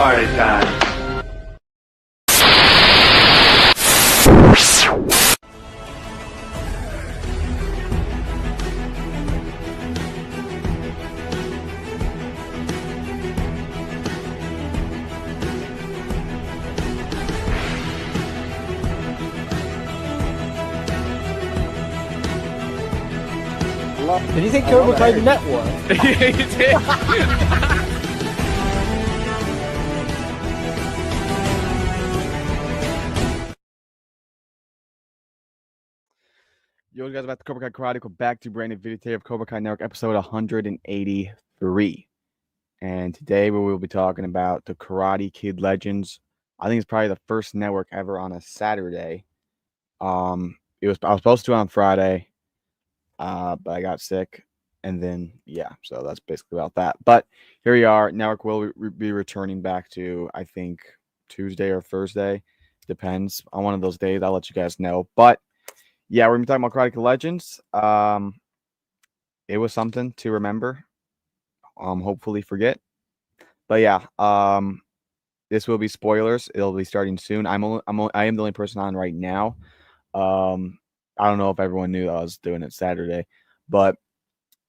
Party time. Did you think Cobra Kai Network? Yeah, you did. Yo, guys, about the Cobra Kai Karate. Go back to brand new video today of Cobra Kai Network episode 183. And today we will be talking about the Karate Kid Legends. I think it's probably the first network ever on a Saturday. I was supposed to on Friday, but I got sick. And then, yeah, so that's basically about that. But here we are. Network will be returning back to, I think, Tuesday or Thursday. Depends on one of those days. I'll let you guys know. But, yeah, we're going to be talking about Karate Kid Legends. It was something to remember. Hopefully forget. But, yeah, this will be spoilers. It'll be starting soon. I am the only person on right now. I don't know if everyone knew I was doing it Saturday. But...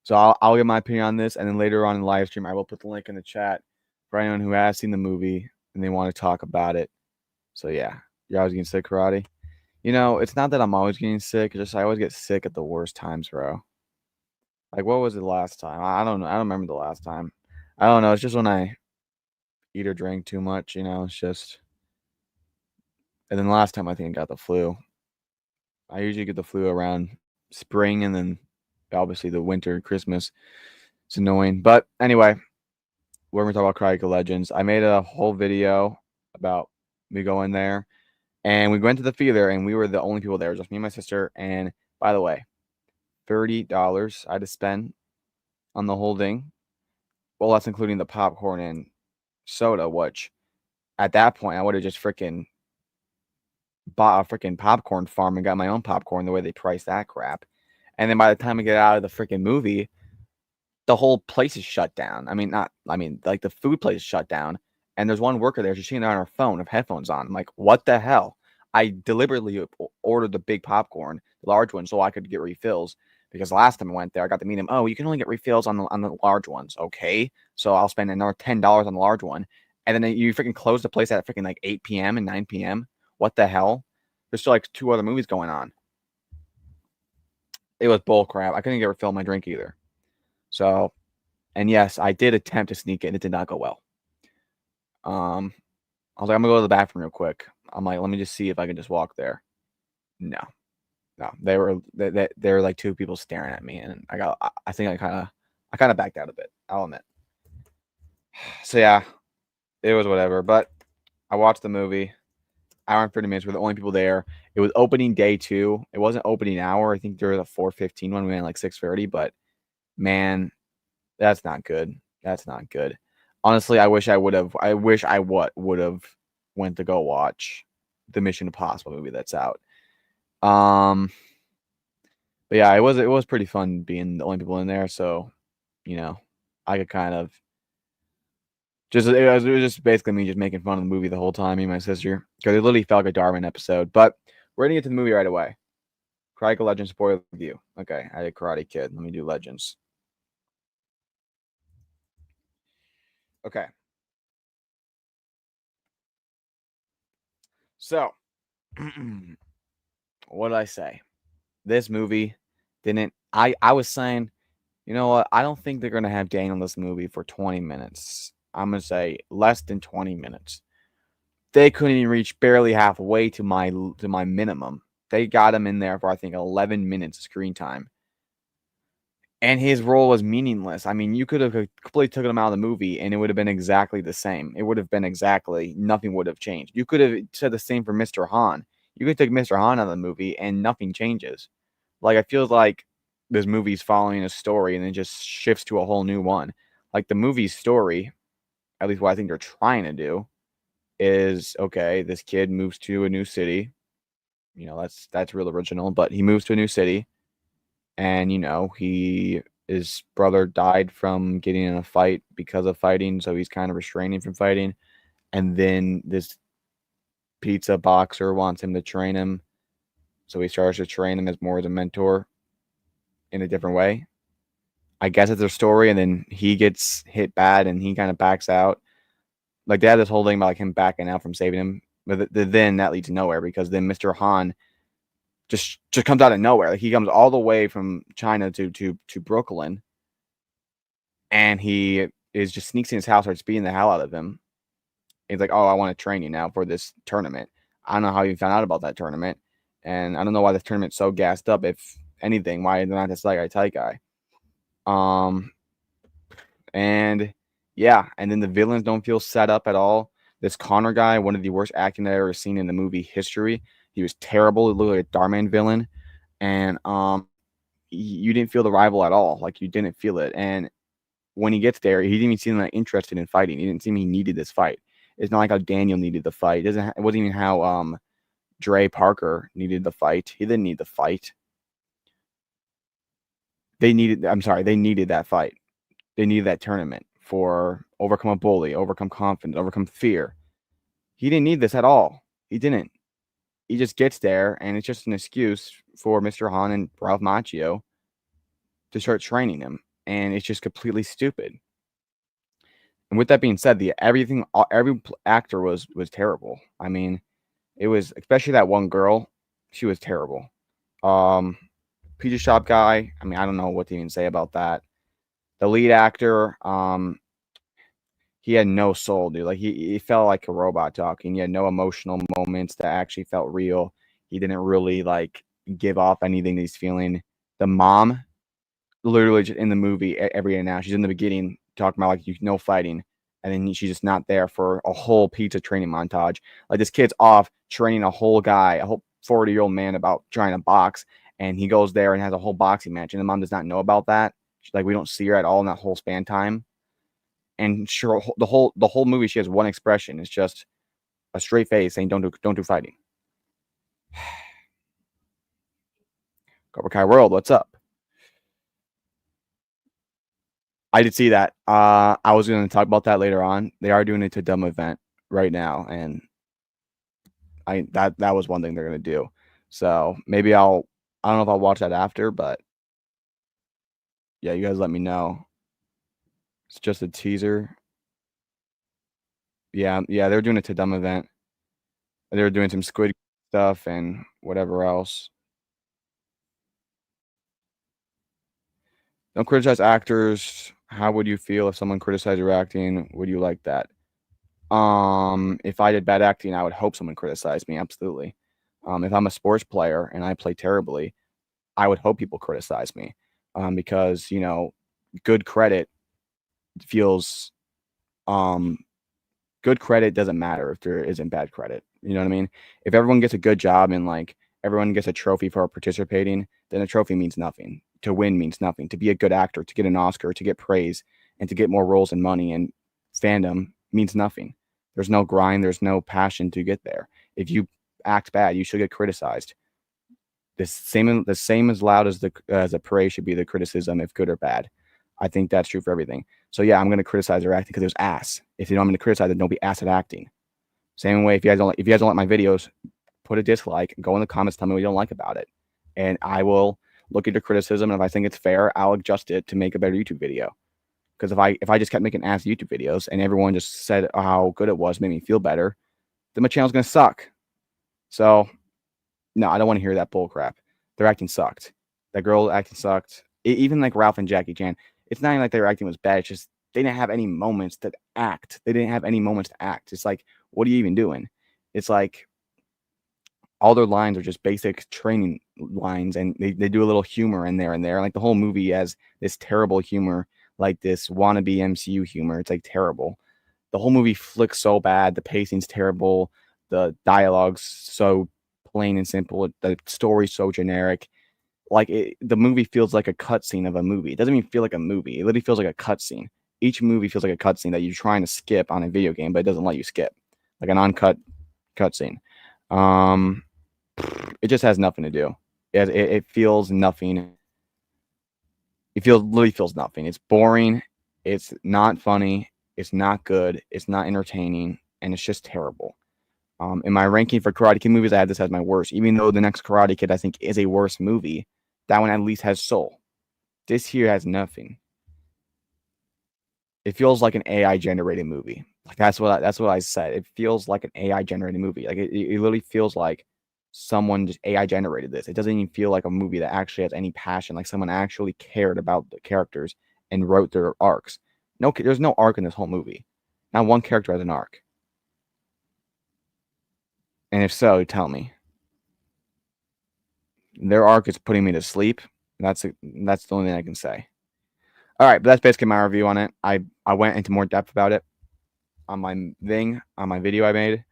so I'll give my opinion on this, and then later on in the live stream, I will put the link in the chat for anyone who has seen the movie and they want to talk about it. So yeah, you're always getting sick, Karate. You know, it's not that I'm always getting sick; it's just I always get sick at the worst times, bro. Like, what was it last time? I don't know. I don't remember the last time. I don't know. It's just when I eat or drink too much. You know, it's just. And then last time I think I got the flu. I usually get the flu around spring, and then obviously the winter, Christmas. It's annoying. But anyway, we're going to talk about Karate Kid Legends. I made a whole video about me going there. And we went to the theater, and we were the only people there, just me and my sister. And by the way, $30 I had to spend on the whole thing. Well, that's including the popcorn and soda, which at that point I would have just freaking bought a freaking popcorn farm and got my own popcorn the way they price that crap. And then by the time I get out of the freaking movie, the whole place is shut down. Like the food place is shut down. And there's one worker there. She's sitting there on her phone with headphones on. I'm like, what the hell? I deliberately ordered the big popcorn, the large one, so I could get refills. Because last time I went there, I got to meet him. Oh, you can only get refills on the large ones. Okay. So I'll spend another $10 on the large one. And then you freaking close the place at freaking like 8 p.m. and 9 p.m. What the hell? There's still like 2 other movies going on. It was bull crap. I couldn't get refill my drink either. So, and yes, I did attempt to sneak it, and it did not go well. I was like, I'm gonna go to the bathroom real quick. I'm like, let me just see if I can just walk there. No. They were like 2 people staring at me, and I think I kind of backed out a bit. I'll admit. So yeah, it was whatever. But I watched the movie. Hour and 30 minutes. We're the only people there. It was opening day 2. It wasn't opening hour. I think there was a 4:15 one. We went like 6:30. But man, that's not good. That's not good. Honestly, I wish I would have went to go watch the Mission Impossible movie that's out. But yeah, it was pretty fun being the only people in there. So, you know, I could kind of. It was just basically me just making fun of the movie the whole time, me and my sister. Because it literally felt like a Darwin episode. But we're going to get to the movie right away. Karate Kid Legends spoiler review. Okay, I did Karate Kid. Let me do Legends. Okay. So, what did I say? This movie didn't... I was saying, you know what? I don't think they're going to have Daniel in this movie for 20 minutes. I'm going to say less than 20 minutes. They couldn't even reach barely halfway to my minimum. They got him in there for, I think, 11 minutes of screen time. And his role was meaningless. I mean, you could have completely taken him out of the movie, and it would have been exactly the same. It would have been nothing would have changed. You could have said the same for Mr. Han. You could take Mr. Han out of the movie, and nothing changes. Like, I feel like this movie's following a story, and it just shifts to a whole new one. Like, the movie's story, at least what I think they're trying to do, is, okay, this kid moves to a new city. You know, that's real original, but he moves to a new city, and, you know, his brother died from getting in a fight because of fighting, so he's kind of restraining from fighting, and then this pizza boxer wants him to train him, so he starts to train him as more as a mentor in a different way. I guess it's their story, and then he gets hit bad, and he kind of backs out. Like they have this whole thing about like him backing out from saving him, but then that leads nowhere because then Mr. Han just comes out of nowhere. Like he comes all the way from China to Brooklyn, and he is just sneaks in his house, starts beating the hell out of him. He's like, "Oh, I want to train you now for this tournament." I don't know how he found out about that tournament, and I don't know why this tournament's so gassed up. If anything, why they're not this tight guy. And yeah, and then the villains don't feel set up at all. This Connor guy, one of the worst acting that I've ever seen in the movie history. He was terrible. He looked like a Darman villain, and you didn't feel the rival at all. Like you didn't feel it. And when he gets there, he didn't even seem like interested in fighting. He didn't seem he needed this fight. It's not like how Daniel needed the fight. It wasn't even how Dre Parker needed the fight. He didn't need the fight. They needed that fight. They needed that tournament for overcome a bully, overcome confidence, overcome fear. He didn't need this at all. He didn't. He just gets there, and it's just an excuse for Mr. Han and Ralph Macchio to start training him, and it's just completely stupid. And with that being said, every actor was terrible. I mean, it was especially that one girl. She was terrible. Pizza shop guy. I mean, I don't know what to even say about that. The lead actor, he had no soul, dude. Like he felt like a robot talking. He had no emotional moments that actually felt real. He didn't really like give off anything that he's feeling. The mom, literally just in the movie every day now, she's in the beginning talking about like no fighting, and then she's just not there for a whole pizza training montage. Like this kid's off training a whole 40-year-old man about trying to box, and he goes there and has a whole boxing match, and the mom does not know about that. She's like, we don't see her at all in that whole span time. And sure, the whole movie, she has one expression. It's just a straight face saying, "Don't do fighting." Cobra Kai World, what's up? I did see that. I was going to talk about that later on. They are doing it to dumb event right now, and that was one thing they're going to do. So maybe I don't know if I'll watch that after, but yeah, you guys let me know. It's just a teaser. Yeah, they're doing it to dumb event. They're doing some Squid stuff and whatever else. Don't criticize actors. How would you feel if someone criticized your acting? Would you like that? If I did bad acting, I would hope someone criticized me. Absolutely. If I'm a sports player and I play terribly, I would hope people criticize me. Because good credit feels good credit doesn't matter if there isn't bad credit. You know what I mean? If everyone gets a good job and like everyone gets a trophy for participating, then a trophy means nothing. To win means nothing. To be a good actor, to get an Oscar, to get praise, and to get more roles and money and fandom means nothing. There's no grind. There's no passion to get there. If you act bad, you should get criticized. The same as loud as the praise should be the criticism, if good or bad. I think that's true for everything. So yeah, I'm going to criticize their acting because it was ass. If you don't want me to criticize it, don't be ass at acting. Same way, if you guys don't like my videos, put a dislike, go in the comments, tell me what you don't like about it, and I will look at your criticism, and if I think it's fair, I'll adjust it to make a better YouTube video. Because if I just kept making ass YouTube videos and everyone just said how good it was, made me feel better, then my channel's going to suck. So no, I don't want to hear that bull crap. Their acting sucked. That girl acting sucked. Even like Ralph and Jackie Chan, it's not even like their acting was bad. It's just they didn't have any moments to act. It's like, what are you even doing? It's like all their lines are just basic training lines, and they do a little humor in there and there. Like the whole movie has this terrible humor, like this wannabe MCU humor. It's like terrible. The whole movie flicks so bad. The pacing's terrible. The dialogue's so plain and simple. The story's so generic. Like the movie feels like a cutscene of a movie. It doesn't even feel like a movie. It literally feels like a cutscene. Each movie feels like a cutscene that you're trying to skip on a video game, but it doesn't let you skip, like an uncut cutscene. It just has nothing to do. It feels nothing. Literally feels nothing. It's boring. It's not funny. It's not good. It's not entertaining. and it's just terrible. In my ranking for Karate Kid movies, I have this as my worst. Even though the next Karate Kid I think is a worse movie, that one at least has soul. This here has nothing. It feels like an AI generated movie. Like that's what I said. It feels like an AI generated movie. Like it literally feels like someone just AI generated this. It doesn't even feel like a movie that actually has any passion. Like someone actually cared about the characters and wrote their arcs. No, there's no arc in this whole movie. Not one character has an arc. And if so, tell me. Their arc is putting me to sleep. That's the only thing I can say. All right, but that's basically my review on it. I went into more depth about it on my video I made,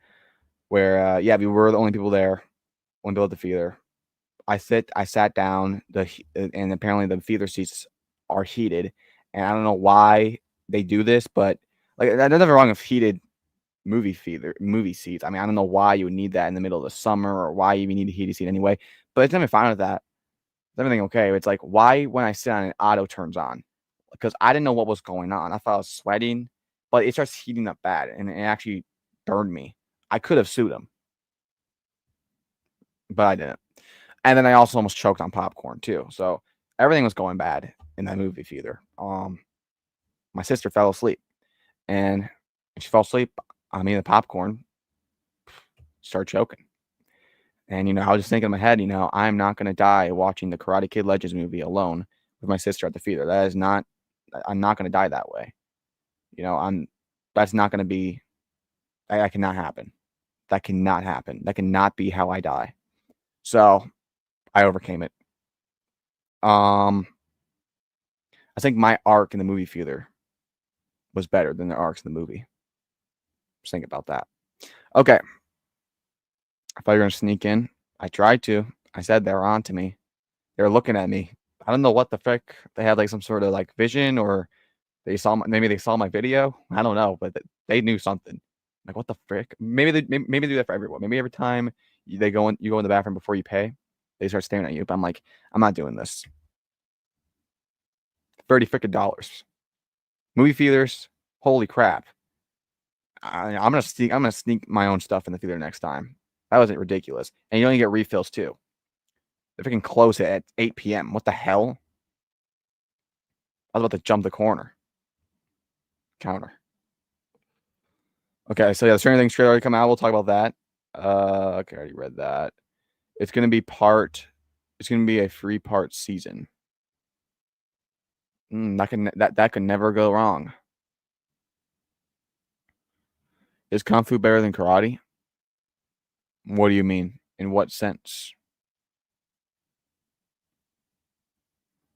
where yeah, we were the only people there, only people at the theater. I sat down, and apparently the theater seats are heated, and I don't know why they do this, but like there's nothing wrong with heated movie seats. I mean, I don't know why you would need that in the middle of the summer, or why you even need a heated seat anyway. But it's nothing fine with that. It's everything okay. It's like, why when I sit on it, auto turns on? Because I didn't know what was going on. I thought I was sweating, but it starts heating up bad, and it actually burned me. I could have sued him, but I didn't. And then I also almost choked on popcorn too. So everything was going bad in that movie theater. My sister fell asleep, and she fell asleep. I mean, the popcorn started choking. And I was just thinking in my head, I'm not gonna die watching the Karate Kid Legends movie alone with my sister at the theater. I'm not gonna die that way. That's not gonna be. That cannot happen. That cannot happen. That cannot be how I die. So I overcame it. I think my arc in the movie theater was better than the arcs in the movie. Just think about that. Okay. I thought you were going to sneak in. I tried to. I said they were on to me. They were looking at me. I don't know what the frick. They had like some sort of like vision, or maybe they saw my video. I don't know, but they knew something. Like, what the frick? Maybe they do that for everyone. Maybe every time you go in the bathroom before you pay, they start staring at you. But I'm like, I'm not doing this. $30 frickin'. Movie theaters, holy crap! I'm gonna sneak my own stuff in the theater next time. That wasn't ridiculous, and you only get refills too. They freaking close it at 8 p.m. What the hell? I was about to jump the counter. Okay, so yeah, the Stranger Things trailer already come out. We'll talk about that. Okay, I already read that. It's gonna be a 3-part season. That could never go wrong. Is Kung Fu better than karate? What do you mean? In what sense?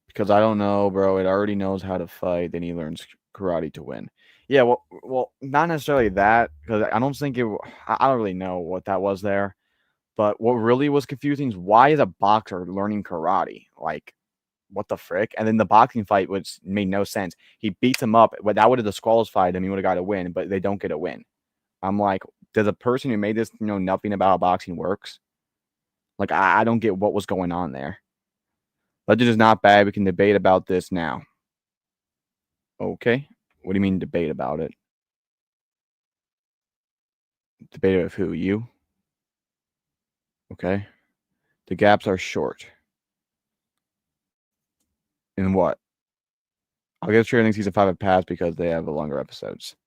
Because I don't know, bro. It already knows how to fight, then he learns karate to win. Yeah, well, not necessarily that, because I don't think I don't really know what that was there. But what really was confusing is, why is a boxer learning karate? Like, what the frick? And then the boxing fight made no sense. He beats him up, but that would have disqualified him. He would have got a win, but they don't get a win. I'm like, does a person who made this know nothing about how boxing works? Like, I don't get what was going on there. Legend is not bad. We can debate about this now. Okay. What do you mean debate about it? Debate with who? You? Okay. The gaps are short. In what? I'll give Stranger Things Season 5 a pass because they have the longer episodes.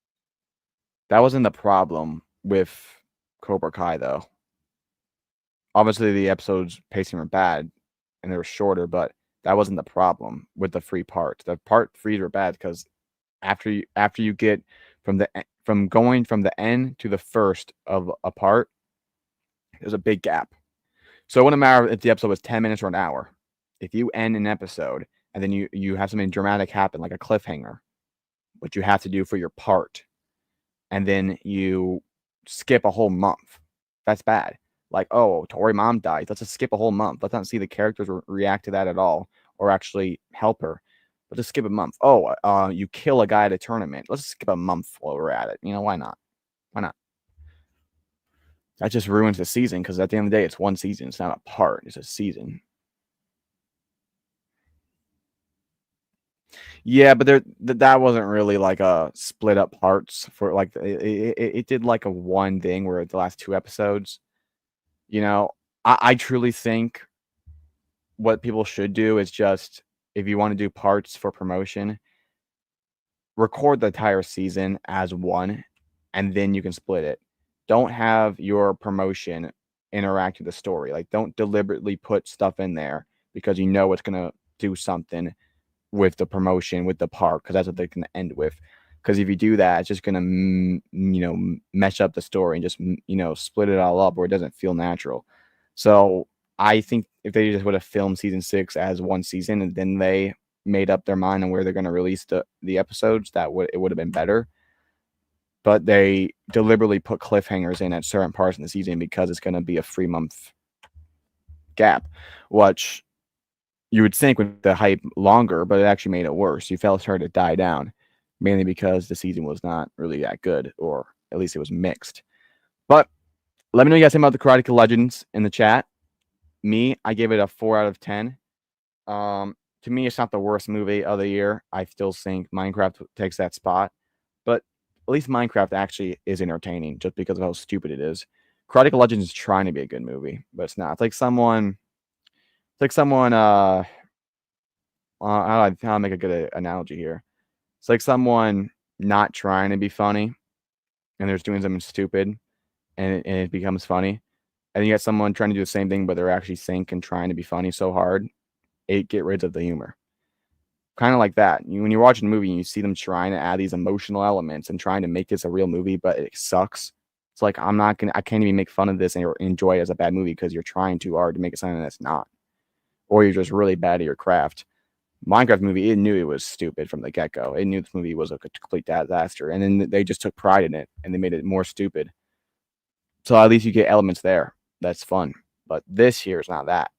That wasn't the problem with Cobra Kai, though. Obviously, the episodes pacing were bad and they were shorter, but that wasn't the problem with the free parts. The part 3s were bad because after you get from going from the end to the first of a part, there's a big gap. So it wouldn't matter if the episode was 10 minutes or an hour. If you end an episode and then you have something dramatic happen, like a cliffhanger, what you have to do for your part, and then you skip a whole month, that's bad. Like, oh, Tori mom died. Let's just skip a whole month. Let's not see the characters react to that at all, or actually help her. Let's just skip a month. Oh, you kill a guy at a tournament. Let's skip a month while we're at it. Why not? Why not? That just ruins the season, because at the end of the day, it's one season. It's not a part. It's a season. Yeah, but that wasn't really like a split up parts for like it did like a one thing where the last two episodes, you know, I truly think what people should do is just if you want to do parts for promotion, record the entire season as one, and then you can split it. Don't have your promotion interact with the story. Like, don't deliberately put stuff in there because you know it's gonna do something with the promotion with the park because that's what they're gonna end with. Because if you do that, it's just gonna mess up the story and just split it all up where it doesn't feel natural. So I think if they just would have filmed season 6 as one season and then they made up their mind on where they're going to release the episodes, it would have been better. But they deliberately put cliffhangers in at certain parts in the season because it's going to be a 3-month gap, which you would think would the hype longer, but it actually made it worse. You felt it started to die down, mainly because the season was not really that good, or at least it was mixed. But let me know what you guys think about the Karate Kid Legends in the chat. Me, I gave it a 4 out of 10. To me, it's not the worst movie of the year. I still think Minecraft takes that spot, but at least Minecraft actually is entertaining just because of how stupid it is. Karate Kid Legends is trying to be a good movie, but it's not. It's like someone. How do I make a good analogy here? It's like someone not trying to be funny, and they're just doing something stupid, and it becomes funny. And you got someone trying to do the same thing, but they're actually think and trying to be funny so hard, it get rid of the humor. Kind of like that. When you're watching a movie and you see them trying to add these emotional elements and trying to make this a real movie, but it sucks. It's like I can't even make fun of this and enjoy it as a bad movie because you're trying too hard to make it something that's not, or you're just really bad at your craft. Minecraft movie, it knew it was stupid from the get go. It knew this movie was a complete disaster, and then they just took pride in it and they made it more stupid. So at least you get elements there. That's fun. But this here is not that.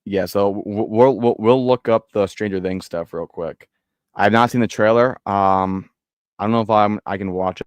Yeah, so we'll look up the Stranger Things stuff real quick. I have not seen the trailer. I don't know if I can watch it.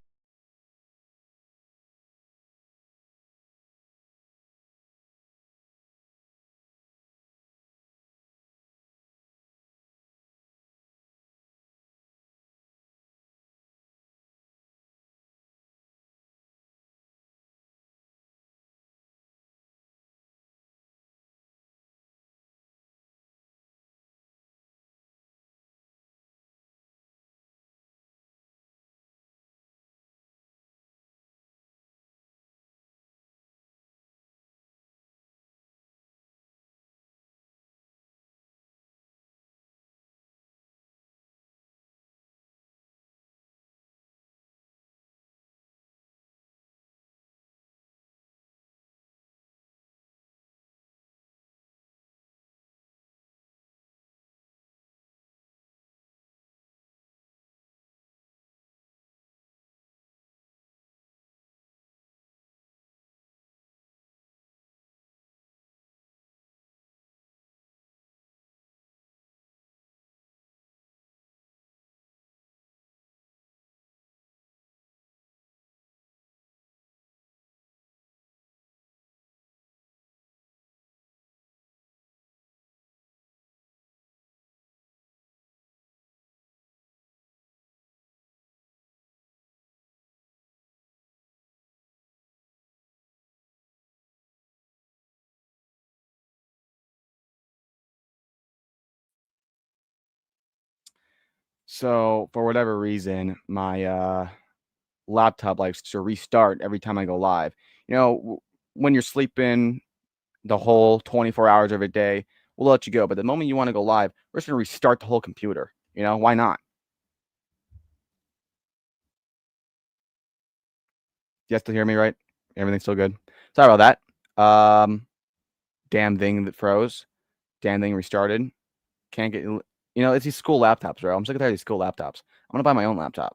So for whatever reason, my laptop likes to restart every time I go live. When you're sleeping the whole 24 hours of a day, we'll let you go. But the moment you want to go live, we're just going to restart the whole computer. Why not? You still hear me, right? Everything's still good. Sorry about that. Damn thing that froze. Damn thing restarted. Can't get. It's these school laptops, bro. I'm sick of these school laptops. I'm gonna buy my own laptop.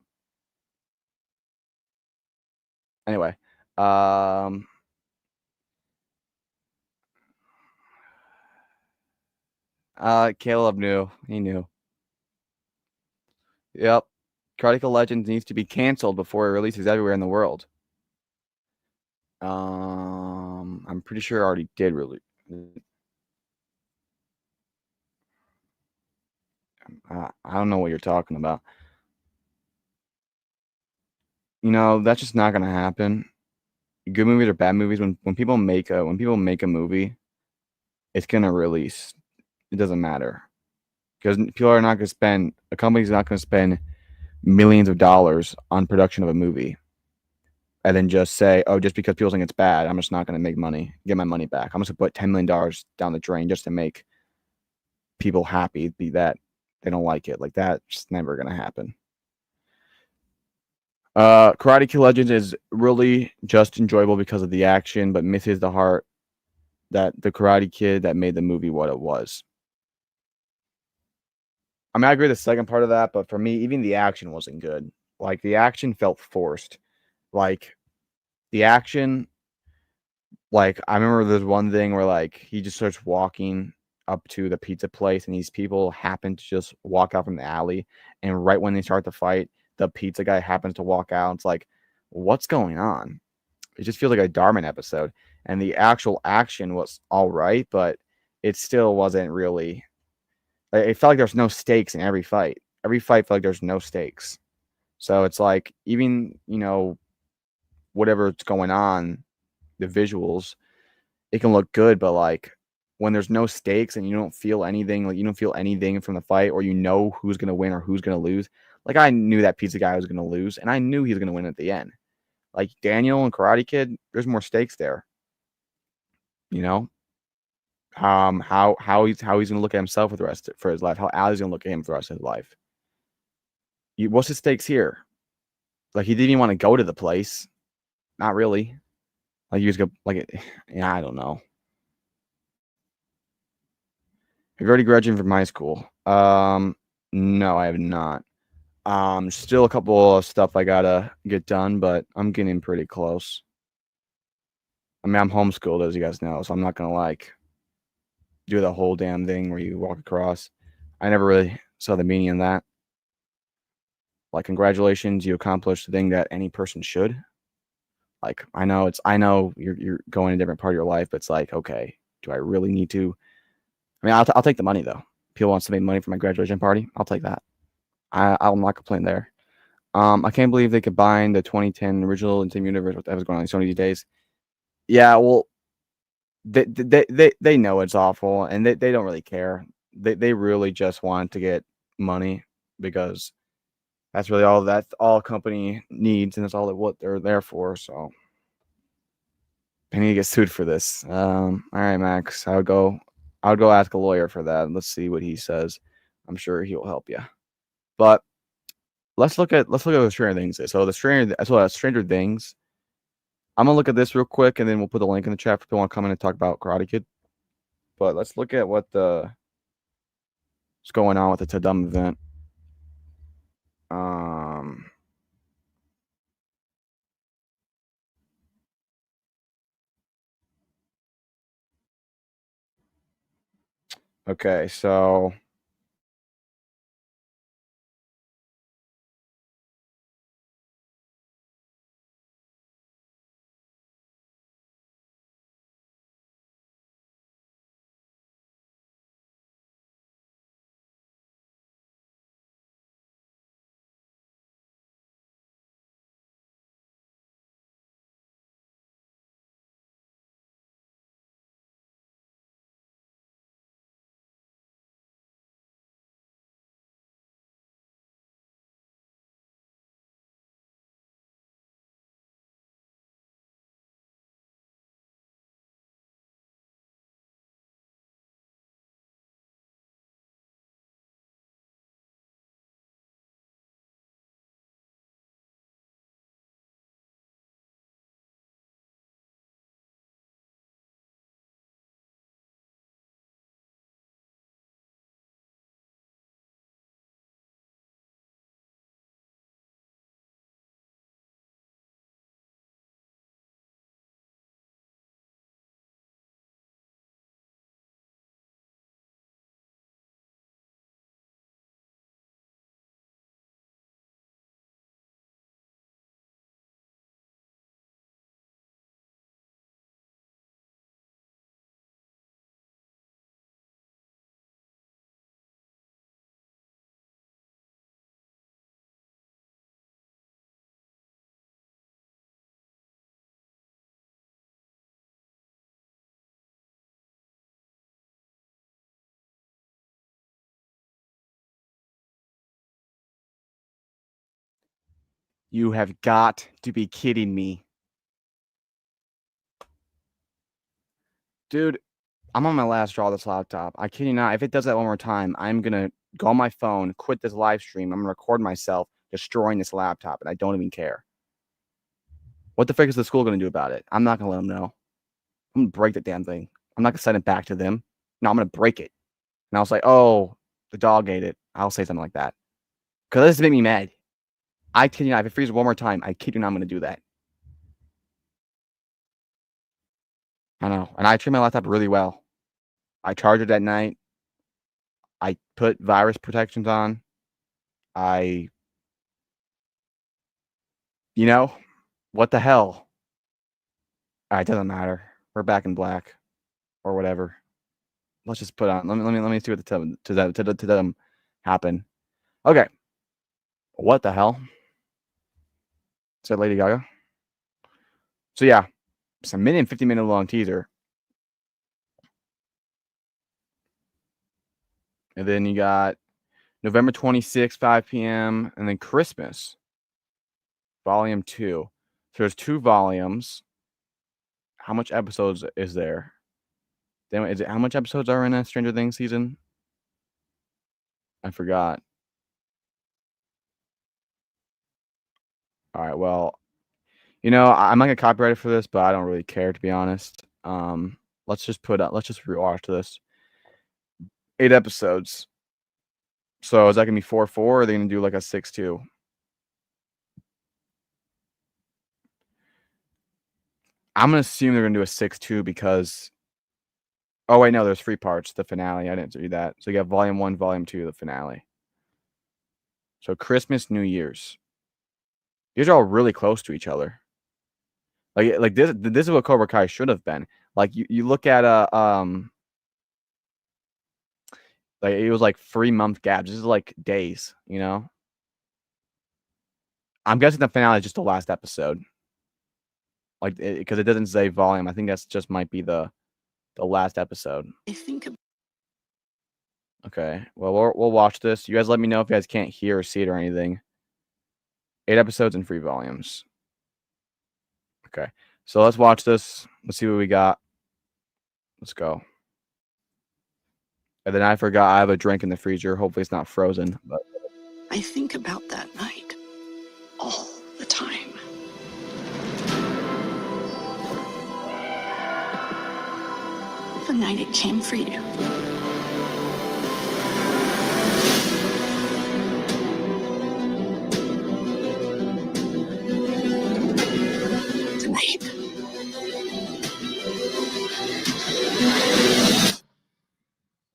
Anyway, Caleb knew. He knew. Yep. Karate Kid Legends needs to be canceled before it releases everywhere in the world. I'm pretty sure I already did release. I don't know what you're talking about. That's just not gonna happen. Good movies or bad movies, when people make a movie, it's gonna release. It doesn't matter because people are not gonna spend. A company's not gonna spend millions of dollars on production of a movie and then just say, oh, just because people think it's bad, I'm just not gonna make money, get my money back. I'm just gonna put $10 million down the drain just to make people happy. Be that they don't like it, like that's just never gonna happen. Karate Kid Legends is really just enjoyable because of the action, but misses the heart that the Karate Kid that made the movie what it was. I mean, I agree with the second part of that, but for me, even the action wasn't good. Like the action felt forced. Like the action, like I remember there's one thing where like he just starts walking up to the pizza place, and these people happen to just walk out from the alley, and right when they start the fight, the pizza guy happens to walk out. It's like, what's going on? It just feels like a Darman episode, and the actual action was all right, but it still wasn't really. It felt like there's no stakes in every fight. Every fight felt like there's no stakes. So it's like even whatever's going on, the visuals, it can look good, but like when there's no stakes and you don't feel anything, like you don't feel anything from the fight, or who's gonna win or who's gonna lose. Like I knew that pizza guy was gonna lose, and I knew he was gonna win at the end. Like Daniel and Karate Kid, there's more stakes there. You know, how he's gonna look at himself for his life, how Ali's gonna look at him for the rest of his life. What's the stakes here? Like he didn't even want to go to the place. Not really. Like you just go like, yeah, I don't know. Have you already graduated from high school? No, I have not. Still a couple of stuff I gotta get done, but I'm getting pretty close. I mean, I'm homeschooled, as you guys know, so I'm not gonna like do the whole damn thing where you walk across. I never really saw the meaning in that. Like, congratulations, you accomplished the thing that any person should. Like, I know you're going a different part of your life, but it's like, okay, do I really need to? I mean, I'll take the money though. People wants to make money for my graduation party. I'll take that. I'll not complain there. I can't believe they combined the 2010 original and Team Universe with what's going on in Sony these days. Yeah, well, they know it's awful, and they don't really care. They really just want to get money because that's really all a company needs, and that's all what they're there for. So they need to get sued for this. All right, Max, I would go ask a lawyer for that. Let's see what he says. I'm sure he will help you. But let's look at what Stranger Things is. So Stranger Things. I'm gonna look at this real quick, and then we'll put the link in the chat for people want to come in and talk about Karate Kid. But let's look at what's going on with the Tadum event. Um. Okay, so You have got to be kidding me. Dude, I'm on my last draw of this laptop. I kid you not. If it does that one more time, I'm going to go on my phone, quit this live stream. I'm going to record myself destroying this laptop, and I don't even care. What the frick is the school going to do about it? I'm not going to let them know. I'm going to break the damn thing. I'm not going to send it back to them. No, I'm going to break it. And I'll say, oh, the dog ate it. I'll say something like that. Because this makes me mad. I kid you not. If it freezes one more time, I kid you not, I'm going to do that. I know. And I treat my laptop really well. I charge it at night. I put virus protections on. You know, what the hell? All right, doesn't matter. We're back in black or whatever. Let's just put on. Let me see what to them happen. Okay. What the hell? Said Lady Gaga. So yeah, it's a 50-minute long teaser. And then you got November 26th, 5 p.m. and then Christmas, volume 2. So there's 2 volumes. How much episodes is there? Damn, is it how much episodes are in a Stranger Things season? I forgot. All right, well, you know, I'm not gonna copyright it for this, but I don't really care, to be honest. Let's just rewatch this. 8 episodes. So is that gonna be 4-4, or are they gonna do like a 6-2? I'm gonna assume they're gonna do a 6-2 because. Oh wait, no, there's 3 parts. The finale. I didn't do that. So you got volume 1, volume 2, the finale. So Christmas, New Year's. These are all really close to each other. Like this is what Cobra Kai should have been. Like you look at like it was like 3-month gaps. This is like days, you know. I'm guessing the finale is just the last episode. Like because it doesn't say volume. I think that's just might be the last episode. I think. Okay. Well, we'll watch this. You guys let me know if you guys can't hear or see it or anything. 8 episodes and 3 volumes. Okay. So let's watch this. Let's see what we got. Let's go. And then I forgot I have a drink in the freezer. Hopefully it's not frozen. But I think about that night all the time. The night it came for you. Tonight.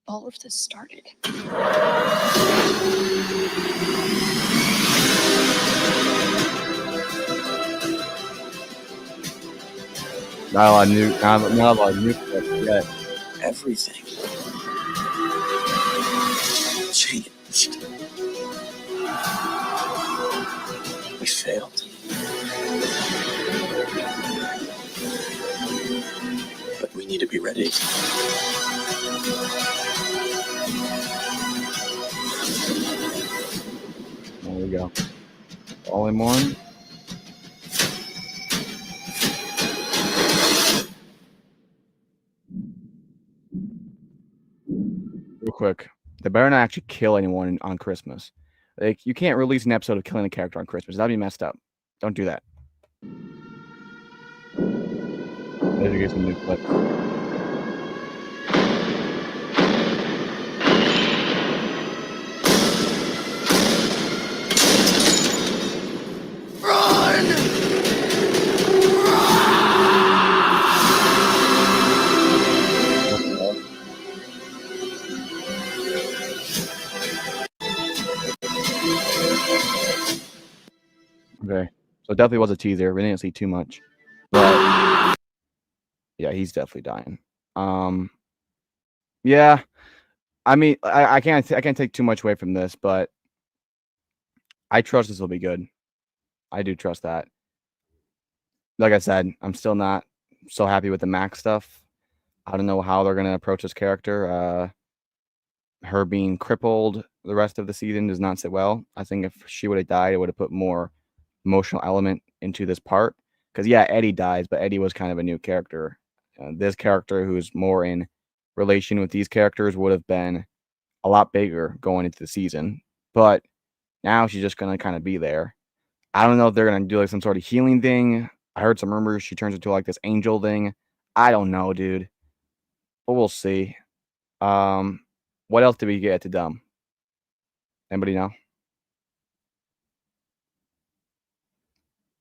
All of this started. not a lot of new stuff yet. Everything changed. We failed. But we need to be ready. There we go. All in one. Real quick. They better not actually kill anyone on Christmas. Like, you can't release an episode of killing a character on Christmas. That'd be messed up. Don't do that. There's get some new clips. Okay. So it definitely was a teaser. We didn't see too much. But yeah, he's definitely dying. Yeah. I mean, I can't take too much away from this, but I trust this will be good. I do trust that. Like I said, I'm still not so happy with the Max stuff. I don't know how they're gonna approach this character. Her being crippled the rest of the season does not sit well. I think if she would have died, it would have put more emotional element into this part. Because yeah, Eddie dies, but Eddie was kind of a new character. This character, who's more in relation with these characters, would have been a lot bigger going into the season. But now she's just gonna kind of be there. I don't know if they're gonna do like some sort of healing thing. I heard some rumors she turns into like this angel thing. I don't know, dude. But we'll see. What else did we get to Dumb? Anybody know?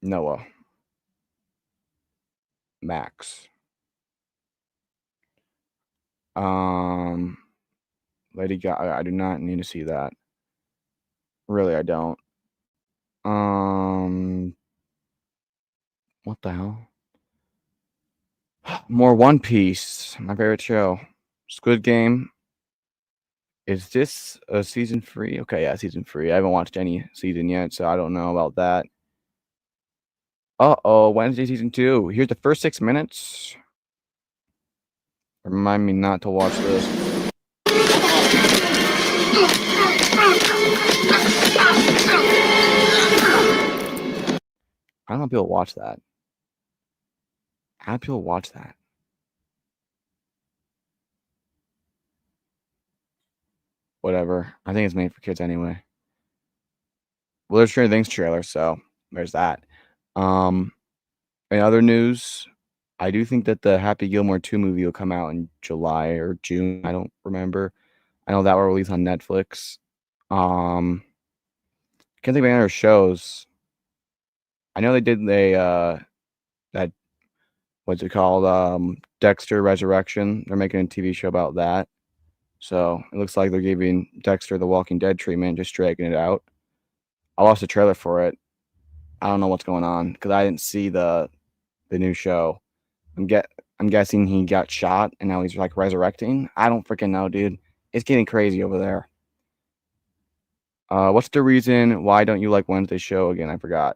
Noah. Max. Lady Gaga. I do not need to see that. Really, I don't. What the hell? More One Piece. My favorite show. Squid Game. Is this a season 3? Okay, yeah, season 3. I haven't watched any season yet, so I don't know about that. Uh-oh, Wednesday season 2. Here's the first 6 minutes. Remind me not to watch this. I don't know if people watch that. How do people watch that? Whatever. I think it's made for kids anyway. Well, there's Stranger Things trailer, so there's that. In other news, I do think that the Happy Gilmore 2 movie will come out in July or June. I don't remember. I know that will release on Netflix. Can't think of any other shows. I know they did that what's it called? Dexter Resurrection. They're making a TV show about that. So it looks like they're giving Dexter the Walking Dead treatment, just dragging it out. I watched the trailer for it. I don't know what's going on because I didn't see the new show. I'm guessing he got shot and now he's like resurrecting. I don't freaking know, dude. It's getting crazy over there. What's the reason why don't you like Wednesday's show again? I forgot.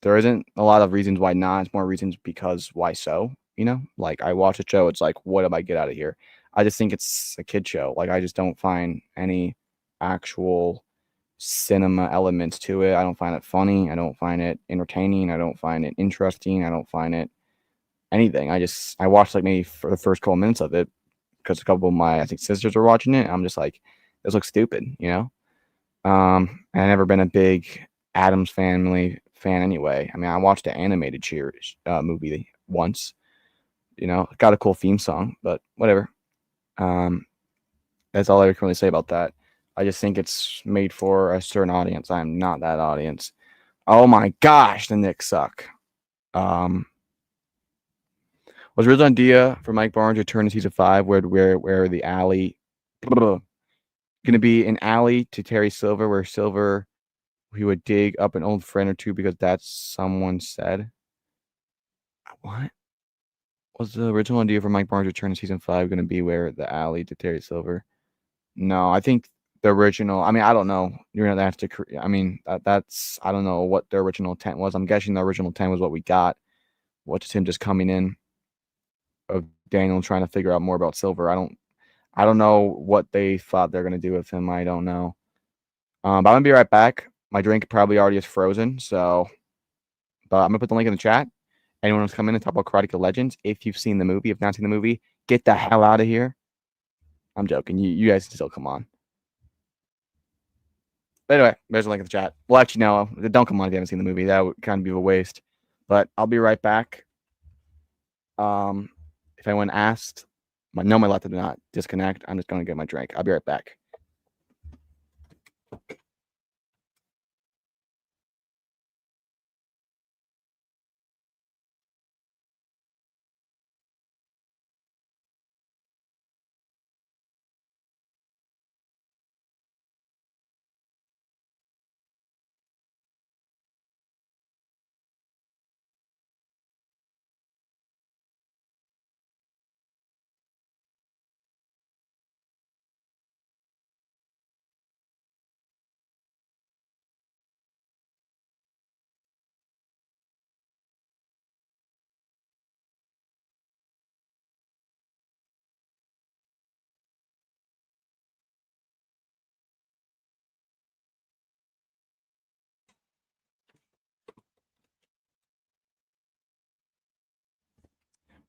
There isn't a lot of reasons why not. It's more reasons because why so, you know? Like I watch a show, it's like, what do I get out of here? I just think it's a kid show. Like I just don't find any actual cinema elements to it. I don't find it funny. I don't find it entertaining. I don't find it interesting. I don't find it anything. I watched like maybe for the first couple minutes of it because a couple of my I think sisters were watching it. I'm just like, this looks stupid, you know. And I've never been a big Addams Family fan anyway. I mean, I watched the animated Cheers movie once. You know, got a cool theme song, but whatever. That's all I can really say about that. I just think it's made for a certain audience. I'm not that audience. Oh my gosh, the Knicks suck. Was the original idea for Mike Barnes to return to season 5 where the alley gonna be an alley to Terry Silver where Silver he would dig up an old friend or two because that's someone said. What? Was the original idea for Mike Barnes' return to season 5 going to be where the alley to Terry Silver? No, I think the original. I mean, I don't know. You're gonna have to. I mean, that's. I don't know what the original intent was. I'm guessing the original intent was what we got, which is him just coming in of Daniel trying to figure out more about Silver. I don't know what they thought they're gonna do with him. I don't know. But I'm gonna be right back. My drink probably already is frozen, so. But I'm gonna put the link in the chat. Anyone who's come in and talk about Karate Kid Legends, if you've seen the movie, if not seen the movie, get the hell out of here. I'm joking. You guys can still come on. But anyway, there's a link in the chat. Well, actually, no, don't come on if you haven't seen the movie. That would kind of be a waste. But I'll be right back. If anyone asked, my laptop did not disconnect. I'm just going to get my drink. I'll be right back.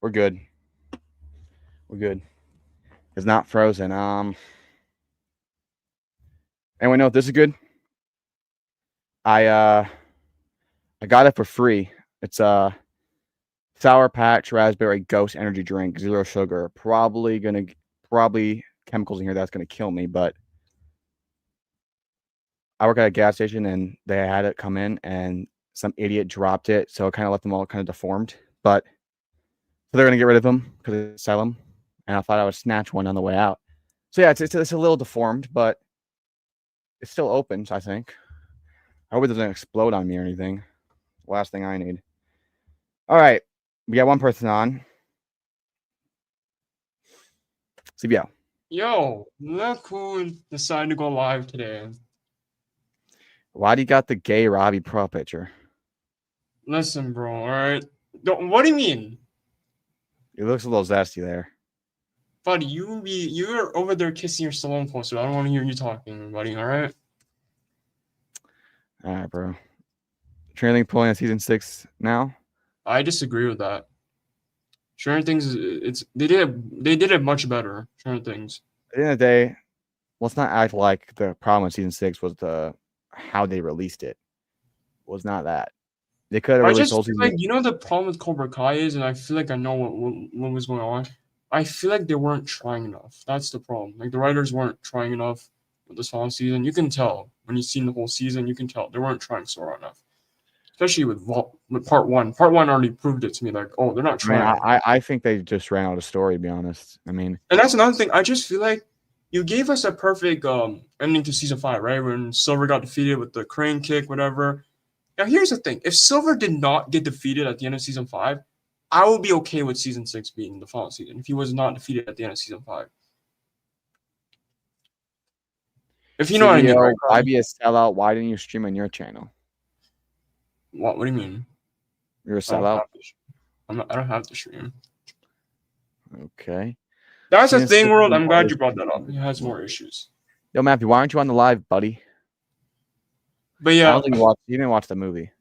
We're good. We're good. It's not frozen. Anyone know if this is good? I got it for free. It's a Sour Patch Raspberry Ghost Energy Drink, 0 sugar. Probably chemicals in here that's gonna kill me, but I work at a gas station and they had it come in and some idiot dropped it, so it kind of left them all kind of deformed. But so they're gonna get rid of them because they sell them, and I thought I would snatch one on the way out. So yeah, it's a little deformed, but it's still open. So I think. I hope it doesn't explode on me or anything. Last thing I need. All right, we got one person on. CBO. Yo, look who decided to go live today. Why do you got the gay Robbie Pro picture? Listen, bro, all right? What do you mean? It looks a little zesty there. Buddy, you're over there kissing your Stallone poster. I don't want to hear you talking, buddy, all right? All right, bro. Trailing point in season 6 now. I disagree with that. Stranger Things, they did it much better. Stranger Things. At the end of the day, let's not act like the problem with season 6 was how they released it. It was not that. They could have I released just whole feel season. like, you know, the problem with Cobra Kai is, and I feel like I know what was going on. I feel like they weren't trying enough. That's the problem. Like, the writers weren't trying enough with this whole season. You can tell when you've seen the whole season. You can tell they weren't trying so hard enough. Especially with part one. Part one already proved it to me. Like, oh, they're not trying. I think they just ran out of story. To be honest, I mean, and that's another thing. I just feel like you gave us a perfect ending to season 5, right? When Silver got defeated with the crane kick, whatever. Now, here's the thing. If Silver did not get defeated at the end of season 5, I would be okay with season 6 being the final season if he was not defeated at the end of season 5. If you know what I mean, right? Why be a sellout? Why didn't you stream on your channel? What do you mean? You're a sellout? I don't have to stream. Okay. That's a thing, World. I'm glad you brought that up. It has more issues. Yo, Matthew, why aren't you on the live, buddy? But yeah, I don't think you didn't watch the movie.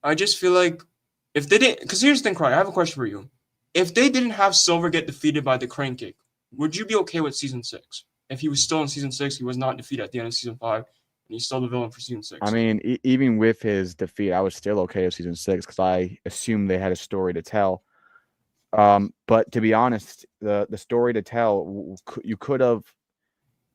I just feel like if they didn't, because here's the thing, Cry. I have a question for you. If they didn't have Silver get defeated by the crane kick, would you be okay with season 6? If he was still in season 6, he was not defeated at the end of season 5, and he's still the villain for season 6. I mean, even with his defeat, I was still okay with season 6 because I assumed they had a story to tell. But to be honest, the story to tell, you could have.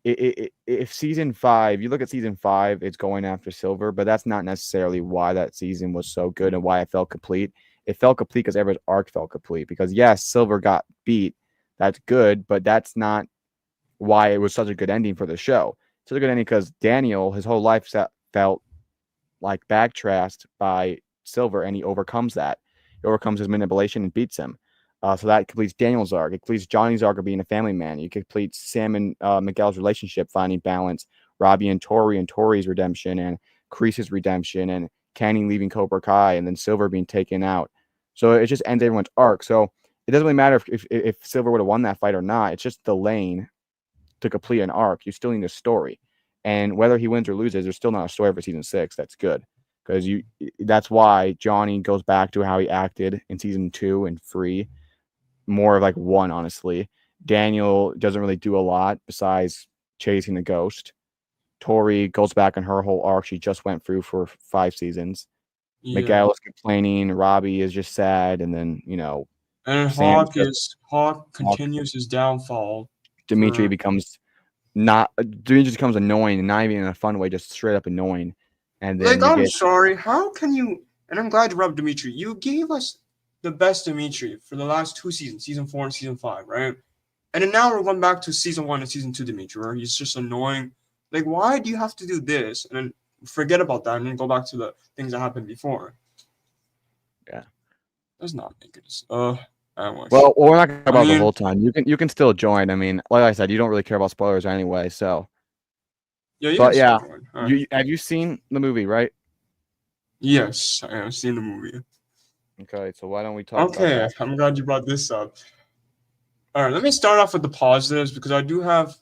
If season 5, you look at season 5, it's going after Silver, but that's not necessarily why that season was so good and why it felt complete. It felt complete because everyone's arc felt complete. Because yes, Silver got beat, that's good, but that's not why it was such a good ending for the show. It's such a good ending because Daniel, his whole life felt like backtrashed by Silver, and he overcomes that. He overcomes his manipulation and beats him. So that completes Daniel's arc. It completes Johnny's arc of being a family man. You complete Sam and Miguel's relationship, finding balance. Robbie and Tori's redemption, and Kreese's redemption, and Kenny leaving Cobra Kai, and then Silver being taken out. So it just ends everyone's arc. So it doesn't really matter if Silver would have won that fight or not. It's just delaying to complete an arc. You still need a story. And whether he wins or loses, there's still not a story for season 6. That's good. Because that's why Johnny goes back to how he acted in season 2 and 3. More of like 1, honestly. Daniel doesn't really do a lot besides chasing the ghost. Tori goes back on her whole arc she just went through for 5 seasons. Yeah. Miguel is complaining. Robbie is just sad. And then, and Hawk continues his downfall. Dimitri becomes annoying, and not even in a fun way, just straight up annoying. And then I'm sorry, how can you? And I'm glad you brought up Dimitri. You gave us the best Dimitri for the last 2 seasons, season 4 and season 5, right? And then now we're going back to season 1 and season 2 Dimitri, where he's just annoying. Like, why do you have to do this? And then forget about that and then go back to the things that happened before. Yeah. That's not making it. Well, we're not going to talk about the whole time. You can still join. I mean, like I said, you don't really care about spoilers anyway, so. Yeah, have you seen the movie, right? Yes, I have seen the movie. Okay, so why don't we talk about that? I'm glad you brought this up. All right, let me start off with the positives because I do have,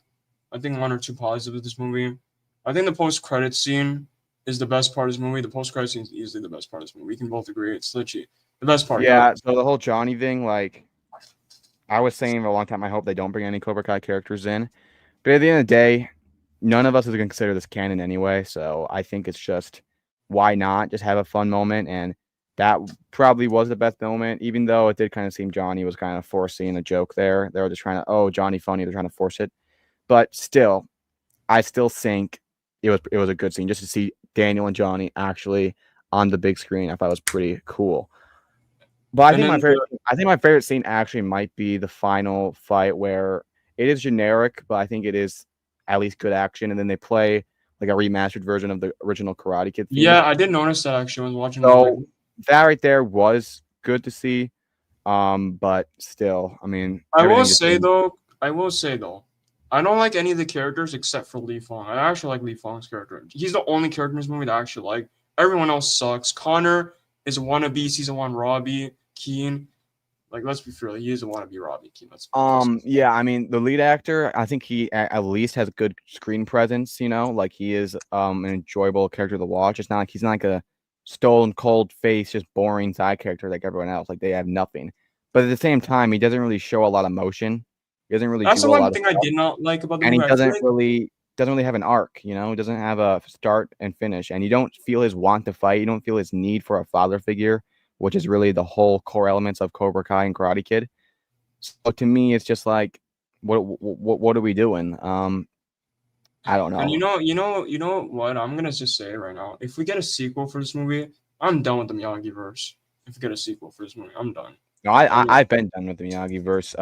I think, 1 or 2 positives of this movie. I think the post-credit scene is the best part of this movie. The post-credit scene is easily the best part of this movie. We can both agree. It's literally The best part. Yeah, so the whole Johnny thing, like I was saying for a long time, I hope they don't bring any Cobra Kai characters in. But at the end of the day, none of us is going to consider this canon anyway. So I think it's just why not just have a fun moment? And that probably was the best moment, even though it did kind of seem Johnny was kind of forcing a joke there. They were just trying to, oh, Johnny funny. They're trying to force it. But still, I still think it was a good scene just to see Daniel and Johnny actually on the big screen. I thought it was pretty cool. But I think my favorite scene actually might be the final fight where it is generic, but I think it is at least good action. And then they play like a remastered version of the original Karate Kid theme. Yeah, I did notice that actually when watching. So that right there was good to see. But still, I mean, I will say though, I don't like any of the characters except for Li Fong. I actually like Li Fong's character. He's the only character in this movie that I actually like. Everyone else sucks. Connor is a wannabe season 1 Robbie. Keen, like let's be fair, he is a wannabe Robbie Keen. Yeah, I mean the lead actor, I think he at least has a good screen presence. You know, like he is an enjoyable character to watch. It's not like he's not like a stone cold face, just boring side character like everyone else. Like they have nothing. But at the same time, he doesn't really show a lot of motion. He doesn't really. That's do the a one lot thing of I stuff. did not like about the And movie. he doesn't really have an arc. You know, he doesn't have a start and finish. And you don't feel his want to fight. You don't feel his need for a father figure, which is really the whole core elements of Cobra Kai and Karate Kid. So to me, it's just like, what are we doing? I don't know. And you know what? I'm gonna just say right now. If we get a sequel for this movie, I'm done with the Miyagi verse. If we get a sequel for this movie, I'm done. No, I've been done with the Miyagi verse.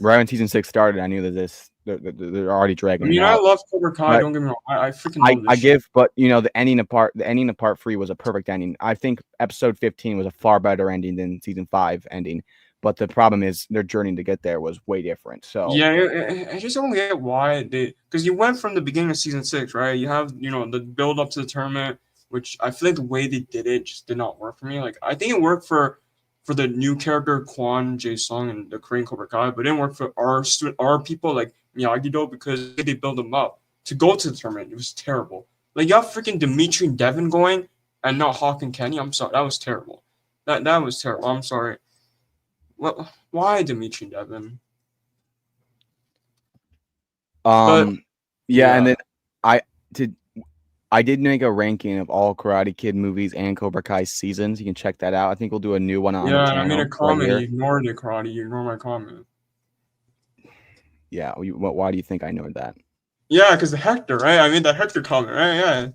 Right when season 6 started, I knew that they're already dragging it I out. love Cobra Kai. But Don't get me wrong. I freaking love this. give, but you know, the ending of part 3 was a perfect ending. I think episode 15 was a far better ending than season 5 ending. But the problem is their journey to get there was way different. So yeah, I just don't get why they, because you went from the beginning of season 6, right? You have the build up to the tournament, which I feel like the way they did it just did not work for me. Like I think it worked for the new character Quan Jae Sung and the Korean Cobra Kai, but it didn't work for our people like Miyagi-Do because they build them up to go to the tournament. It was terrible. Like you have freaking Dimitri and Devin going and not Hawk and Kenny. I'm sorry, that was terrible. That was terrible. I'm sorry. Why Dimitri and Devin? Yeah, and then I did make a ranking of all Karate Kid movies and Cobra Kai seasons. You can check that out. I think we'll do a new one on the channel. I made a comment. You ignored it, Karate. You ignored my comment. Yeah. Why do you think I ignored that? Yeah, because the Hector, right? I made that Hector comment, right? Yeah.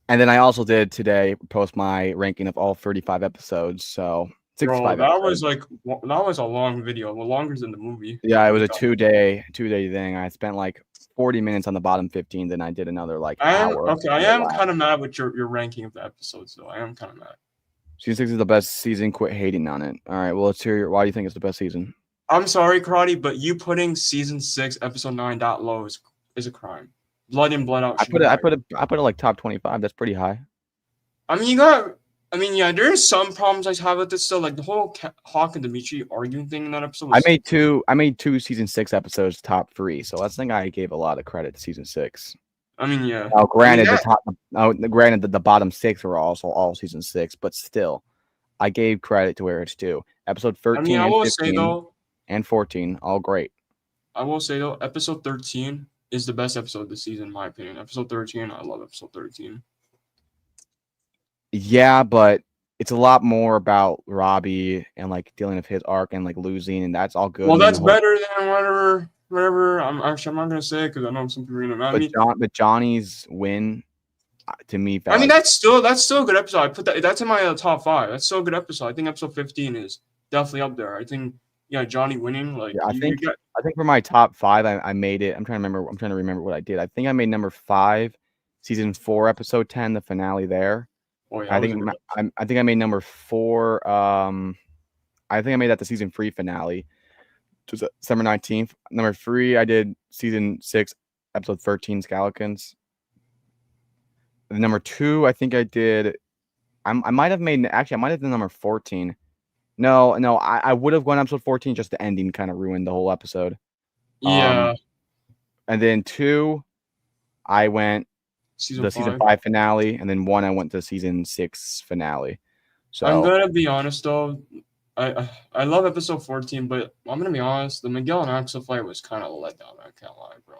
And then I also did today post my ranking of all 35 episodes. So 65 Bro, episodes. that was a long video, longer than the movie. Yeah, it was a two-day thing. I spent like 40 minutes on the bottom 15, then I did another hour. Okay, I am kind of mad with your ranking of the episodes, though. I am kind of mad. Season 6 is the best season. Quit hating on it. All right, well, let's hear why do you think it's the best season? I'm sorry, Karate, but you putting season 6, episode 9 that low is a crime. Blood in, blood out. I put it like top 25. That's pretty high. I mean, yeah, there's some problems I have with this still, like the whole Hawk and Dimitri arguing thing in that episode. I made two season 6 episodes top 3, so I think I gave a lot of credit to season 6. I mean, yeah. Now, granted, the bottom 6 were also all season 6, but still, I gave credit to where it's due. Episode 13 and 15 and 14, all great. I will say though, episode 13 is the best episode of the season, in my opinion. Episode 13, I love episode 13. Yeah, but it's a lot more about Robbie and like dealing with his arc and like losing, and that's all good. Well, that's better than whatever. I'm not gonna say because I know some people are gonna mad at me. But Johnny's win, to me, I mean that's still a good episode. I put that's in my top 5. That's still a good episode. I think episode 15 is definitely up there. I think Johnny winning. Like I think for my top 5, I made it. I'm trying to remember what I did. I think I made number 5, season 4, episode 10, the finale there. Oh, yeah, I think I made number 4. I think I made that the season 3 finale, which was December 19th. Number 3, I did season 6, episode 13, Scalicans. And number 2, I think I did. I might have done number 14. No, I would have gone episode 14. Just the ending kind of ruined the whole episode. Yeah. And then 2, I went season 5 finale, and then 1 I went to season 6 finale. So I'm gonna be honest though. I love episode 14, but I'm gonna be honest. The Miguel and Axel fight was kind of a letdown. I can't lie, bro.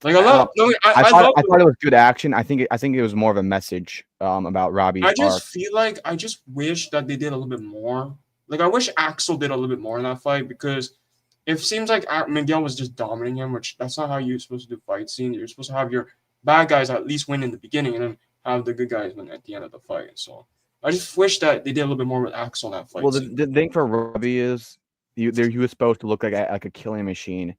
Like I love. No, I love. I thought it was good action. I think it was more of a message about Robbie's I just arc. feel like I just wish that they did a little bit more. Like I wish Axel did a little bit more in that fight because it seems like Miguel was just dominating him, which that's not how you're supposed to do fight scenes. You're supposed to have your bad guys at least win in the beginning and then have the good guys win at the end of the fight. So I just wish that they did a little bit more with Axel in that fight. Well, scene. the thing for Robbie is he was supposed to look like a killing machine,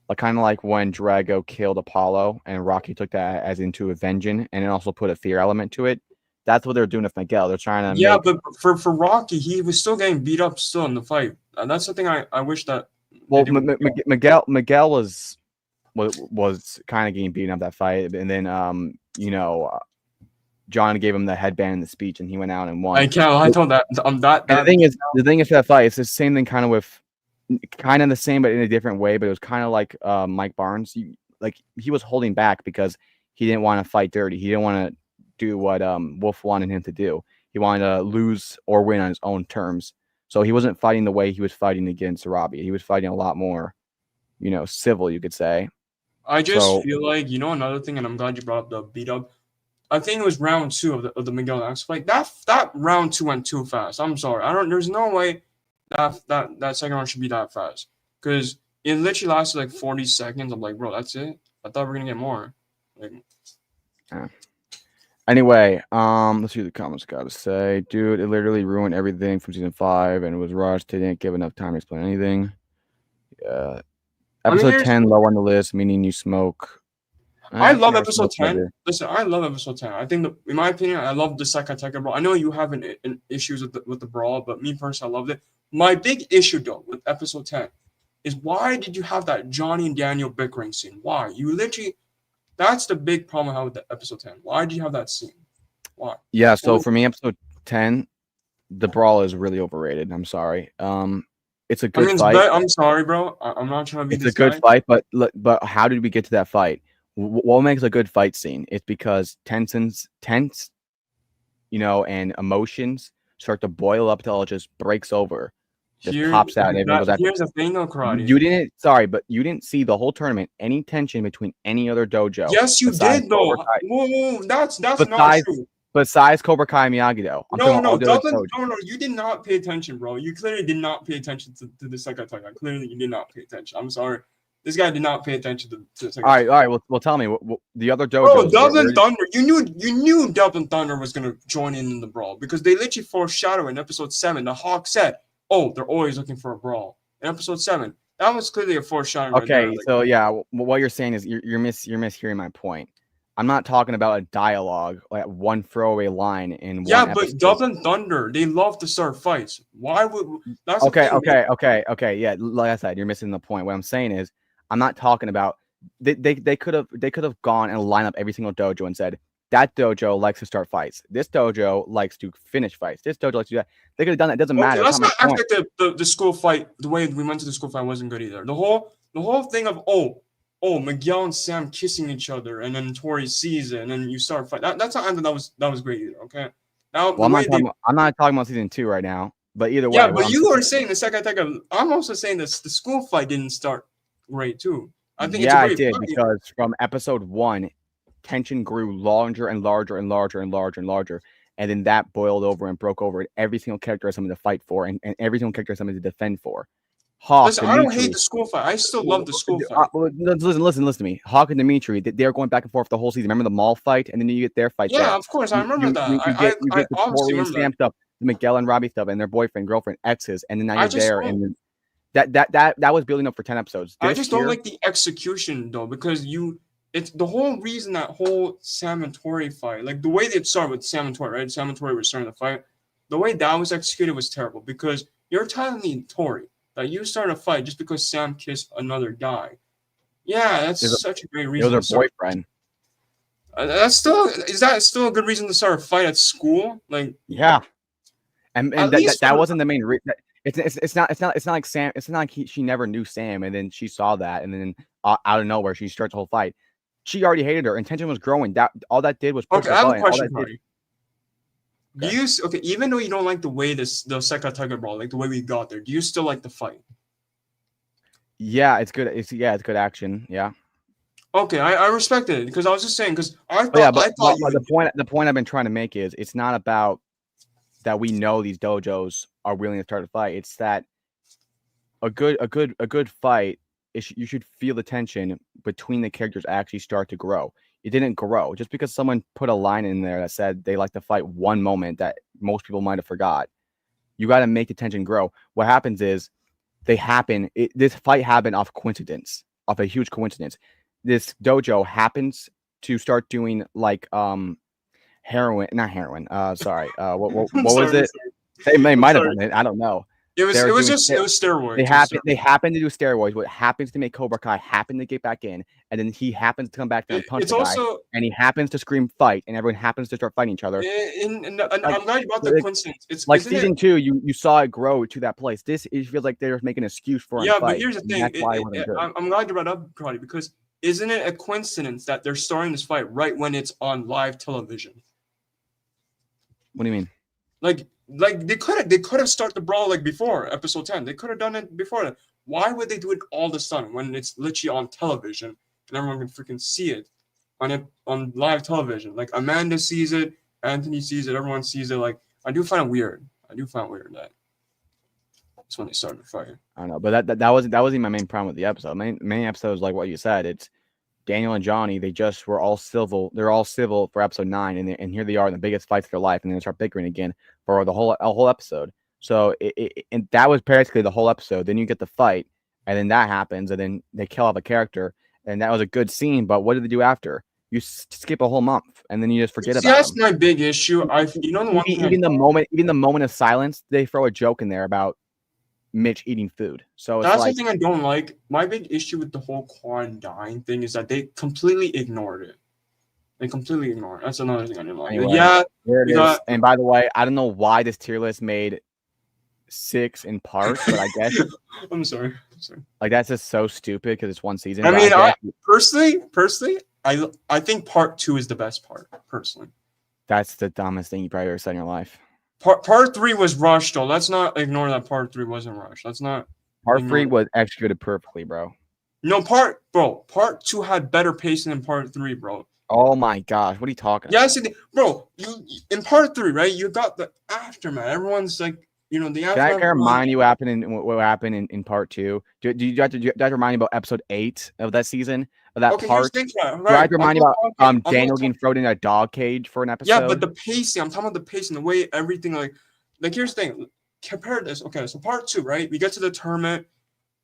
like kind of like when Drago killed Apollo and Rocky took that as into avenging and then also put a fear element to it. That's what they're doing with Miguel. They're trying to but for Rocky, he was still getting beat up still in the fight. And that's the thing I wish that. Well, Miguel was kind of getting beaten up that fight, and then John gave him the headband in the speech, and he went out and won. I told that. The thing is that fight. It's the same thing, kind of the same, but in a different way. But it was kind of like Mike Barnes. He was holding back because he didn't want to fight dirty. He didn't want to do what Wolf wanted him to do. He wanted to lose or win on his own terms. So he wasn't fighting the way he was fighting against Robbie. He was fighting a lot more, civil, you could say. I just feel like, another thing, and I'm glad you brought up the beat up. I think it was round 2 of the Miguel and Axel fight. That round 2 went too fast. I'm sorry. There's no way that second round should be that fast. Because it literally lasted like 40 seconds. I'm like, bro, that's it? I thought we were gonna get more. Anyway, let's see what the comments got to say. Dude, it literally ruined everything from season 5 and it was rushed. They didn't give enough time to explain anything. Yeah. Episode 10 low on the list, meaning you smoke. I love episode 10. Listen, I love episode 10. I think, in my opinion, I love the Sakateka brawl. I know you have issues with the brawl, but me personally, I loved it. My big issue, though, with episode 10 is why did you have that Johnny and Daniel bickering scene? Why? You literally... That's the big problem I have with the episode 10. Why do you have that scene? Why? Yeah, so for me, episode 10, the brawl is really overrated. I'm sorry. It's a good fight. I'm sorry, bro. I'm not trying to be this guy. It's a good fight, but how did we get to that fight? What makes a good fight scene? It's because tense, and emotions start to boil up till it just breaks over. Just pops out. And here's the thing, though, Karate. You didn't see the whole tournament any tension between any other dojo. Yes, you did, though. Whoa, that's not true. Besides Cobra Kai and Miyagi, though. No, you did not pay attention, bro. You clearly did not pay attention to the Sakataka. Clearly, you did not pay attention. I'm sorry. This guy did not pay attention to the Sakataka. All right. Well, tell me, the other dojo. Bro, Dublin Thunder. You knew Dublin Thunder was gonna join in the brawl because they literally foreshadowed in episode 7. The Hawk said, "Oh, they're always looking for a brawl." In episode 7, that was clearly a foreshadowing. Okay, so yeah, what you're saying is you're mishearing my point. I'm not talking about a dialogue, like one throwaway line in one episode. But Dublin Thunder, they love to start fights. Why would that's okay. Yeah, like I said, you're missing the point. What I'm saying is, I'm not talking about they could have gone and lined up every single dojo and said that dojo likes to start fights. This dojo likes to finish fights. This dojo likes to do that. They could have done that. It doesn't matter. Let's not act like the school fight. The way we went to the school fight wasn't good either. The whole thing of Miguel and Sam kissing each other, and then Tori sees it, and then you start fight. That's not that was great either. Okay. Now, well, I'm not talking about season 2 right now. But either way. Yeah, but you were saying the second attack. I'm also saying this. The school fight didn't start great too. I think it did because from episode 1, tension grew larger and larger and larger and larger and larger, and then that boiled over and broke over. And every single character has something to fight for, and every single character has something to defend for. Hawk, listen, I don't hate the school fight. I still love the school fight. Listen to me. Hawk and Dimitri, they're going back and forth the whole season. Remember the mall fight, and then you get their fight. Yeah, of course, I remember that. You get the Tori and Sam stuff, the Miguel and Robbie stuff, and their boyfriend, girlfriend, exes, and then now you're there, and that was building up for 10 episodes. I just don't like the execution though, because it's the whole reason that whole Sam and Tori fight, like the way they started with Sam and Tori, right? Sam and Tori were starting the fight. The way that was executed was terrible because you're telling me, Tori, that you started a fight just because Sam kissed another guy. Yeah, that's such a great reason. It was her boyfriend. Is that still a good reason to start a fight at school? Like, yeah, and that wasn't the main reason. It's not like Sam. It's not like she never knew Sam, and then she saw that, and then out of nowhere she starts the whole fight. She already hated her. Intention was growing. That all that did was push okay. I have a question for you. Do you okay? Even though you don't like the way the Seka Tiger Brawl, like the way we got there, do you still like the fight? Yeah, it's good. It's good action. Yeah. Okay, I respect it because I was just saying because I But thought the point I've been trying to make is it's not about that we know these dojos are willing to start a fight. It's that a good fight is you should feel the tension between the characters actually start to grow. It didn't grow just because someone put a line in there that said they like to fight one moment that most people might have forgot. You got to make the tension grow. What happens is this fight happened off coincidence, off a huge coincidence. This dojo happens to start doing like not heroin. Sorry. What was it? They might have done it. I don't know. It was steroids. They happen to do steroids. What happens to make Cobra Kai happen to get back in, and then he happens to come back there and punch the guy, and he happens to scream fight, and everyone happens to start fighting each other. And I'm glad you brought the coincidence. It's like season 2, you saw it grow to that place. It feels like they're making an excuse for a fight. But here's the thing. I'm glad you brought up Karate because isn't it a coincidence that they're starting this fight right when it's on live television? What do you mean? Like they could have started the brawl like before episode 10. They could have done it before that. Why would they do it all of a sudden when it's literally on television and everyone can freaking see it on live television? Like Amanda sees it, Anthony sees it, everyone sees it. Like I do find it weird that that's when they started the fight. I don't know, but that wasn't my main problem with the episode. Main episode is like what you said. It's Daniel and Johnny. They just were all civil. They're all civil for episode 9, and here they are in the biggest fights of their life, and then they start bickering again for the whole episode. So and that was basically the whole episode. Then you get the fight, and then that happens, and then they kill off a character, and that was a good scene. But what did they do after? You skip a whole month, and then you just forget about it. That's my big issue. Even the moment of silence, they throw a joke in there about Mitch eating food. So that's the thing I don't like. My big issue with the whole Quan dying thing is that they completely ignored it. That's another thing I didn't like. Anyway, yeah, there it is. And by the way, I don't know why this tier list made 6 in parts, but I guess I'm sorry. Like that's just so stupid because it's one season. I mean, personally, I think part 2 is the best part. Personally, that's the dumbest thing you probably ever said in your life. Part 3 was rushed, though. Let's not ignore that part 3 wasn't rushed. Let's not. Part 3 was executed perfectly, bro. No, part 2 had better pacing than part 3, bro. Oh my gosh, what are you talking about? Yes, bro. You in part 3, right? You got the aftermath. Everyone's like, the aftermath. Can I remind you what happened in part 2? Do you have to remind you about episode 8 of that season? Of that part? Do I have to remind you about Daniel getting thrown in a dog cage for an episode? Yeah, but the pacing, I'm talking about the pacing, the way everything like here's the thing. Compare this. Okay, so part 2, right? We get to the tournament,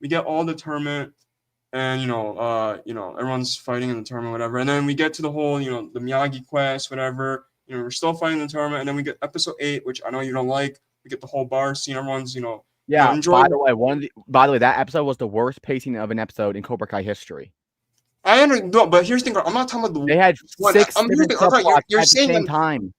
we get all the tournament, and everyone's fighting in the tournament, whatever. And then we get to the whole, the Miyagi quest, whatever. We're still fighting in the tournament, and then we get episode 8, which I know you don't like. We get the whole bar scene. Everyone's, yeah. By the way, that episode was the worst pacing of an episode in Cobra Kai history. I understand, but here's the thing. I'm not talking about They had 6 different subplots at the same time.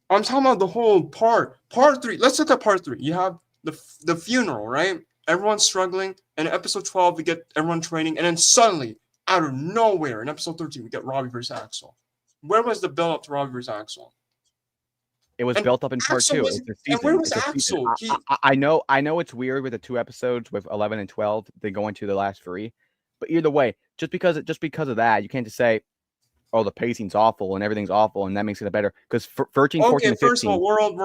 I'm talking about the whole part. Part 3. Let's look at part 3. You have the funeral, right? Everyone's struggling. And in episode 12, we get everyone training. And then suddenly, out of nowhere, in episode 13, we get Robbie versus Axel. Where was the build up to Robbie versus Axel? It was built up in part 2. And where was Axel? I know it's weird with the 2 episodes with 11 and 12. They go into the last 3. But either way, just because of that, you can't just say, "Oh, the pacing's awful and everything's awful," and that makes it better. Because 13, 14, and 15 first of all, World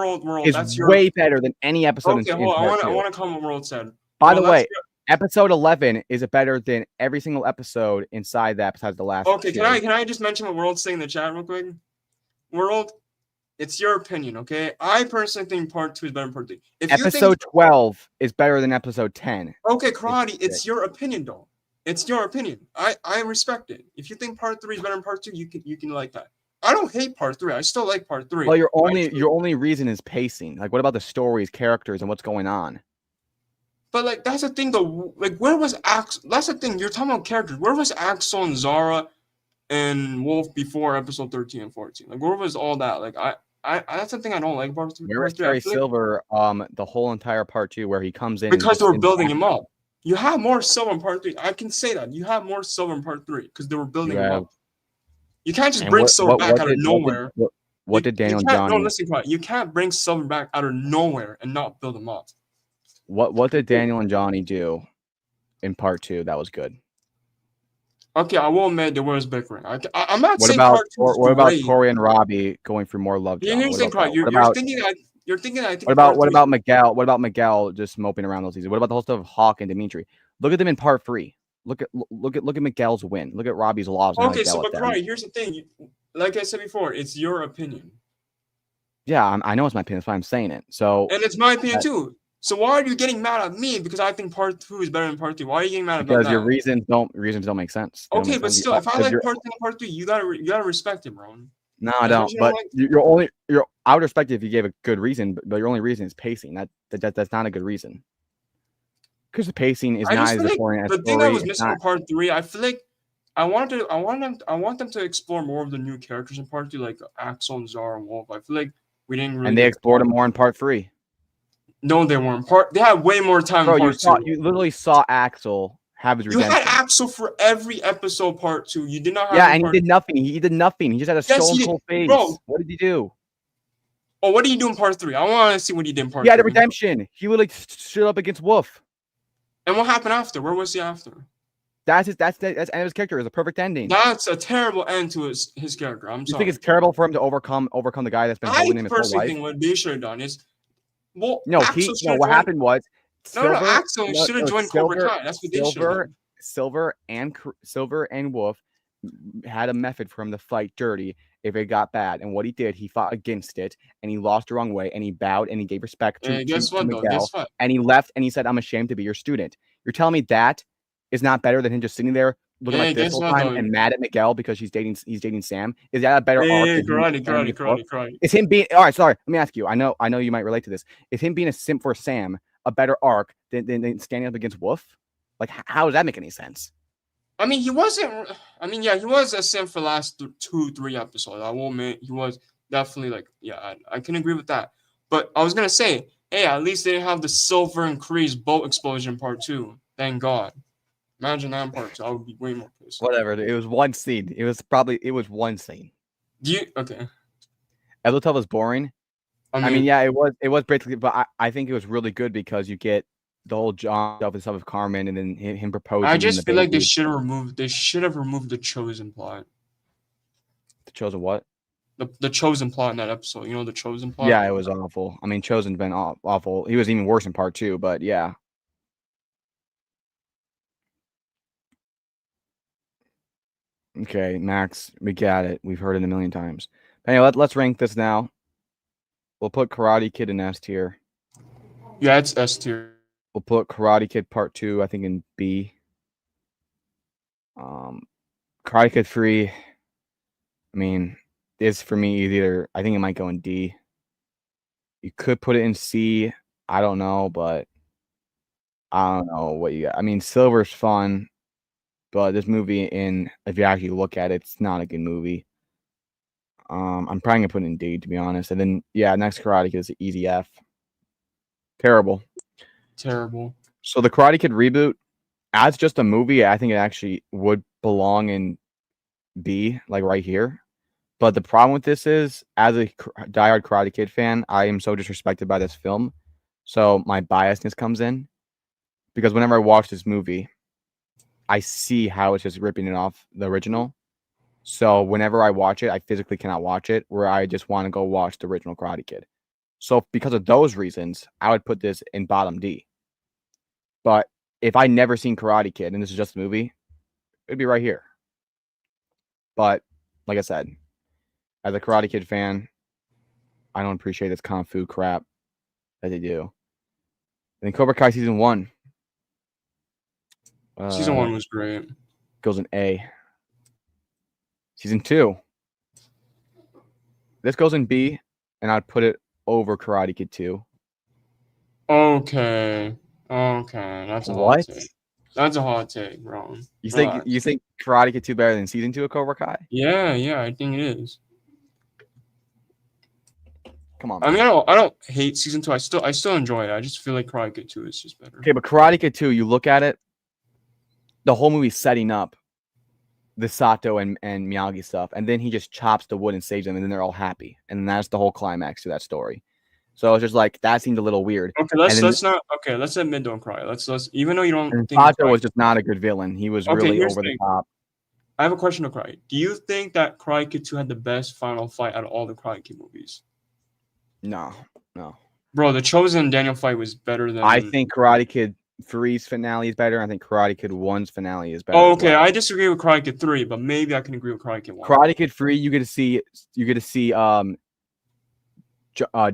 is way better than any episode. Okay, hold on. I want to comment what World said. By the way, episode 11 is better than every single episode inside that besides the last. Okay, can I just mention what World's saying in the chat real quick? World, it's your opinion, okay? I personally think part 2 is better than part 3. Episode 12 is better than episode 10. Okay, Karate, it's your opinion, though. It's your opinion. I respect it. If you think part 3 is better than part 2, you can like that. I don't hate part 3. I still like part 3. Well, your only reason is pacing. Like, what about the stories, characters, and what's going on? But like, that's the thing, though. Like, where was Axel? That's the thing. You're talking about characters. Where was Axel and Zara and Wolf before episode 13 and 14? Like, where was all that? Like, I that's the thing I don't like about part 3. Where was Terry Silver? The whole entire part 2 where he comes in because they were building him up. You have more silver in part 3. I can say that. You have more silver in part 3 because they were building him up. You can't just bring silver back out of nowhere. What did Daniel and Johnny? No, listen, quiet. You can't bring Silver back out of nowhere and not build him up. What did Daniel and Johnny do in part 2 that was good? Okay, I will admit there was bickering. I'm not What saying about part 2 is what about great. Tori and Robbie going for more love drama? Here's the thing, quiet. You're thinking. I think. What about Miguel? What about Miguel just moping around those seasons? What about the whole stuff of Hawk and Dimitri? Look at them in part 3. Look at Miguel's win. Look at Robbie's loss. Okay, so but Cry, here's the thing. Like I said before, it's your opinion. Yeah, I know it's my opinion. That's why I'm saying it. So and it's my opinion too. So why are you getting mad at me because I think part 2 is better than part 3? Why are you getting mad about that? Because your reasons don't make sense. Okay, but still, if I like part 2 and part 3, you gotta respect it, bro. No, I don't. But I would respect it if you gave a good reason, but your only reason is pacing. That's not a good reason. Because the pacing is not as important as the thing I was missing in part 3. I feel like I want them to explore more of the new characters in part 2, like Axel and Zara and Wolf. I feel like we didn't really. And they explored them more in part 3. No, they weren't. They had way more time. Bro, in part 2. You literally saw Axel have his redemption. You had Axel for every episode. Part 2. You did not have. Yeah, and he did nothing. He did nothing. He just had a stone cold face. Bro, what did he do? Oh, what did he do in part 3? I want to see what he did in part 3. He had a redemption. He literally stood up against Wolf. And what happened after? Where was he after? That's the end of his character. It's a perfect ending. That's a terrible end to his character. I'm sorry. You think it's terrible for him to overcome the guy that's been holding him his whole life? I personally think what they should have done is, well, what happened was Axel should have joined Cobra Kai. That's what they should have done. Silver and Wolf had a method for him to fight dirty if it got bad. And what he did, he fought against it, and he lost the wrong way, and he bowed, and he gave respect to Miguel, and he left, and he said, "I'm ashamed to be your student." You're telling me that is not better than him just sitting there looking like this whole time and mad at Miguel because he's dating Sam? Is that a better arc? Karate. Is him being all right? Sorry, let me ask you. I know you might relate to this. Is him being a simp for Sam a better arc than standing up against Wolf? Like, how does that make any sense? I mean, he wasn't. I mean, yeah, he was a simp for the last 2-3 episodes. I will admit, he was definitely like, yeah, I can agree with that. But I was gonna say, hey, at least they didn't have the Silver and Kree's boat explosion in part 2. Thank God. Imagine that in part 2. I would be way more pissed. Whatever. It was one scene. It was one scene. Okay. Evelyn was boring. I mean, yeah, it was basically, but I think it was really good because you get the whole John stuff and stuff with Carmen, and then him proposing. I just feel like they should have removed the Chosen plot. The Chosen what? The Chosen plot in that episode. You know the Chosen plot? Yeah, it was awful. I mean, Chosen's been awful. He was even worse in part 2, but yeah. Okay, Max, we got it. We've heard it a million times. But anyway, let's rank this now. We'll put Karate Kid in S tier. Yeah, it's S tier. We'll put Karate Kid Part 2, I think, in B. Karate Kid 3, I mean, is for me either. I think it might go in D. You could put it in C. I don't know, but I don't know what you got. I mean, Silver's fun, but this movie, if you actually look at it, it's not a good movie. I'm probably gonna put it in D, to be honest. And then, yeah, next Karate Kid is an easy F. Terrible. So the Karate Kid reboot, as just a movie, I think it actually would belong in B, like right here. But the problem with this is, as a diehard Karate Kid fan, I am so disrespected by this film. So my biasness comes in. Because whenever I watch this movie, I see how it's just ripping it off the original. So whenever I watch it, I physically cannot watch it, where I just want to go watch the original Karate Kid. So because of those reasons, I would put this in bottom D. But if I never seen Karate Kid and this is just a movie, it'd be right here. But like I said, as a Karate Kid fan, I don't appreciate this kung fu crap that they do. And then Cobra Kai season 1. Season 1 was great. Goes in A. Season 2. This goes in B, and I'd put it over Karate Kid 2. Okay. That's a hot take. That's a hot take, bro. You think Karate Kid 2 better than season 2 of Cobra Kai? Yeah, I think it is. Come on, man. I mean, I don't hate season 2. I still enjoy it. I just feel like Karate Kid 2 is just better. Okay, but Karate Kid 2, you look at it, the whole movie's setting up the Sato and Miyagi stuff, and then he just chops the wood and saves them, and then they're all happy, and that's the whole climax to that story. So it's just like that seemed a little weird. Okay, let's admit don't cry. Let's even though you don't And think Sato was just not a good villain. He was really here's over the the thing. top. I have a question to Karate. Do you think that Karate Kid 2 had the best final fight out of all the Karate Kid movies? No. Bro, the Chosen and Daniel fight was better than. I think Karate Kid 3's finale is better. I think Karate Kid 1's finale is better. Oh, as okay. well. I disagree with Karate Kid 3, but maybe I can agree with Karate Kid 1. Karate Kid 3, you get to see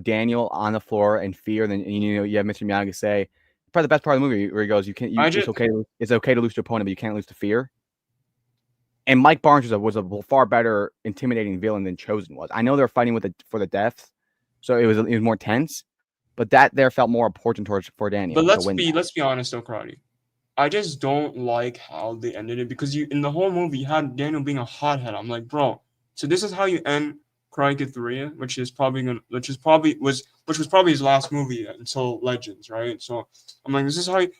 Daniel on the floor in fear, and then you have Mr. Miyagi say probably the best part of the movie where he goes, it's okay to lose to opponent, but you can't lose to fear. And Mike Barnes was a far better intimidating villain than Chosen was. I know they're fighting for the deaths, so it was more tense, but that there felt more important for Daniel. But let's be honest though, Karate. I just don't like how they ended it because in the whole movie you had Daniel being a hothead. I'm like, bro, so this is how you end Karate Kid 3, which was probably his last movie until Legends, right? So I'm like, this is why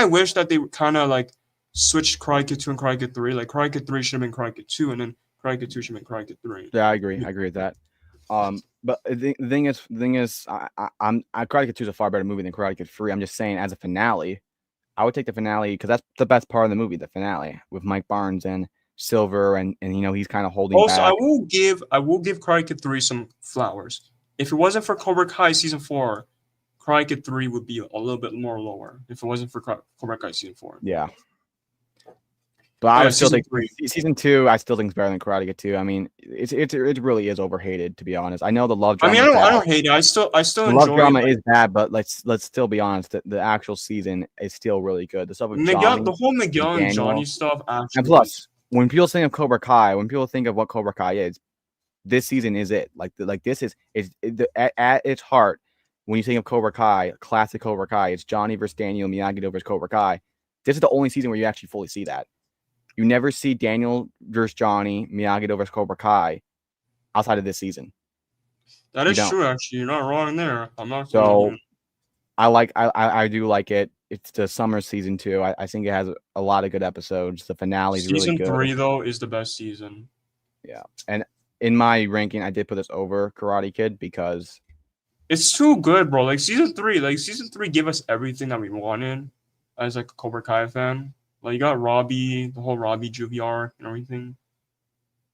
I wish that they kind of like switched Karate Kid 2 and Karate Kid 3. Like Karate Kid 3 should have been Karate Kid 2, and then Karate Kid 2 should have been Karate Kid 3. Yeah, I agree with that. But the thing is, Karate Kid 2 is a far better movie than Karate Kid 3. I'm just saying, as a finale, I would take the finale because that's the best part of the movie, the finale with Mike Barnes and Silver, and he's kind of holding back. I will give Karate Kid 3 some flowers. If it wasn't for Cobra Kai season 4, Karate Kid 3 would be a little bit more lower. If it wasn't for Cobra Kai season 4, yeah. But I would still think season 2. I still think is better than Karate Kid 2. I mean, it really is overhated, to be honest. I know the love drama. I mean, I don't hate it. I still the enjoy love drama it. is bad, but let's still be honest. The actual season is still really good. The stuff with Johnny, the whole Miguel and Johnny stuff. Actually, and plus, when people think of Cobra Kai, when people think of what Cobra Kai is, this season is it. Like this is at its heart. When you think of Cobra Kai, classic Cobra Kai, it's Johnny versus Daniel, Miyagi versus Cobra Kai. This is the only season where you actually fully see that. You never see Daniel versus Johnny, Miyagi versus Cobra Kai outside of this season. That is true, actually. You're not wrong there. I'm not. So I do like it. It's the summer season 2. I think it has a lot of good episodes. The finale is really good. Season 3 though is the best season. Yeah, and in my ranking, I did put this over Karate Kid because it's too good, bro. Like season 3 gave us everything that we wanted as like a Cobra Kai fan. Like you got Robbie, the whole Robbie Juvie arc and everything.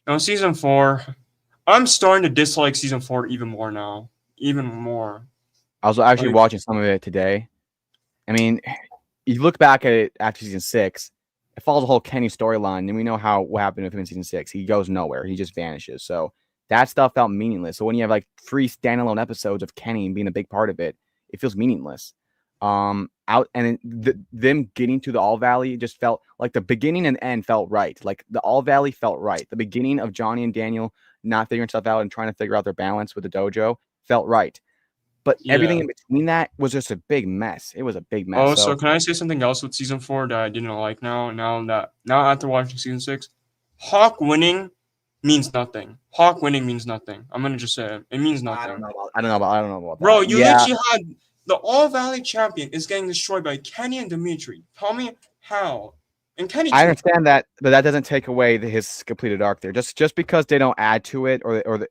Now season 4, I'm starting to dislike season 4 even more now. Even more. I was actually watching some of it today. I mean, you look back at it after season 6, it follows the whole Kenny storyline, and we know what happened with him in season 6. He goes nowhere. He just vanishes. So that stuff felt meaningless. So when you have like 3 standalone episodes of Kenny being a big part of it, it feels meaningless. Them getting to the All Valley just felt like the beginning and end felt right. Like the All Valley felt right. The beginning of Johnny and Daniel not figuring stuff out and trying to figure out their balance with the dojo felt right. But everything in between that was just a big mess. It was a big mess. Oh, so can I say something else with season 4 that I didn't like now after watching season 6? Hawk winning means nothing. Hawk winning means nothing. I'm gonna just say it. It means nothing. I don't know about that. Bro, you literally had the All Valley champion is getting destroyed by Kenny and Dimitri. Tell me how. And Kenny, I understand that, but that doesn't take away his completed arc there. Just because they don't add to it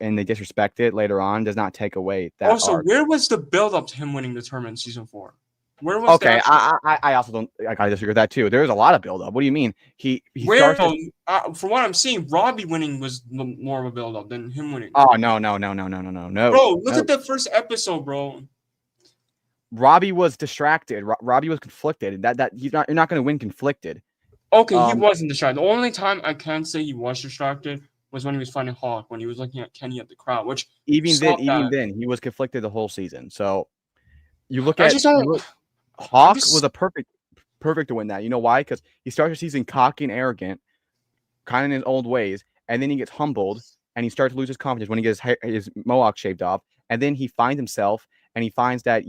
and they disrespect it later on does not take away that. Also, arc. where was the build up to him winning the tournament in season 4? Where was I also don't. I disagree with that too. There was a lot of build up. What do you mean? From what I'm seeing, Robbie winning was more of a build up than him winning. Oh no. Bro, look at the first episode, bro. Robbie was distracted. Robbie was conflicted. That you're not going to win conflicted. Okay, he wasn't distracted. The only time I can say he was distracted was when he was fighting Hawk, when he was looking at Kenny at the crowd. Which even then, he was conflicted the whole season. So you look Hawk was a perfect to win that. You know why? Because he starts the season cocky and arrogant, kind of in his old ways, and then he gets humbled and he starts to lose his confidence when he gets his mohawk shaved off, and then he finds himself and he finds that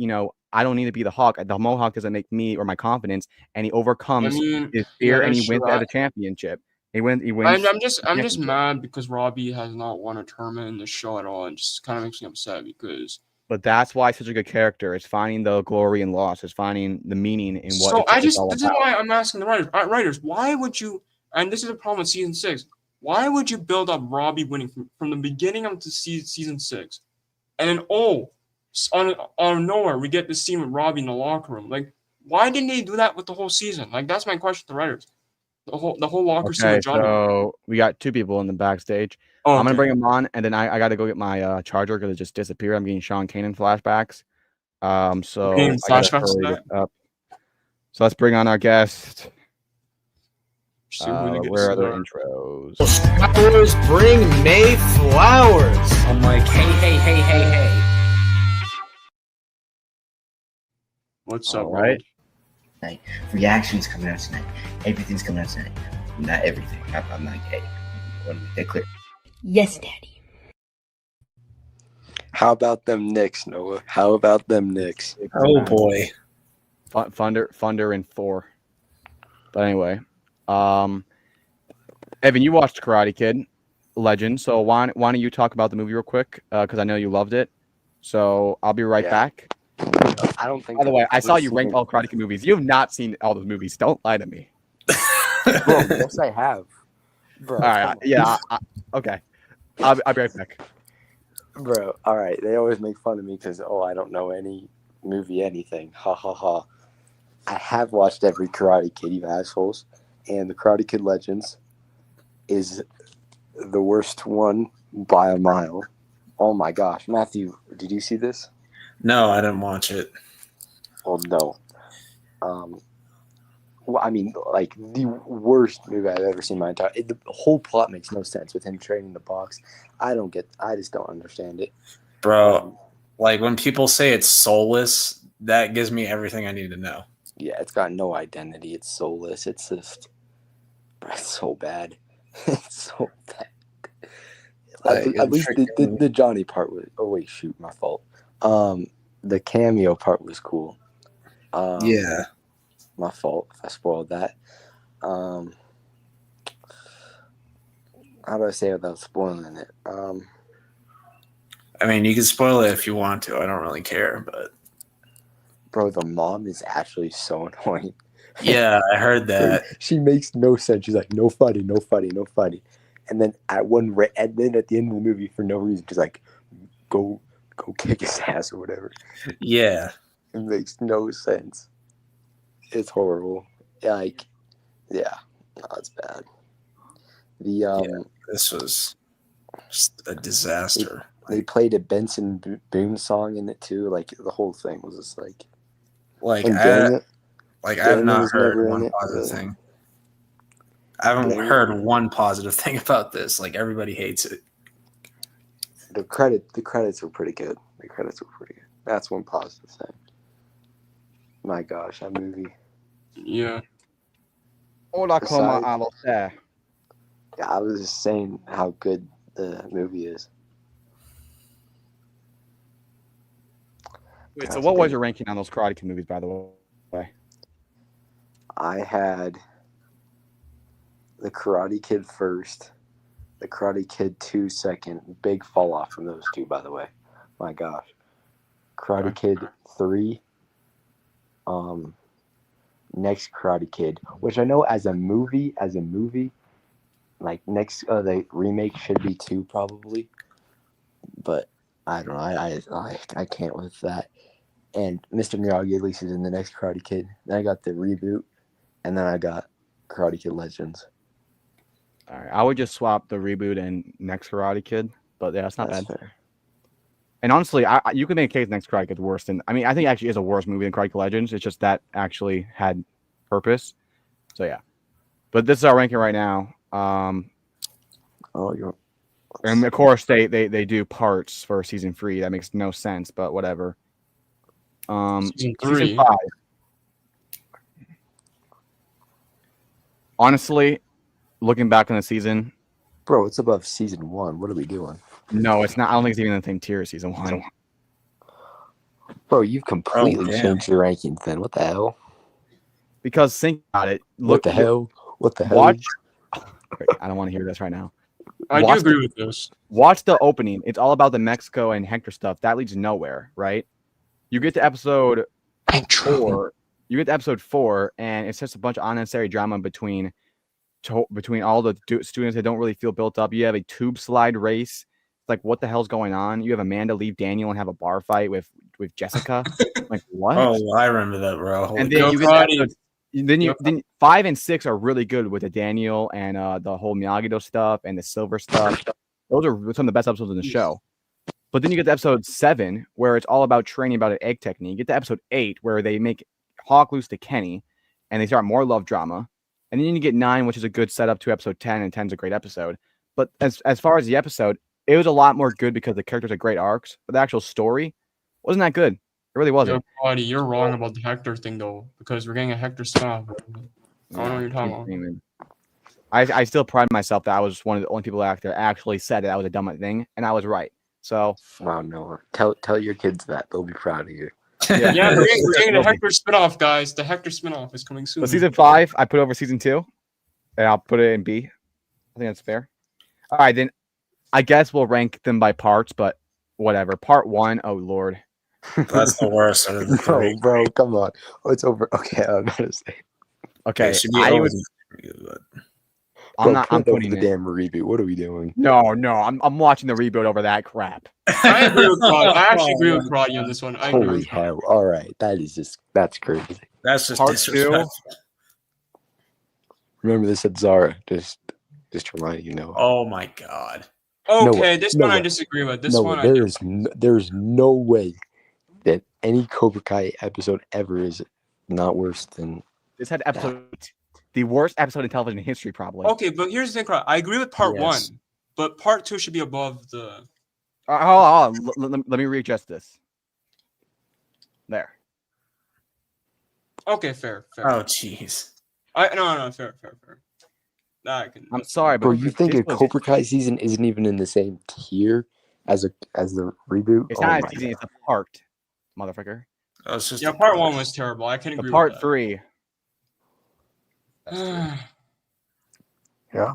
I don't need to be the Hawk. The Mohawk doesn't make me or my confidence, and he overcomes his fear and he wins at the championship. He wins. I'm just mad because Robbie has not won a tournament in the show at all, and just kind of makes me upset because. But that's why he's such a good character. It's finding the glory and loss. It's finding the meaning in what. So this is why I'm asking the writers. Writers, why would you? And this is a problem with season 6. Why would you build up Robbie winning from the beginning up to season 6, and then out of nowhere we get this scene with Robbie in the locker room? Like, why didn't they do that with the whole season? Like, that's my question to the writers. The whole locker scene Okay, with Johnny. so we got 2 people in the backstage. Oh, I'm gonna okay. bring them on, and then I got to go get my charger because it just disappeared. I'm getting Sean Kanan flashbacks. So Getting I gotta flashbacks to hurry that? it up. So let's bring on our guest. See who the Where are guests their are. intros? Flowers bring May flowers. I'm like, hey. What's up, All right. Like, reactions coming out tonight. Everything's coming out tonight. Not everything. I'm like, hey, want to make that clear. Yes, Daddy. How about them Knicks, Noah? How about them Knicks? Oh boy. Thunder in 4. But anyway, Evan, you watched Karate Kid Legend, so why don't you talk about the movie real quick? Because I know you loved it. So I'll be right back. I don't think. By the way, I saw you seen- rank all Karate Kid movies. You have not seen all those movies. Don't lie to me. Bro, yes, I have. Bro, All right, yeah, okay. I'll be right back. Bro, all right. They always make fun of me because I don't know any movie, anything. Ha ha ha. I have watched every Karate Kid, you assholes, and the Karate Kid Legends is the worst one by a mile. Oh my gosh, Matthew, did you see this? No, I didn't watch it. Well, no. Well, I mean, like the worst movie I've ever seen in my entire. The whole plot makes no sense with him training the box. I just don't understand it. Bro, like when people say it's soulless, that gives me everything I need to know. Yeah, it's got no identity. It's soulless. It's just, it's so bad. It's so bad. At least the Johnny part was. Oh wait, shoot, my fault. The cameo part was cool. Yeah. My fault if I spoiled that. How do I say it without spoiling it? I mean, you can spoil it if you want to. I don't really care, but Bro, the mom is actually so annoying. yeah, I heard that. She makes no sense. She's like, no fighting, no fighting, no fighting. And then at the end of the movie, for no reason, she's like, go kick his ass or whatever. Yeah. It makes no sense. It's horrible. Like, yeah, no, it's bad. This was just a disaster. They played a Benson Boone song in it too. Like the whole thing was just like Like and I have not was never heard in one it, positive but- thing. I haven't heard one positive thing about this. Like everybody hates it. the credits were pretty good. That's one positive thing. My gosh, that movie. Yeah. Hola, como Besides- a usted? Yeah, I was just saying how good the movie is. Wait, so That's what was good. your ranking on those Karate Kid movies, by the way? I had the Karate Kid first, the Karate Kid 2 second. Big fall off from those two, by the way. My gosh. Karate Kid 3. Next Karate Kid, which I know as a movie, like next the remake should be 2 probably. But I don't know. I can't with that. And Mr. Miyagi at least is in the next Karate Kid. Then I got the reboot, and then I got Karate Kid Legends. All right, I would just swap the reboot and next Karate Kid, but yeah, it's not That's bad. fair. And honestly, you can make a case next Karate Kid's worse than. I mean, I think it actually is a worse movie than Karate Kid Legends. It's just that actually had purpose. So yeah, but this is our ranking right now. Oh, you're. And of course they do parts for season 3. That makes no sense, but whatever. Season Season 3. 5. Honestly, looking back on the season, Bro, it's above season 1. What are we doing? no, it's not. I don't think it's even in the same tier as season 1. Bro, you've completely damn. changed your rankings then. What the hell? Because think about it. What the hell? What the hell? Watch. I don't want to hear this right now. I do Watch agree with this. Watch the opening. It's all about the Mexico and Hector stuff. That leads nowhere, right? You get to episode 4. You get to episode 4, and it's just a bunch of unnecessary drama between between all the students that don't really feel built up. You have a tube slide race. Like, what the hell's going on? You have Amanda leave Daniel and have a bar fight with Jessica. Like, what? Oh, I remember that, bro. Holy And then Yo, you get Karate. episodes, then 5 and 6 are really good with the Daniel and the whole Miyagi-Do stuff and the silver stuff. Those are some of the best episodes in the show. But then you get to episode 7 where it's all about training about an egg technique. You get to episode 8 where they make Hawk lose to Kenny and they start more love drama. And then you get 9, which is a good setup to episode 10, and 10 is a great episode. But as far as the episode, it was a lot more good because the characters had great arcs, but the actual story wasn't that good. It really wasn't. Yo, Karate, you're wrong about the Hector thing though, because we're getting a Hector spinoff. I don't know what you're talking about. I still pride myself that I was one of the only people out there actually said that was a dumb thing, and I was right. So Wow, Noah. Tell your kids that. They'll be proud of you. Yeah, we're getting the Hector spinoff, guys. The Hector spinoff is coming soon. But season 5, I put over season 2, and I'll put it in B. I think that's fair. All right, then I guess we'll rank them by parts, but whatever. Part 1, oh Lord. That's the worst out of the No, three. bro, come on. Oh, it's over. Okay, I'm gonna say. Okay, It should be I over was. the three, but- I'm not. I'm put over putting the it. damn reboot. What are we doing? No, I'm watching the reboot over that crap. I agree with Karate. I actually agree with Karate on this one. I agree. Holy hell! All right, that's crazy. That's just Part disrespectful. Remember this at Zara. Just to remind you, Noah. Oh my god. Okay, this no one I way. disagree with. This No, one I there's no way that any Cobra Kai episode ever is not worse than. This had the worst episode in television history, probably. Okay, but here's the thing, Karate. I agree with part Yes. 1, but part 2 should be above the. Hold on. Let me readjust this. There. Okay, fair. Oh jeez. No, fair. That I can. I'm sorry, but Bro, you think this a was- Cobra Kai season isn't even in the same tier as the reboot? It's Oh not my a season. God. It's a part, motherfucker. Oh, it's just Yeah, part 1 was terrible. I can The agree part with 3. that. Yeah.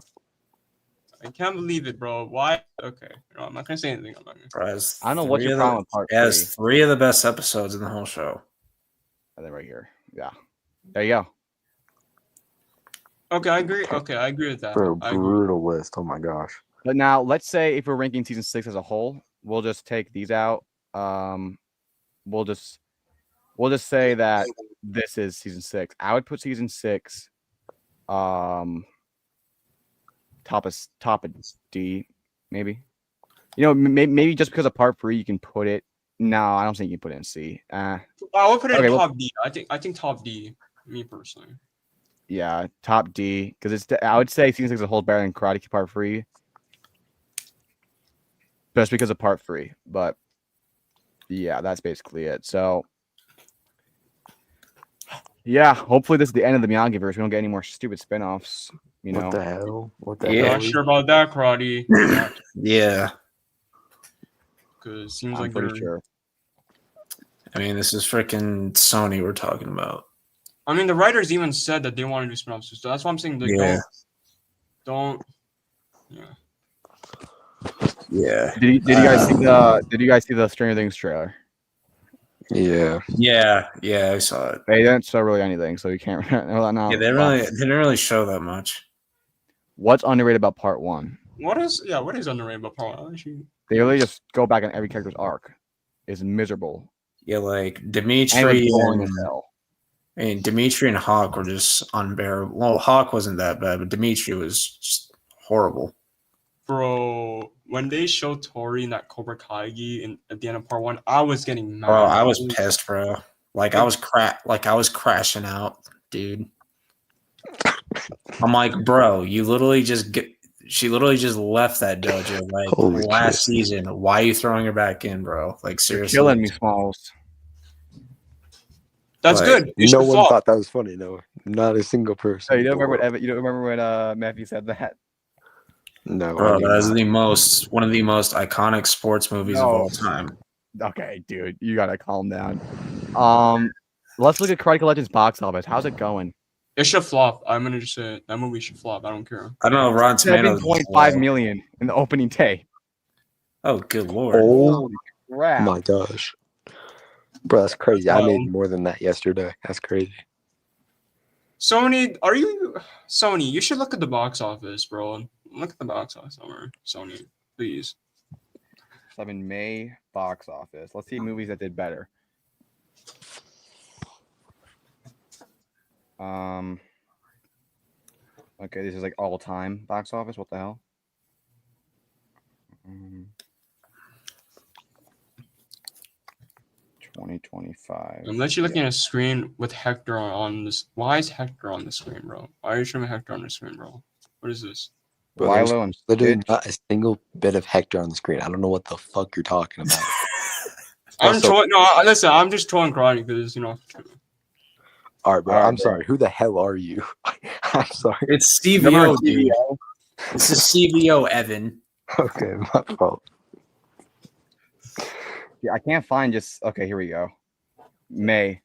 I can't believe it, bro. Why? Okay, no, I'm not gonna say anything. I'm not gonna. Bro, it has I don't know what's three your of the- problem with part It has 3. 3 of the best episodes in the whole show. And then right here. Yeah. There you go. Okay, I agree. Okay, I agree with that. Bro, I agree. brutal list. Oh my gosh. But now let's say if we're ranking season 6 as a whole, we'll just take these out. We'll just say that this is season 6. I would put season 6 top of D, maybe. You know, maybe just because of part 3 you can put it. No, I don't think you can put it in C. I would put it Okay, in well- top D. I think top D. Me personally. Yeah, top D, because I would say season 6 as a whole is better than Karate Kid Part 3. Just because of part 3. But yeah, that's basically it. So yeah, hopefully this is the end of the Miyagi verse. We don't get any more stupid spin-offs. You know. What the hell? What the Yeah. hell? Not sure about that, Karate. Yeah. Because seems I'm like pretty they're. sure. I mean, this is freaking Sony we're talking about. I mean, the writers even said that they want to do spin-offs. So that's why I'm saying like, Yeah. don't. Yeah. Yeah. Did you guys see the Stranger Things trailer? Yeah. Yeah. Yeah, I saw it. They didn't show really anything, so you can't. No, Yeah, they didn't really show that much. What's underrated about part 1? What is underrated about part 1? Actually, They really just go back on every character's arc. It's miserable. Yeah, like And Dimitri it's boring and as hell. Dimitri and Hawk were just unbearable. Well, Hawk wasn't that bad, but Dimitri was just horrible. bro, when they showed Tori in that Cobra Kai gi at the end of part 1, I was getting mad. Bro, I was pissed, bro. Like I was crashing out, dude. I'm like, bro, she literally just left that dojo like Holy last shit. season. Why are you throwing her back in, bro? Like You're seriously. killing me, Smalls. That's Like, good. You No should one flop. thought that was funny. No, not a single person. Oh, you don't remember when Matthew said that? No. I Bro, do that is not. one of the most iconic sports movies of No. all time. Okay, dude, you gotta calm down. Let's look at Karate Kid Legends box office. How's it going? It should flop. I'm gonna just say it. That movie should flop. I don't care. I don't know, Rotten Tomatoes. 7.5 million in the opening day. Oh, good lord. Oh Holy crap! my gosh. Bro, that's crazy. I Well- made more than that yesterday. That's crazy. Sony, Sony? You should look at the box office, bro. Look at the box office somewhere. Sony, please. 7 May box office. Let's see movies that did better. Okay, this is like all time box office. What the hell? 2025. Unless you're looking at a screen with Hector on this. Why is Hector on the screen, bro? Why are you showing Hector on the screen, bro? What is this? Bro, there's Lilo and literally Stitch. not a single bit of Hector on the screen. I don't know what the fuck you're talking about. I'm Also- trolling. No, listen. I'm just trolling karate because All right, bro. All right, I'm bro. sorry. Who the hell are you? I'm sorry. It's Number CVO, dude. This is CVO, Evan. Okay, my fault. Yeah, I can't find just. Okay, here we go. May.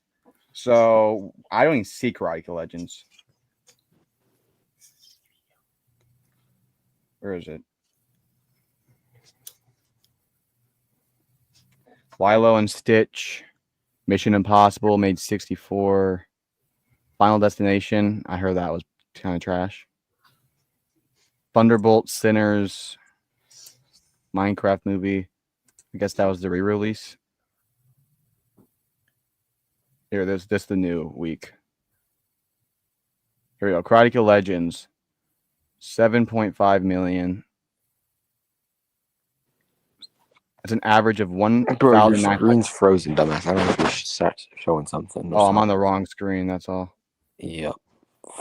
So I don't even see Karate Kid Legends. Where is it? Lilo and Stitch. Mission Impossible made 64. Final Destination. I heard that was kind of trash. Thunderbolt, Sinners, Minecraft movie. I guess that was the re-release. Here, there's this the new week. Here we go. Karate Kid Legends. 7.5 million. It's an average of Bro, your 1,900. screen's frozen, dumbass. I don't know if you should start showing something. Oh, I'm on the wrong screen. That's all. Yep.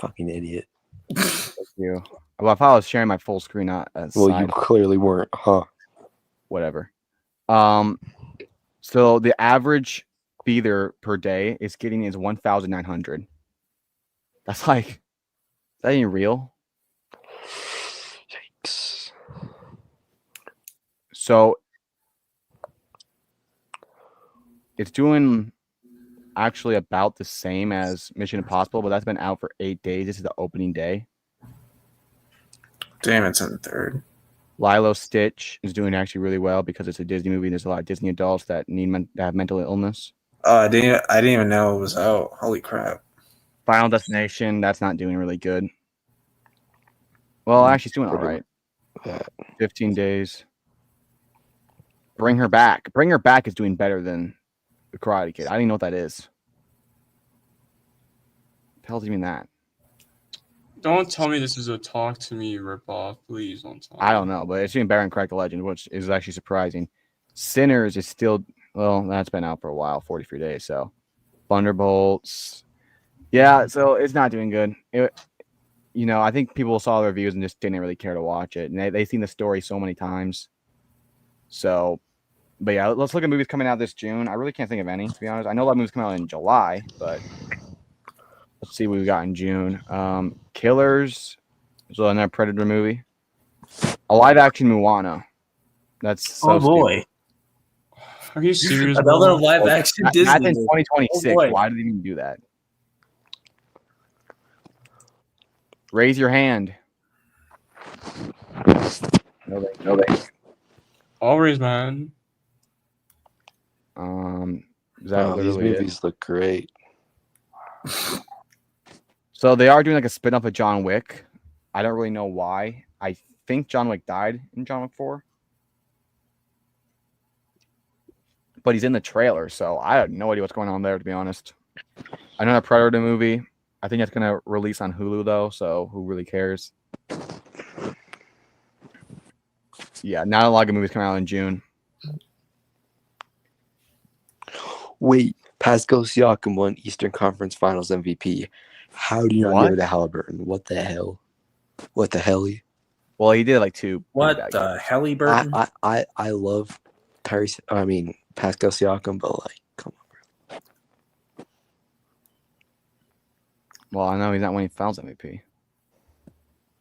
Fucking idiot. Thank you. Well, if I was sharing my full screen, not as Well, side, you clearly weren't, huh? whatever. So the average feeder per day is 1,900. That's like, is that even real? Yikes. So it's doing actually about the same as Mission Impossible, but that's been out for 8 days. This is the opening day. Damn, it's in third. Lilo Stitch is doing actually really well because it's a Disney movie. And there's a lot of Disney adults that need that have mental illness. Oh, I didn't even know it was out. Holy crap. Final Destination, that's not doing really good. Well, actually, it's doing all right. 15 days. Bring Her Back. Bring Her Back is doing better than The Karate Kid. I don't even know what that is. What the hell does it mean that? Don't tell me this is a Talk to Me ripoff. Please don't tell me. I don't know, but it's doing better than Karate Kid Legend, which is actually surprising. Sinners is still, well, that's been out for a while, 43 days. So Thunderbolts. Yeah, so it's not doing good. I think people saw the reviews and just didn't really care to watch it. And they've seen the story so many times. So, but yeah, let's look at movies coming out this June. I really can't think of any, to be honest. I know a lot of movies come out in July, but let's see what we got in June. Killers. So another Predator movie. A live action Moana. That's so Oh boy. stupid. Are you serious? Another bro? live action That's Disney. in movie. 2026. Oh, boy. Why did they even do that? Raise your hand. No, they. Always, man. Is that These literally it? movies look great. So they are doing like a spin-off of John Wick. I don't really know why. I think John Wick died in John Wick 4. But he's in the trailer, so I have no idea what's going on there, to be honest. Another Predator movie. I think that's going to release on Hulu, though, so who really cares? Yeah, not a lot of movies coming out in June. Wait, Pascal Siakam won Eastern Conference Finals MVP. How do you not What? know the Halliburton? What the hell? What the hell? Well, he did like two. What back the Halliburton? I love Pascal Siakam, but like, come on. Well, I know he's not winning Finals MVP.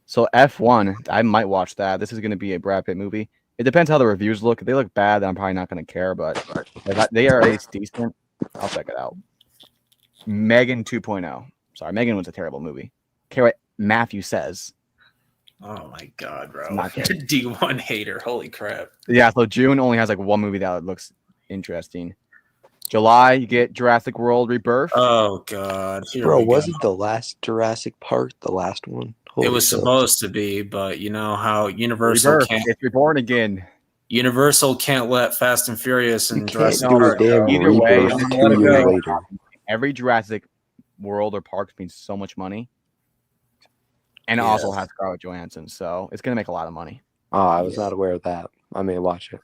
So F1, I might watch that. This is going to be a Brad Pitt movie. It depends how the reviews look. If they look bad, then I'm probably not going to care. But if they are at least decent, I'll check it out. Megan 2.0. Sorry, Megan was a terrible movie. Okay, what Matthew says. Oh my god, bro. Not good. D1 hater. Holy crap. Yeah, so June only has like one movie that looks interesting. July, you get Jurassic World Rebirth. Oh God, here Bro, we go. wasn't the last Jurassic Park the last one? It was shit. supposed to be, but you know how Universal Rebirth. can't. It's reborn again. Universal can't let Fast and Furious You and can't Jurassic do a Park damn go. Either way, rebirth I'm 2 gonna let it years go. later. Every Jurassic World or park means so much money, and it Yeah. also has Scarlett Johansson, so it's gonna make a lot of money. Oh, I was Yeah. not aware of that. I may watch it.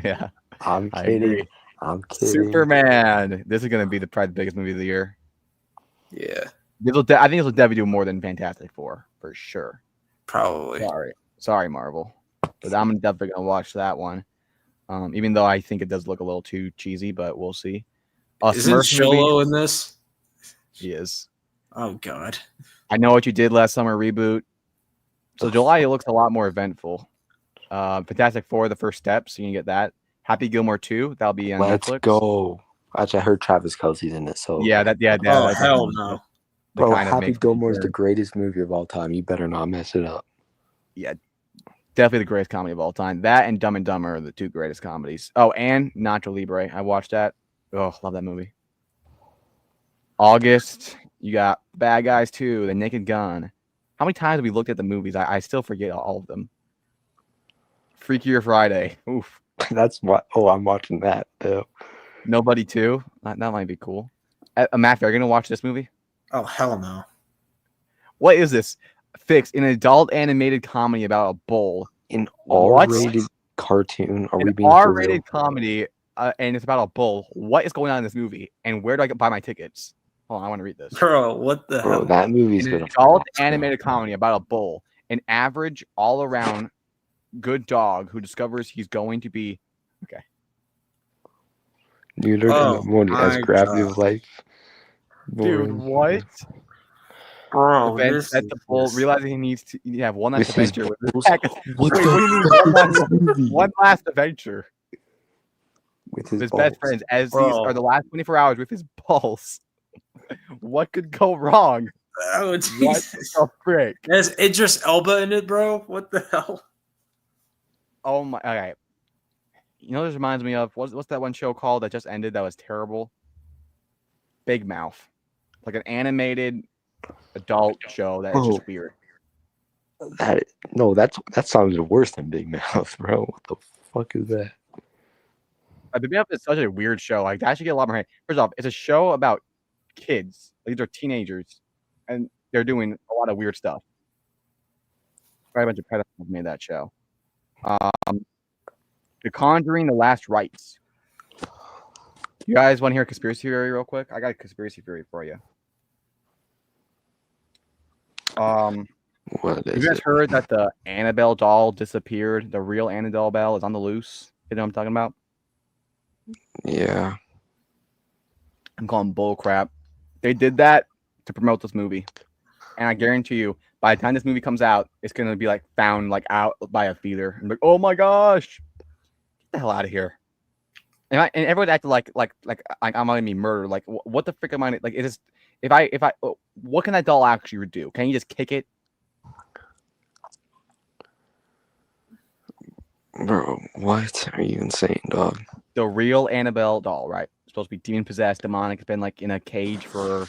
Yeah, I'm I kidding. agree. I'm kidding. Superman. This is gonna be probably the biggest movie of the year. Yeah, I think this will definitely do more than Fantastic Four for sure. probably. Sorry, Marvel, but I'm definitely gonna watch that one. Even though I think it does look a little too cheesy, but we'll see. Isn't Smurfs movie? Sholo in this? He is. Oh God. I Know What You Did Last Summer reboot. So July it looks a lot more eventful. Fantastic Four: The First Steps. You can get that. Happy Gilmore 2. That'll be on Let's Netflix. go. Actually, I heard Travis Kelsey's in it, so Yeah, Oh that's hell no. the bro, kind of Happy makes me Gilmore is sure. the greatest movie of all time. You better not mess it up. Yeah, definitely the greatest comedy of all time. That and Dumb and Dumber are the two greatest comedies. Oh, and Nacho Libre. I watched that. Oh, love that movie. August, you got Bad Guys 2, The Naked Gun. How many times have we looked at the movies? I still forget all of them. Freakier Friday. Oof. That's what. Oh, I'm watching that too. Nobody 2. That might be cool. Matthew, are you going to watch this movie? Oh hell no. What is this? Fix an adult animated comedy about a bull. An What? R-rated cartoon. Are we An being for real? R-rated comedy, and it's about a bull. What is going on in this movie? And where do I buy my tickets? Hold on, I want to read this. Bro, what the Bro, hell? that movie's An gonna. adult animated comedy about a bull, an average, all-around good dog who discovers he's going to be Neutered Oh, in the morning as my gravity God. of life. Dude, Born. what? Bro, Events this that the is bull just- realizing he needs to have one last With his adventure with balls? heck, What wait, the what do you mean fuck one is last, this movie? one last adventure With with his his balls. best friends as these Bro. are the last 24 hours with his balls? What could go wrong? Oh, What Jesus. the frick? There's Idris Elba in it, bro. What the hell? Oh my! Okay, you know this reminds me of what's that one show called that just ended that was terrible? Big Mouth, like an animated adult show that is just Bro. weird. That sounds worse than Big Mouth, bro. What the fuck is that? Big Mouth is such a weird show. Like that should get a lot more hate. First off, it's a show about kids. These are teenagers, and they're doing a lot of weird stuff. Probably a bunch of pedophiles made that show. The Conjuring: The Last Rites. You guys want to hear a conspiracy theory real quick? I got a conspiracy theory for you. What Have is you guys it? heard that the Annabelle doll disappeared? The real Annabelle doll is on the loose. You know what I'm talking about? Yeah. I'm calling bull crap. They did that to promote this movie. And I guarantee you, by the time this movie comes out, it's gonna be like found like out by a theater. And like, oh my gosh. Get the hell out of here. And everyone acted like I'm gonna be murdered. Like what the frick am I like? It is if I what can that doll actually do? Can you just kick it? Bro, what are you insane, dog? The real Annabelle doll, right? Supposed to be demon possessed, demonic. It's been like in a cage for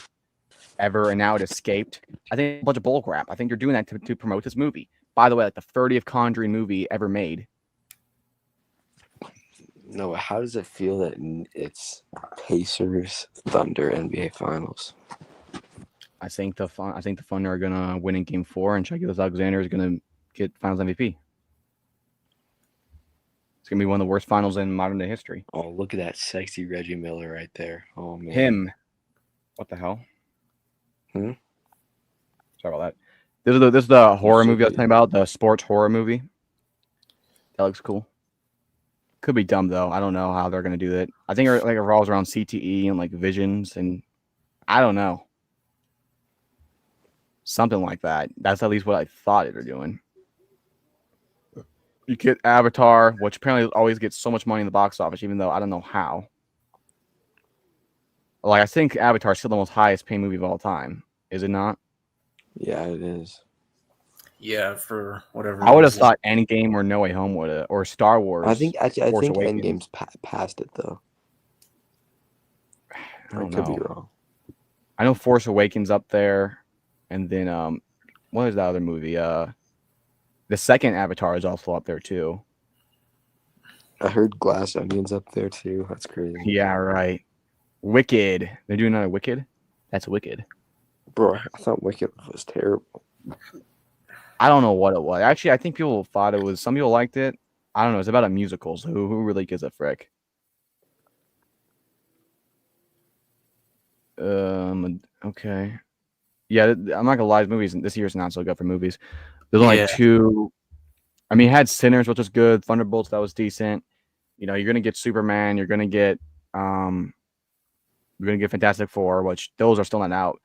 ever, and now it escaped. I think a bunch of bull crap. I think you're doing that to promote this movie. By the way, like the 30th Conjuring movie ever made. No, how does it feel that it's Pacers Thunder NBA Finals? I think the Thunder are gonna win in Game 4, and Shaquille Alexander is gonna get Finals MVP. It's gonna be one of the worst finals in modern day history. Oh, look at that sexy Reggie Miller right there. Oh man. Him. What the hell? Hmm? Sorry about that. This is the horror so movie I was good. talking about, the sports horror movie. That looks cool. Could be dumb though. I don't know how they're gonna do that. I think it like revolves around CTE and like visions, and I don't know. Something like that. That's at least what I thought they were doing. You get Avatar, which apparently always gets so much money in the box office, even though I don't know how. Like I think Avatar is still the most highest paid movie of all time, is it not? Yeah, it is. Yeah, for whatever. I would have reason. thought Endgame or No Way Home would have, or Star Wars. I think Force Endgame's Awakens. past it though. I don't could be know. wrong. I know Force Awakens up there, and then what is that other movie? The second Avatar is also up there too. I heard Glass Onions up there too. That's crazy. Yeah, right. Wicked. They're doing another Wicked. That's Wicked. Bro, I thought Wicked was terrible. I don't know what it was. Actually, I think people thought it was. Some people liked it. I don't know. It's about a musical. So who really gives a frick? Okay. Yeah, I'm not gonna lie. This year's not so good for movies. There's only Yeah. 2. I mean, it had Sinners, which was good. Thunderbolts, that was decent. You know, you're gonna get Superman. You're gonna get Fantastic Four, which those are still not out.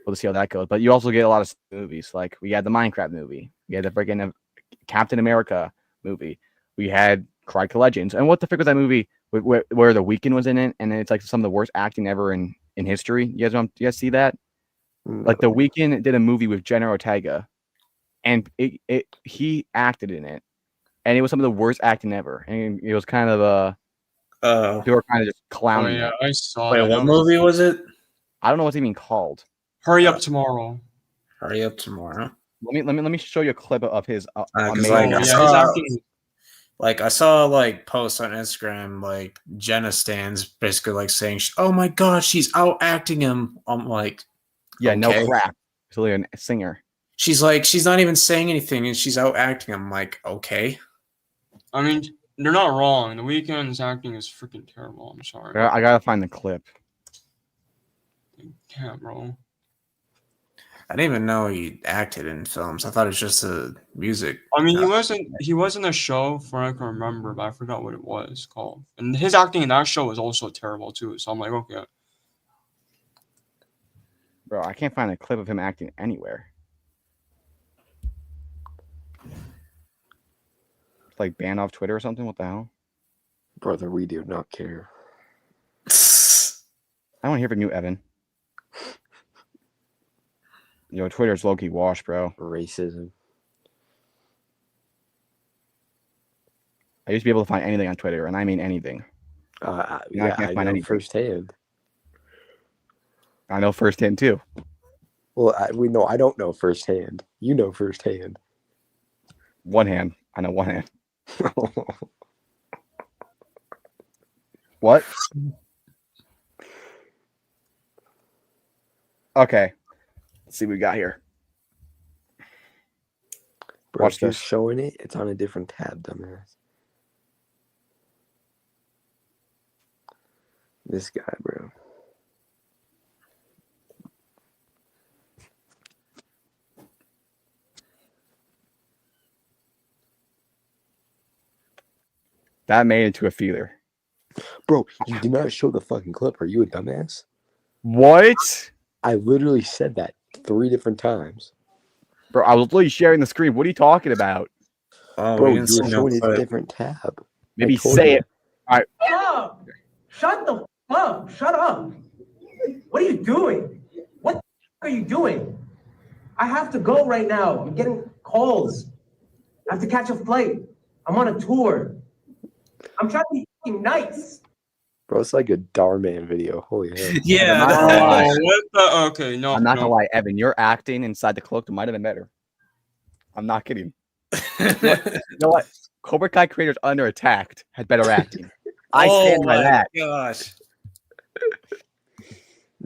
We'll see how that goes. But you also get a lot of movies. Like we had the Minecraft movie. We had the freaking Captain America movie. We had Cry to Legends. And what the frick was that movie where The Weeknd was in it? And it's like some of the worst acting ever in history. You guys see that? No. Like The Weeknd did a movie with Jenna Ortega, and he acted in it, and it was some of the worst acting ever. And it was kind of they were kind of just Oh clowning yeah, it. I saw Wait, that. what That was- movie was it? I don't know what's even called. Hurry up tomorrow. Hurry up tomorrow. Let me show you a clip of his 'Cause, amazing. like, Oh, I yeah, saw- his acting. Like I saw like posts on Instagram, like Jenna stands basically like saying, "Oh my god, she's out acting him." I'm like, Yeah, no okay. crap. She's really a singer. She's like, she's not even saying anything, and she's out acting. I'm like, okay. I mean, they're not wrong. The Weeknd's acting is freaking terrible. I'm sorry. I gotta find the clip. Yeah, bro. I didn't even know he acted in films. I thought it was just a music. I mean, he was in a show for I can remember, but I forgot what it was called. And his acting in that show was also terrible too. So I'm like, okay. Bro, I can't find a clip of him acting anywhere. It's like banned off Twitter or something. What the hell? Brother, we do not care. I want to hear from you, Evan. Yo, Twitter's low-key washed, bro. Racism. I used to be able to find anything on Twitter, and I mean anything. Yeah, can't I find know anything. firsthand. I know firsthand too. Well, I don't know firsthand. You know firsthand. One hand. I know one hand. What? Okay. Let's see what we got here. Bro, Watch if you're this. showing it, it's on a different tab, dumbass. This guy, bro. That made it into a feeler. Bro, you did not show the fucking clip. Are you a dumbass? What? I literally said that 3 different times. Bro, I was literally sharing the screen. What are you talking about? Oh, Bro, we you didn't see were no showing it a clip. different tab. Maybe told say you. it. All right. Shut up! Shut the fuck! Shut up! What are you doing? What the fuck are you doing? I have to go right now. I'm getting calls. I have to catch a flight. I'm on a tour. I'm trying to be fucking nice. Bro, it's like a Darman video. Holy hell. Yeah. I'm not gonna lie. Oh, what the? Okay, no. I'm not no. gonna lie, Evan. Your acting inside the cloak might have been better. I'm not kidding. You know what? Cobra Kai creators under attack had better acting. I stand by that. Gosh.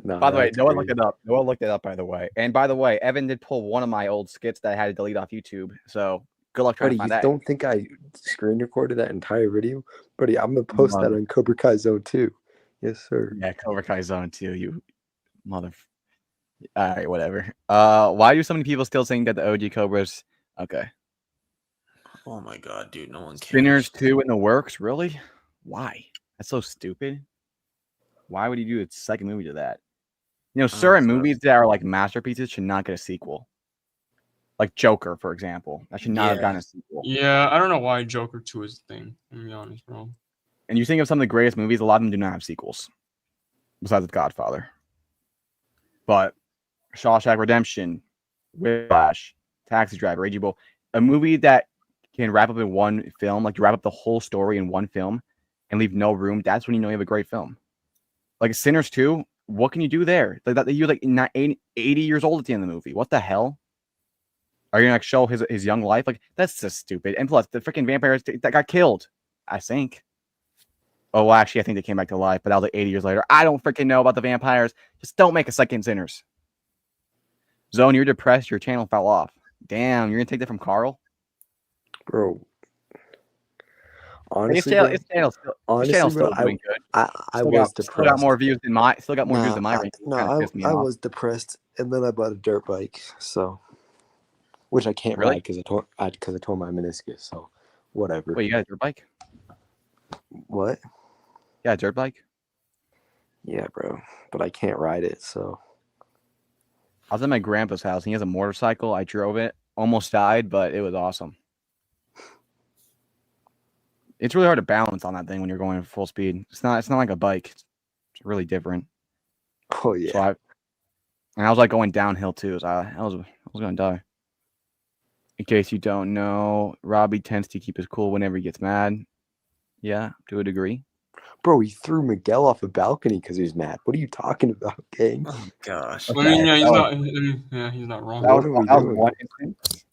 Nah, By the way, that's no one looked crazy. it up. No one looked it up, by the way. And by the way, Evan did pull one of my old skits that I had to delete off YouTube. So good luck trying Buddy, to you find that. don't think I screen recorded that entire video? Buddy, I'm going to post that on Cobra Kai Zone 2. Yes, sir. Yeah, Cobra Kai Zone 2, you mother. All right, whatever. Why do so many people still think that the OG Cobras? Okay. Oh my god, dude, no one cares. Spinners 2 in the works? Really? Why? That's so stupid. Why would you do a second movie to that? You know, certain so- movies that are like masterpieces should not get a sequel. Like Joker, for example. That should not have Yeah. gotten a sequel. Yeah, I don't know why Joker 2 is the thing. I'm gonna be honest, bro. And you think of some of the greatest movies, a lot of them do not have sequels. Besides The Godfather. But Shawshank Redemption, Whiplash, Taxi Driver, Raging Bull, a movie that can wrap up in one film, like you wrap up the whole story in one film and leave no room, that's when you know you have a great film. Like Sinners 2, what can you do there? Like that, you're like 80 years old at the end of the movie. What the hell? Are you gonna like show his young life? Like that's just stupid. And plus, the freaking vampires that got killed, I think. Oh, well, actually, I think they came back to life, but that was like 80 years later. I don't freaking know about the vampires. Just don't make a second Sinners. Zone, you're depressed. Your channel fell off. Damn, you're gonna take that from Carl, bro. Honestly, his channel's still doing good. I was depressed. Still got more views than my. Still got more views than my. I was depressed, and then I bought a dirt bike. So, which I can't ride because I tore my meniscus. So, whatever. Wait, you got a dirt bike? What? Yeah, a dirt bike. Yeah, bro, but I can't ride it. So, I was at my grandpa's house. And he has a motorcycle. I drove it. Almost died, but it was awesome. It's really hard to balance on that thing when you're going at full speed. It's not like a bike. It's really different. Oh yeah. So I was like going downhill too. So I was gonna die. In case you don't know, Robbie tends to keep his cool whenever he gets mad. Yeah, to a degree. Bro, he threw Miguel off a balcony because he was mad. What are you talking about, gang? Oh gosh. I mean, yeah, he's not wrong. That was one instance.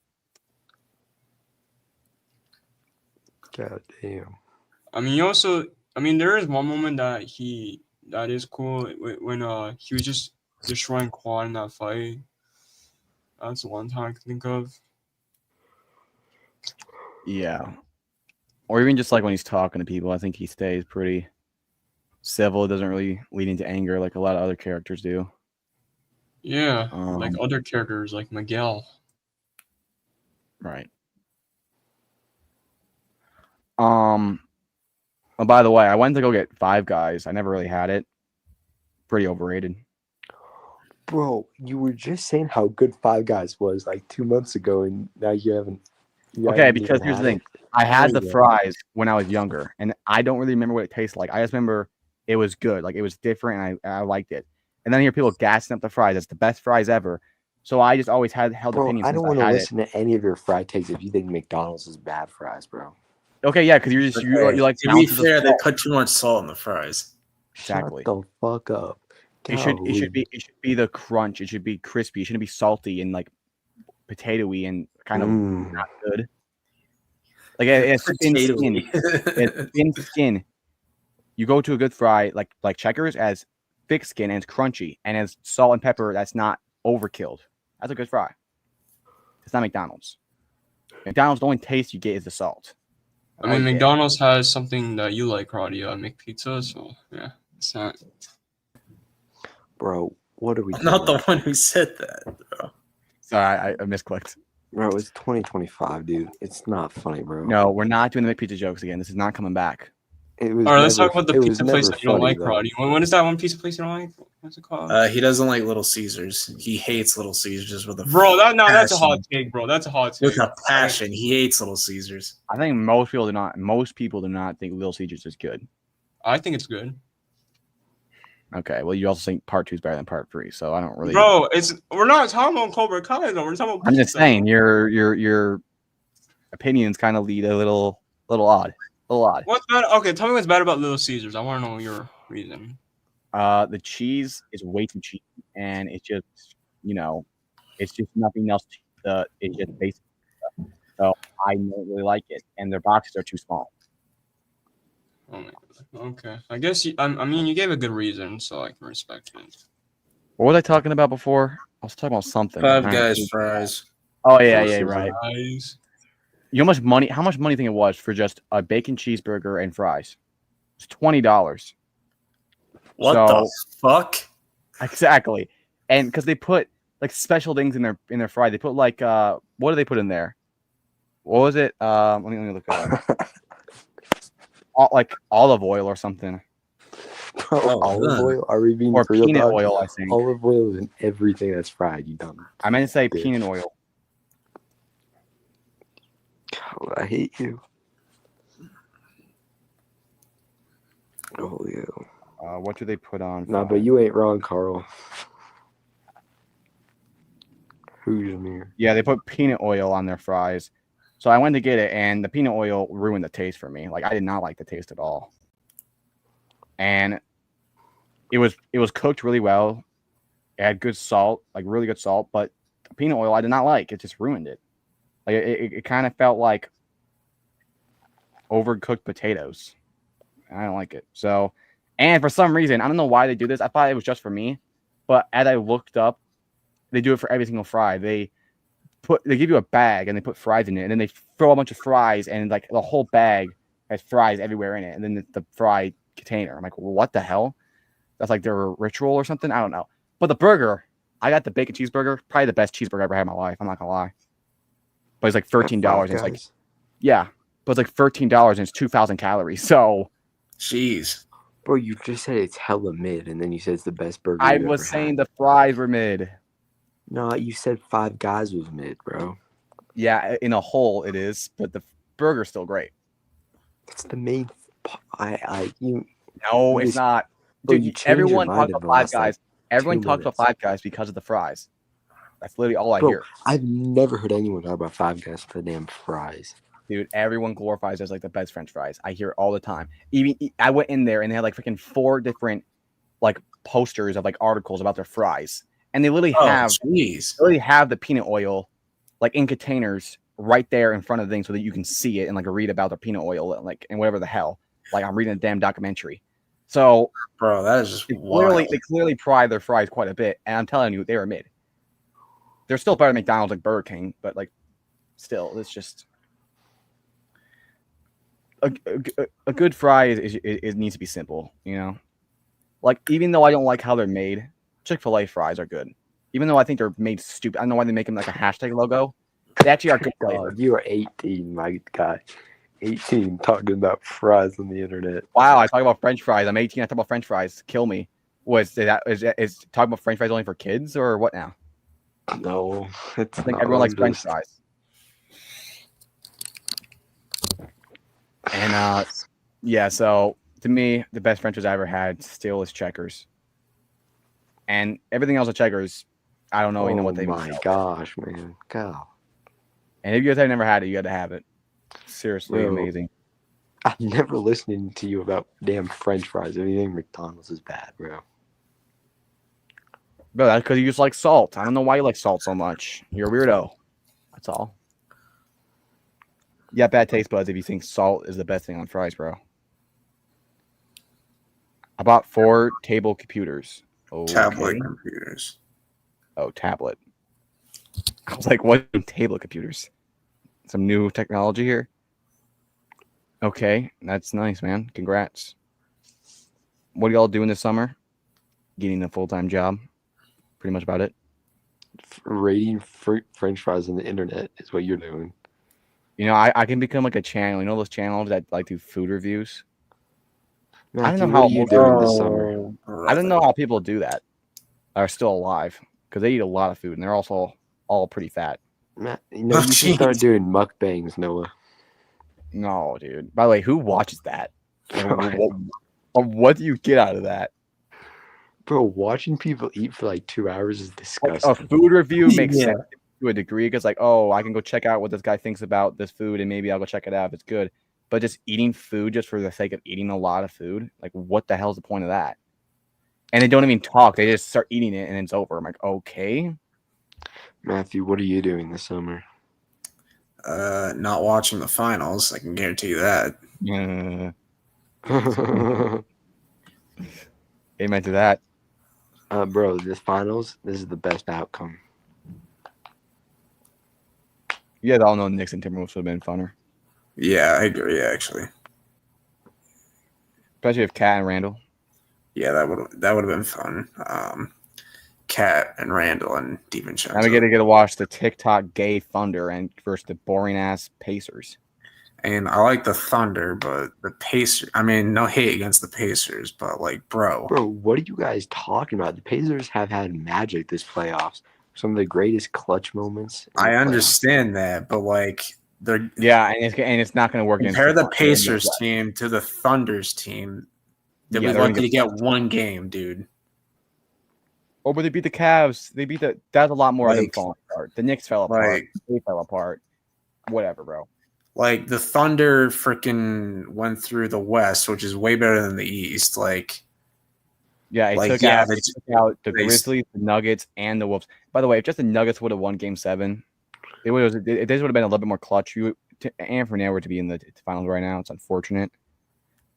God damn. I mean, there is one moment that is cool when he was just destroying Quad in that fight. That's the one time I can think of. Yeah. Or even just like when he's talking to people, I think he stays pretty civil. It doesn't really lead into anger like a lot of other characters do. Yeah, like other characters like Miguel. Right. Oh, by the way, I went to go get Five Guys. I never really had it. Pretty overrated. Bro, you were just saying how good Five Guys was like 2 months ago, and now you haven't. Okay, because here's the thing. I had the fries when I was younger, and I don't really remember what it tasted like. I just remember it was good. Like, it was different, and I liked it. And then I hear people gassing up the fries. It's the best fries ever. So I just always held opinions. I don't want to listen to any of your fry takes if you think McDonald's is bad fries, bro. Okay, yeah, because you like. To be fair, they put too much salt in the fries. Exactly. Shut the fuck up. It should be the crunch. It should be crispy. It shouldn't be salty and like potatoey and kind of not good. Like it's thin skin. It's thin skin. You go to a good fry like Checkers as thick skin and it's crunchy and as salt and pepper that's not overkilled. That's a good fry. It's not McDonald's. McDonald's, the only taste you get is the salt. I mean, McDonald's has something that you like, Roddy. I make pizza, so yeah, it's not. Bro, what are we I'm not the one who said that, bro. Sorry, I misclicked. Bro, it's 2025, dude. It's not funny, bro. No, we're not doing the McPizza jokes again. This is not coming back. All right, let's talk about the pizza place that you don't like, Roddy. What is that one pizza place you don't like? What's it called? He doesn't like Little Caesars. He hates Little Caesars with a that's a hot take, bro. That's a hot take. With a passion. He hates Little Caesars. I think most people do not. Most people do not think Little Caesars is good. I think it's good. Okay, well, you also think part 2 is better than part 3, so I don't really. Bro, we're not talking about Cobra Kai though. We're talking about. I'm just saying your opinions kind of lead a little odd. What's bad? Okay, tell me what's bad about Little Caesars. I want to know your reason. The cheese is way too cheap, and it's just it's just nothing else. It's just basic stuff. So I don't really like it, and their boxes are too small. Oh my God. Okay, I guess I mean you gave a good reason, so I can respect it. What was I talking about before? I was talking about something. Five Guys fries. Oh yeah, right. Fries. You know how much money you think it was for just a bacon cheeseburger and fries? It's $20. What the fuck? Exactly. And because they put like special things in their fry. They put like what do they put in there? What was it? Let me look at it. Like olive oil or something. Olive oil? Are we being or real peanut dog? oil? I think olive oil is in everything that's fried. You dumb. I meant to say bitch. peanut oil. God, I hate you. Oh yeah. What do they put on? Nah, but you ain't wrong, Carl. Who's in here? Yeah, they put peanut oil on their fries. So I went to get it, and the peanut oil ruined the taste for me. Like, I did not like the taste at all. And it was cooked really well. It had good salt, like really good salt, but the peanut oil I did not like. It just ruined it. Like it kind of felt like overcooked potatoes. I don't like it. So, and for some reason, I don't know why they do this. I thought it was just for me, but as I looked up, they do it for every single fry. They give you a bag and they put fries in it, and then they throw a bunch of fries, and like the whole bag has fries everywhere in it, and then the fry container. I'm like, what the hell? That's like their ritual or something. I don't know. But the burger, I got the bacon cheeseburger, probably the best cheeseburger I ever had in my life. I'm not gonna lie. But it's like $13. And it's like, yeah, but it's like $13 and it's 2,000 calories. So, Jeez. Bro, you just said it's hella mid, and then you said it's the best burger I you've was ever saying had. the fries were mid. No, you said Five Guys was mid, bro. Yeah, in a whole it is, but the burger's still great. That's the main. You. No, You it's just- not. Bro, Dude, you changed your everyone mind talks in about the Five last, like, Guys. Everyone 2 talks about minutes. Five Guys because of the fries. That's literally all I Bro, hear. I've never heard anyone talk about Five Guys for the damn fries. Dude, everyone glorifies as like the best French fries. I hear it all the time. Even I went in there and they had like freaking 4 different like posters of like articles about their fries, and they literally have the peanut oil like in containers right there in front of the thing so that you can see it and like read about the peanut oil and like and whatever the hell. Like I'm reading a damn documentary. So, bro, that is just they clearly pride their fries quite a bit, and I'm telling you, they are mid. They're still better than McDonald's and Burger King, but like still, it's just a good fry is needs to be simple, you know. Like even though I don't like how they're made, Chick-fil-A fries are good. Even though I think they're made stupid, I don't know why they make them like a hashtag logo. They actually are good flavor. You are 18, my guy. 18 talking about fries on the internet. Wow, I talk about French fries. I'm 18. I talk about French fries. Kill me. Is talking about French fries only for kids or what now? No, it's I think not. everyone likes French Just- fries. And yeah, so to me, the best French fries I ever had still is Checkers. And everything else at Checkers, I don't know even know what they Oh my gosh, man. God. And if you guys have never had it, you got to have it. Seriously, Bro. amazing. I'm never listening to you about damn French fries. If you think McDonald's is bad, bro. But that's because you just like salt. I don't know why you like salt so much. You're a weirdo. That's all. You got bad taste buds if you think salt is the best thing on fries, bro. I bought 4 table computers. Okay. Tablet computers. Oh, tablet. I was like, what tablet computers? Some new technology here? Okay, that's nice, man. Congrats. What are y'all doing this summer? Getting a full-time job. Pretty much about it. Rating French fries on the internet is what you're doing. You know, I can become like a channel. You know those channels that like do food reviews? Matthew, I don't know what how are you doing this summer? I don't know how people do that. Are still alive because they eat a lot of food and they're also all pretty fat. Matt, you should start doing mukbangs, Noah. No, dude. By the way, who watches that? What do you get out of that? Bro, watching people eat for like 2 hours is Like, disgusting. a food review makes sense to a degree because, like, oh, I can go check out what this guy thinks about this food and maybe I'll go check it out if it's good. But just eating food just for the sake of eating a lot of food, like, what the hell's the point of that? And they don't even talk. They just start eating it and it's over. I'm like, okay. Matthew, what are you doing this summer? Not watching the finals. I can guarantee you that. Amen to that. Bro, this finals, this is the best outcome. You guys all know Knicks and Timberwolves would have been funner. Yeah, I agree, actually. Especially if Cat and Randall. Yeah, that would have been fun. Cat and Randall and DiVincenzo. Now we get to watch the TikTok gay Thunder and versus the boring ass Pacers. And I like the Thunder, but the Pacers. I mean, no hate against the Pacers, but like, bro, what are you guys talking about? The Pacers have had magic this playoffs. Some of the greatest clutch moments. I understand that, but like, they're and it's not going to work. Compare the Pacers team to the Thunder's team. They'll be lucky to get one game, dude. Oh, but they beat the Cavs. They beat that's a lot more than falling apart. The Knicks fell apart. They fell apart. Whatever, bro. Like, the Thunder freaking went through the West, which is way better than the East. Like, Yeah, Like, took yeah, out, they- it took out the they- Grizzlies, the Nuggets, and the Wolves. By the way, if just the Nuggets would have won Game 7, this would have been a little bit more clutch. And for now, we're to be in the finals right now. It's unfortunate,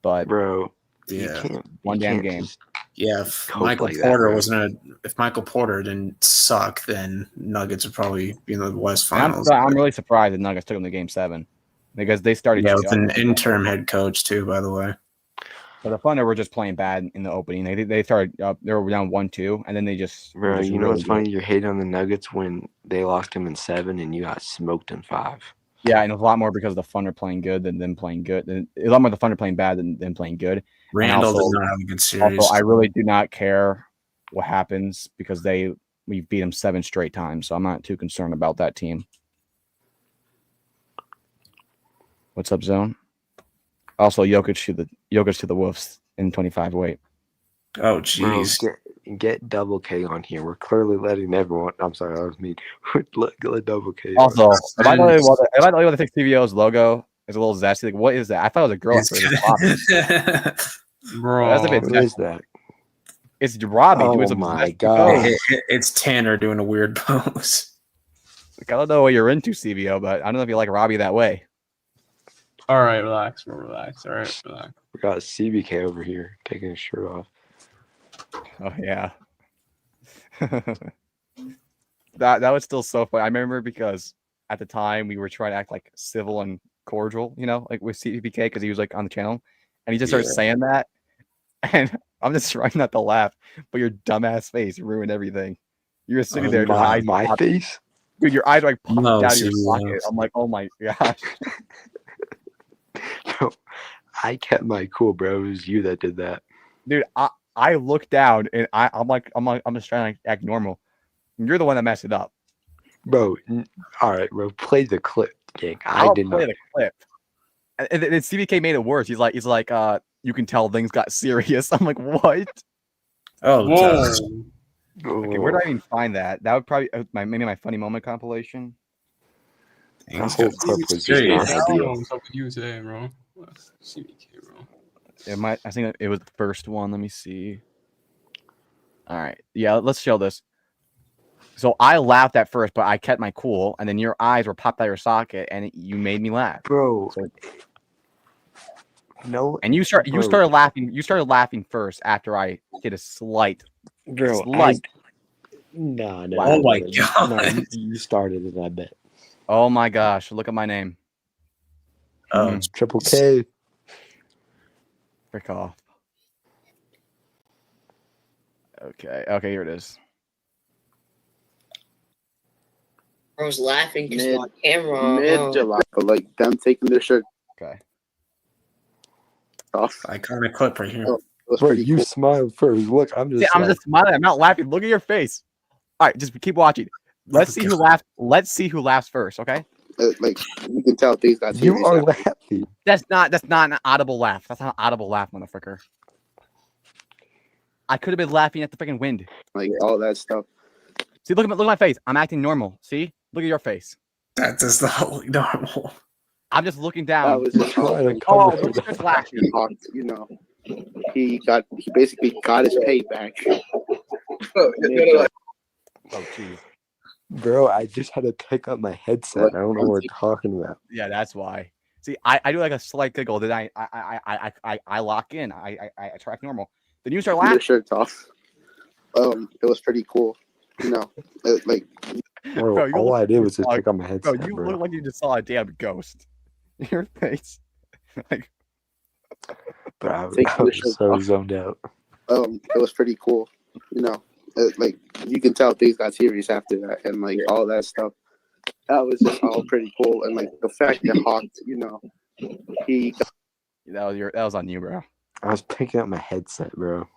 but Bro. You Yeah. can't, One you damn can't game. just Yeah, if cope Michael like that, Porter bro. if Michael Porter didn't suck, then Nuggets would probably be in the West And Finals. I'm really surprised the Nuggets took them to Game 7 because they started. Yeah, with an interim head coach too, by the way. But the Thunder were just playing bad in the opening. They started up. They were down 1-2, and then they just. Bro, just you know really what's funny? You're hating on the Nuggets when they lost him in 7 and you got smoked in 5. Yeah, and it was a lot more because the Thunder playing good than them playing good. A lot more the Thunder playing bad than them playing good. Randall also- did not have a good series. Also, I really do not care what happens because we beat them 7 straight times, so I'm not too concerned about that team. What's up, Zone? Also, Jokic to the Wolves in 25 weight. Oh, Bro, jeez. get Double K on here. We're clearly letting everyone. I'm sorry, that was me. let Double K. Also, if I tell you what I think CVO's logo is a little zesty, like what is that? I thought it was a girl. Bro. That's a bit What is that? It's Robbie doing Oh some my zesty God. pose. It's Tanner doing a weird pose. Like, I don't know what you're into, CVO, but I don't know if you like Robbie that way. All right, relax, bro. Relax. All right, relax. We got CBK over here taking his shirt off. Oh yeah. that was still so funny. I remember because at the time we were trying to act like civil and cordial, like with CBK because he was like on the channel, and he just started saying that, and I'm just trying not to laugh, but your dumbass face ruined everything. You were sitting there, your eyes My popped- face? dude, your eyes were like popping No, out of your CVO. socket. I'm like, oh my gosh. Bro, I kept my cool, bro. It was you that did that. Dude, I looked down and I'm just trying to act normal. You're the one that messed it up. Bro, all right, bro. Play the clip, gang. I'll did play not. the clip. And then CBK made it worse. He's like, you can tell things got serious. I'm like, what? Oh, gosh. Whoa. Okay, where do I even find that? That would probably maybe my funny moment compilation. That whole clip was just serious. not I don't know ideal. what's up with you today, bro. CBK, bro. I think it was the first one. Let me see. All right. Yeah, let's show this. So I laughed at first, but I kept my cool, and then your eyes were popped out of your socket, and you made me laugh. Bro, So- no. And you started Bro. laughing. You started laughing first after I did a slight. Bro, Slight. no. Oh my No, God. you started it, I bet. Oh my gosh! Look at my name. Oh, Triple K. Frick off. Okay, here it is. I was laughing because Mid- my camera on. Mid-July, but like them taking their shirt Okay. off. iconic clip right here. Oh. It was Bro, pretty you cool. smiled first. Look, I'm just. See, I'm like- just smiling. I'm not laughing. Look at your face. All right, just keep watching. Let's see who laughs. Let's see who laughs first. Okay. Like you can tell things got serious. You are after. laughing. That's not an audible laugh. That's not an audible laugh, motherfucker. I could have been laughing at the freaking wind. Like all that stuff. See, look at my face. I'm acting normal. See, look at your face. That does not look normal. I'm just looking That down. was You're just trying to Oh, cover look it at up. laughing. you know. He basically got his pay back. Oh, jeez. Bro, I just had to pick up my headset. I don't know what we're talking about. Yeah, that's why. See, I do like a slight giggle. Then I lock in. I track normal. Then you start Their laughing. shirts off. It was pretty cool. Like Bro, Bro, you all look I did was like- just pick up my Bro, headset, you bro. look like you just saw a damn ghost. Your face. Like, But I Take I the was shirt so off. zoned out. it was pretty cool. Like you can tell things got serious after that, and like all that stuff. That was just all pretty cool, and like the fact that Hawk, he that was on you, bro. I was picking up my headset, bro.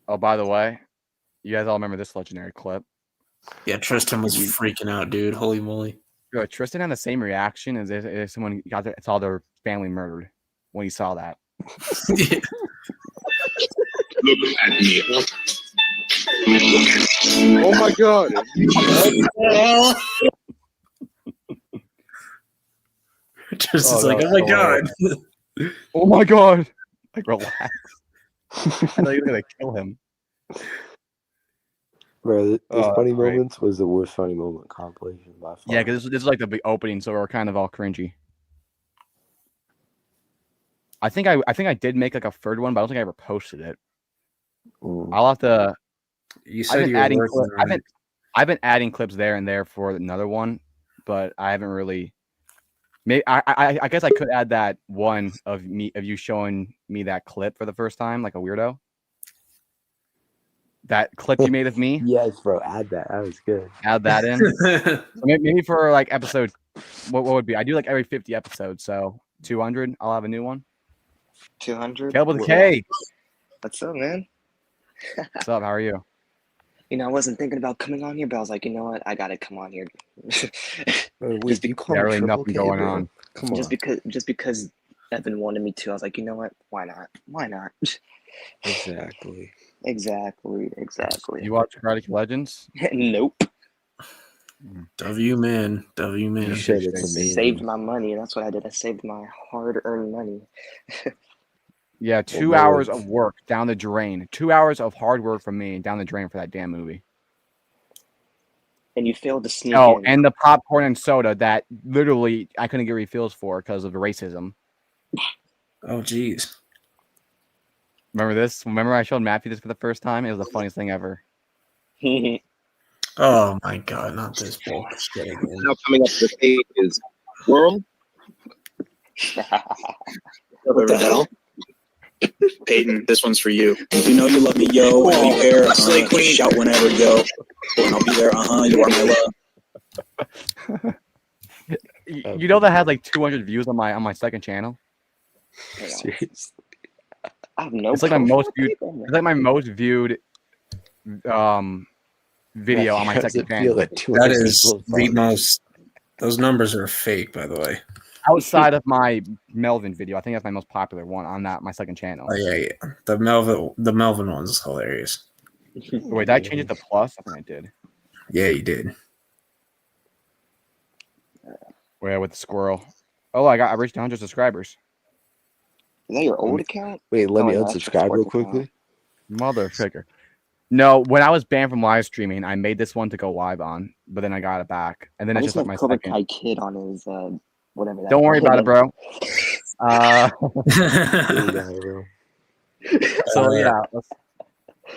Oh, by the way, you guys all remember this legendary clip? Yeah, Tristan was freaking out, dude. Holy moly. Bro, Tristan had the same reaction as if someone saw their family murdered when he saw that. Look at me. oh my god, Tristan's Oh, like, that oh my was God. Oh my god! Like, relax. I thought you were gonna kill him. Bro, this funny great. moments was the worst funny moment compilation by far. Yeah, because this is like the big opening, so we're kind of all cringy. I think I did make like a third one, but I don't think I ever posted it. I'll have to. You said you were working on it. I've been adding clips there and there for another one, but I haven't really. Maybe I guess I could add that one of you showing me that clip for the first time, like a weirdo. That clip you made of me. Yes, bro. Add that. That was good. Add that in. So maybe for like episode, what would be? I do like every 50 episodes, so 200. I'll have a new one. 200. Caleb with a K. What's up, man? What's up? How are you? You know, I wasn't thinking about coming on here, but I was like, you know what? I gotta come on here. Wait, you call Barely him nothing Triple K, going bro? on. Come on. Just because Evan wanted me to, I was like, you know what? Why not? Why not? Exactly. Exactly. You watch Karate Kid Legends? Nope. W man. You said it's amazing. Saved my money. That's what I did. I saved my hard-earned money. Yeah, 2 hours of work down the drain. 2 hours of hard work from me down the drain for that damn movie. And you failed to sneak Oh, in. and the popcorn and soda that literally I couldn't get refills for because of the racism. Oh, geez. Remember this? Remember I showed Matthew this for the first time? It was the funniest thing ever. Oh my God, not this bullshit again. Now coming up to the stage is World. What the hell? Peyton, this one's for you. You know you love me, yo. I don't care. Slay Queen. Shout whenever, yo. And I'll be there. You are my love. You know that had like 200 views on my second channel? Seriously. I have no It's like my most viewed. It's like my most viewed video on my second channel. That is the most. Those numbers are fake, by the way. Outside of my Melvin video, I think that's my most popular one on my second channel. Oh yeah. The Melvin one's is hilarious. Wait, did I change it to plus? I think I did. Yeah, you did. Where with the squirrel? Oh, I reached 100 subscribers. Is that your old account? Wait, let me no, that's your unsubscribe real sports quickly. Motherfucker. No, when I was banned from live streaming, I made this one to go live on, but then I got it back, and then I it's just just like have my Cobra second. Kai Kid on his whatever. Don't worry about it, bro. So yeah,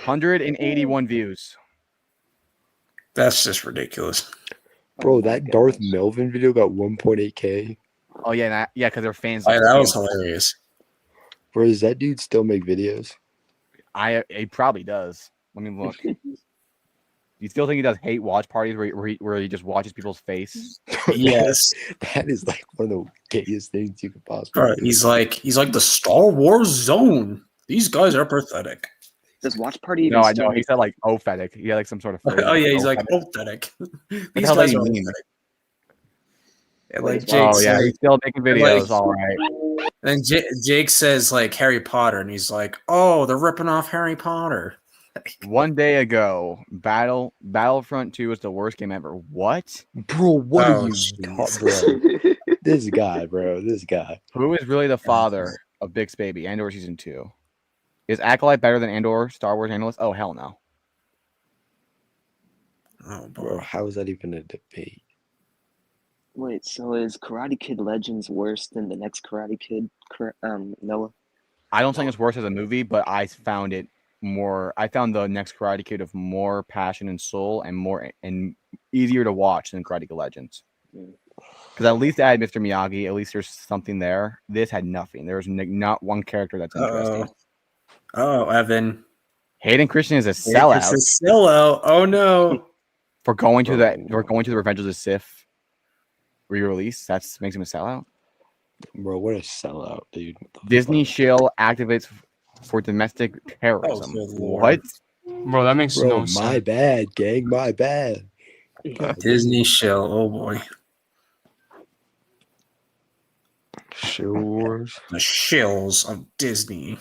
181 views. That's just ridiculous. Bro, that Darth Melvin video got 1.8K. Oh yeah, because they're fans. Oh, yeah, that was hilarious. Bro, does that dude still make videos? He probably does. Let me look. You still think he does hate watch parties where he just watches people's face? Yes, that is like one of the gayest things you could possibly. Bro, he's like the Star Wars zone. These guys are pathetic. Does watch party? No, I know. He said like ophetic. He had like some sort of. Oh yeah, he's like pathetic. These the hell guys do are you mean? pathetic. Yeah, like Jake Oh yeah, said, he's still making videos. All right. And Jake says like Harry Potter, and he's like, "Oh, they're ripping off Harry Potter." One day ago, Battlefront 2 was the worst game ever. What? Bro, what Oh, are you talking, bro? This guy, bro. This guy. Who is really the father of Bix Baby? Andor Season 2. Is Acolyte better than Andor, Star Wars analyst? Oh, hell no. Oh, Bro, how is that even a debate? Wait, so is Karate Kid Legends worse than the next Karate Kid, Noah? I don't think it's worse as a movie, but I found it more. I found the next Karate Kid of more passion and soul and easier to watch than Karate Kid Legends. Because at least I had Mr. Miyagi. At least there's something there. This had nothing. There was not one character that's interesting. Oh, Evan. Hayden Christian is a sellout. It's a sellout. Oh no. For going to the Revenge of the Sith re-release, that makes him a sellout. Bro, what a sellout, dude. Disney shill activates for domestic terrorism. What? Bro, that makes no sense. My bad, gang. My bad. Disney shill. Oh boy. Shill Wars. The shills of Disney.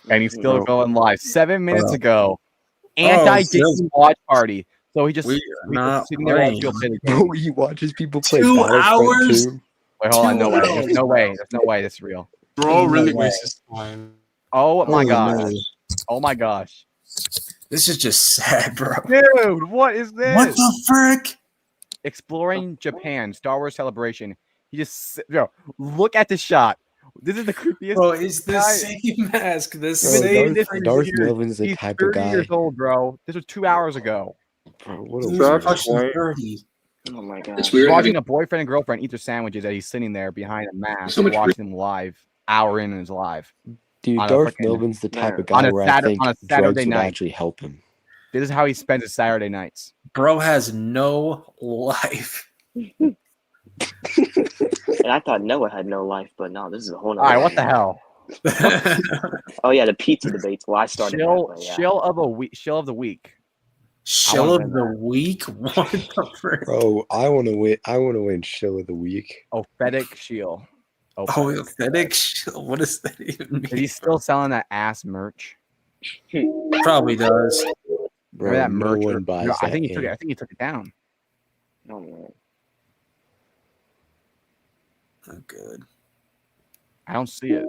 And he's still going live 7 minutes ago. Oh, Anti-Disney watch party. So he just not sitting there while people play the game. Bro, he watches people play 2 Battlefront hours. 2. Wait, hold on. No way. There's no way. There's no way. This is real. Bro, really way. wastes time. Oh my Holy gosh. moly. Oh my gosh. This is just sad, bro. Dude, what is this? What the frick? Exploring Japan, Star Wars Celebration. He just look at the shot. This is the creepiest. Bro, it's the guy. same mask. The Bro, same. Darth Melvin's the He's type of 30 guy. years old, bro. This was 2 hours ago. Bro, what a He's weirdo. fucking 30. Oh my god. It's He's weird watching having a boyfriend and girlfriend eat their sandwiches as he's sitting there behind a mask So much watching them live, hour in his live. Dude, on a Darth frickin- Melvin's the type of on guy a where Saturday- I think on a drugs Saturday would night. actually help him. This is how he spends his Saturday nights. Bro has no life. And I thought Noah had no life, but no, this is a whole All nother right, what the thing. hell? Oh yeah, the pizza debates. Well, I started that, Shill, but yeah. shill of a week. Shill of the week. Shill wanna of win the week? What the frick? Bro, I want to win. I want to win Shill of the Week. Ophetic shill. Oh, authentic shill. What does that even mean? Is he still selling that ass merch? Probably does. Bro, Remember that no merch? one buys I that think he took it. game. I think he took it down. Oh man. Oh, good. I don't see it.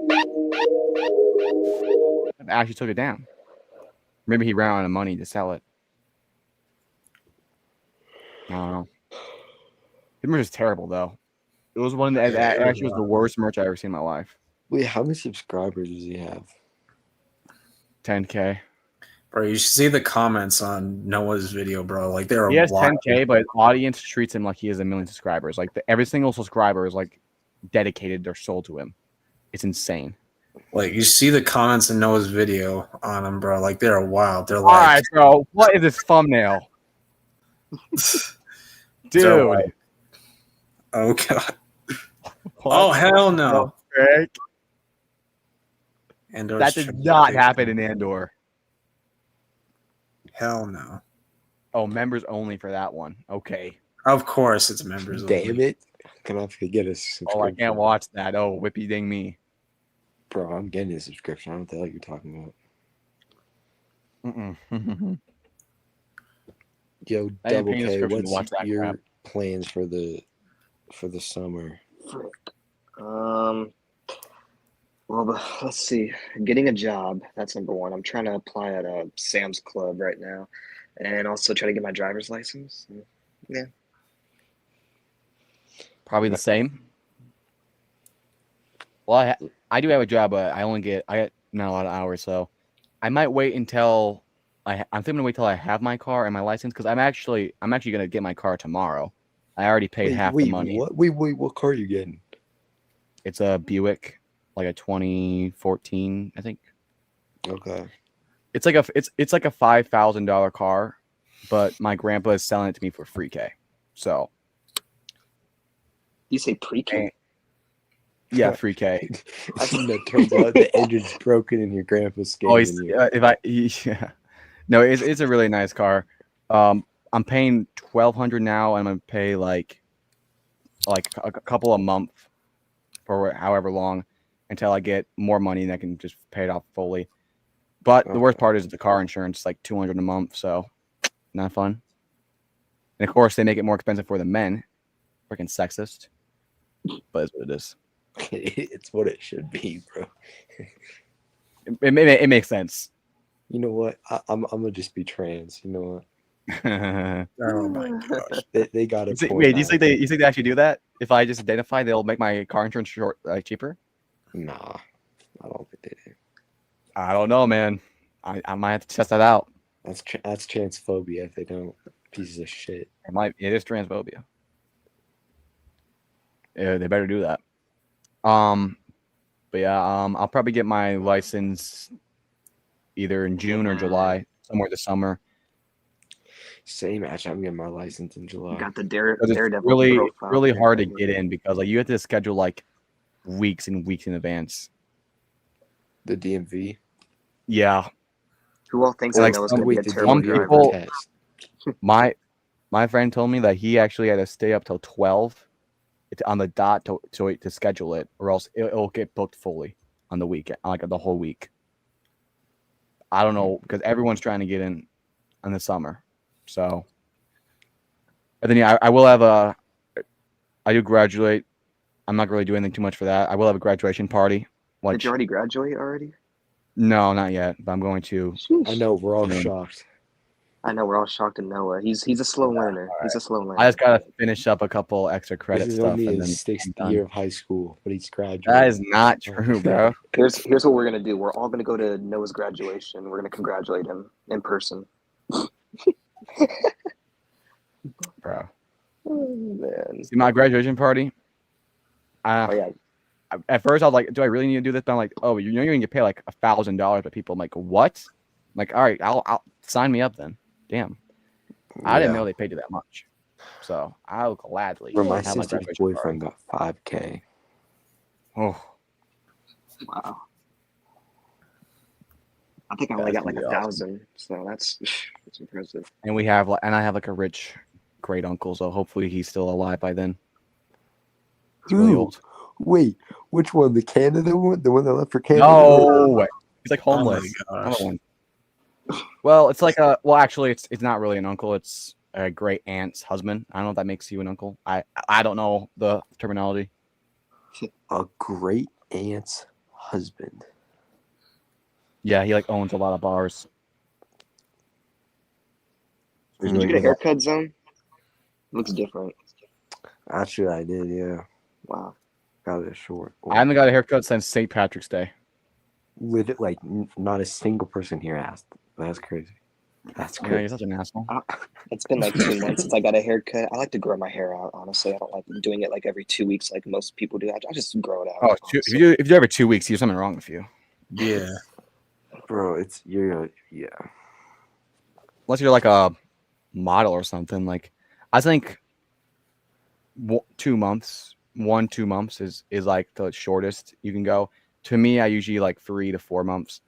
I actually took it down. Maybe he ran out of money to sell it. I don't know. The merch is terrible though. It was one that actually was the worst merch I ever seen in my life. Wait, how many subscribers does he have? 10K. Bro, you should see the comments on Noah's video, bro. Like they're He has blocked. 10K, but his audience treats him like he has 1 million subscribers. Like every single subscriber is like dedicated their soul to him. It's insane. Like you see the comments in Noah's video on him, bro. Like they're wild. They're All like, right, bro. What is this thumbnail? Dude. they're like, oh god. Oh hell no. Frick? Andor's That did trying not to- happen in Andor. Hell no. Oh, members only for that one. Okay. Of course it's members. Damn only. it. Can I forget a subscription? Oh, I can't watch that. Oh, whippy ding me. Bro, I'm getting a subscription. I don't know what the hell you're talking about. Mm-mm. Yo, I didn't Double pay a K, subscription to what's watch that your crap. plans for the summer? Well, let's see. Getting a job. That's number one. I'm trying to apply at a Sam's Club right now, and also try to get my driver's license. Yeah. Probably the same. Well, I do have a job, but I get not a lot of hours, so I might wait until I'm thinking to wait till I have my car and my license because I'm actually gonna get my car tomorrow. I already paid half the money. What? Wait, what car are you getting? It's a Buick, like a 2014, I think. Okay. It's like a $5,000 car, but my grandpa is selling it to me for free K. So You say pre-K? yeah, free K. I think that turns out the engine's broken and your grandpa's Oh, scamming you. yeah. No, it's a really nice car. I'm paying $1,200 now, and I'm gonna pay like a couple a month for however long until I get more money and I can just pay it off fully. But the worst part is the car insurance, like $200 a month, so not fun. And of course, they make it more expensive for the men. Freaking sexist, but it's what it is. It's what it should be, bro. It makes sense. You know what? I'm gonna just be trans. You know what? Oh my gosh. They got it. Wait, do you think they actually do that? If I just identify, they'll make my car insurance cheaper? Nah, I don't think they do. I don't know, man. I might have to test that out. That's transphobia if they don't. Pieces of shit. It is transphobia. Yeah, they better do that. But yeah, I'll probably get my license either in June or July, somewhere this summer. Same match. I'm getting my license in July. Got the Because it's Daredevil really profile. hard to get in because like you have to schedule like weeks and weeks in advance. The DMV. Yeah. Who all thinks Like I know is going to be a some terrible people, driver? my friend told me that he actually had to stay up till 12 on the dot to schedule it, or else it'll get booked fully on the weekend, like the whole week. I don't know because everyone's trying to get in the summer, so. And then yeah, I will have I do graduate. I'm not really doing anything too much for that. I will have a graduation party. Did you already graduate already? No, not yet, but I'm going to. I know we're all soon. shocked. I know we're all shocked at Noah. He's a slow learner. He's a slow learner. I just gotta finish up a couple extra credit This is stuff, only and his then sixth I'm done. year of high school, but he's graduating. That is not true, bro. Here's what we're gonna do. We're all gonna go to Noah's graduation. We're gonna congratulate him in person. Bro. Oh, man. See, my graduation party. Oh yeah. At first, I was like, "Do I really need to do this?" But I'm like, "Oh, you're gonna get paid like $1,000 by people." I'm like, "What?" I'm like, all right, I'll sign me up then. Damn, I didn't know they paid you that much, so I'll gladly. Bro, my have sister's graduation boyfriend party. got 5K. Oh, Wow. I think I only got like 1,000, so that's impressive. and I have like a rich great uncle, so hopefully he's still alive by then. He's really old. Wait, which one? The Canada one? The one that left for Canada? No, he's like homeless. Oh my Another gosh. one. Well, it's like actually, it's not really an uncle. It's a great aunt's husband. I don't know if that makes you an uncle. I don't know the terminology. A great aunt's husband. Yeah, he like owns a lot of bars. Did you get a haircut, Zone? Looks different. Actually, I did, yeah. Wow. Got it short. I haven't got a haircut since St. Patrick's Day. Like, not a single person here asked. That's crazy. That's Yeah, crazy. you're such an asshole. It's been like 2 months since I got a haircut. I like to grow my hair out, honestly. I don't like doing it like every 2 weeks like most people do. I just grow it out. Oh, if you do every 2 weeks, there's something wrong with you. Yeah. Bro, yeah. Unless you're like a model or something. Like, I think 2 months, 2 months is like the shortest you can go. To me, I usually like 3 to 4 months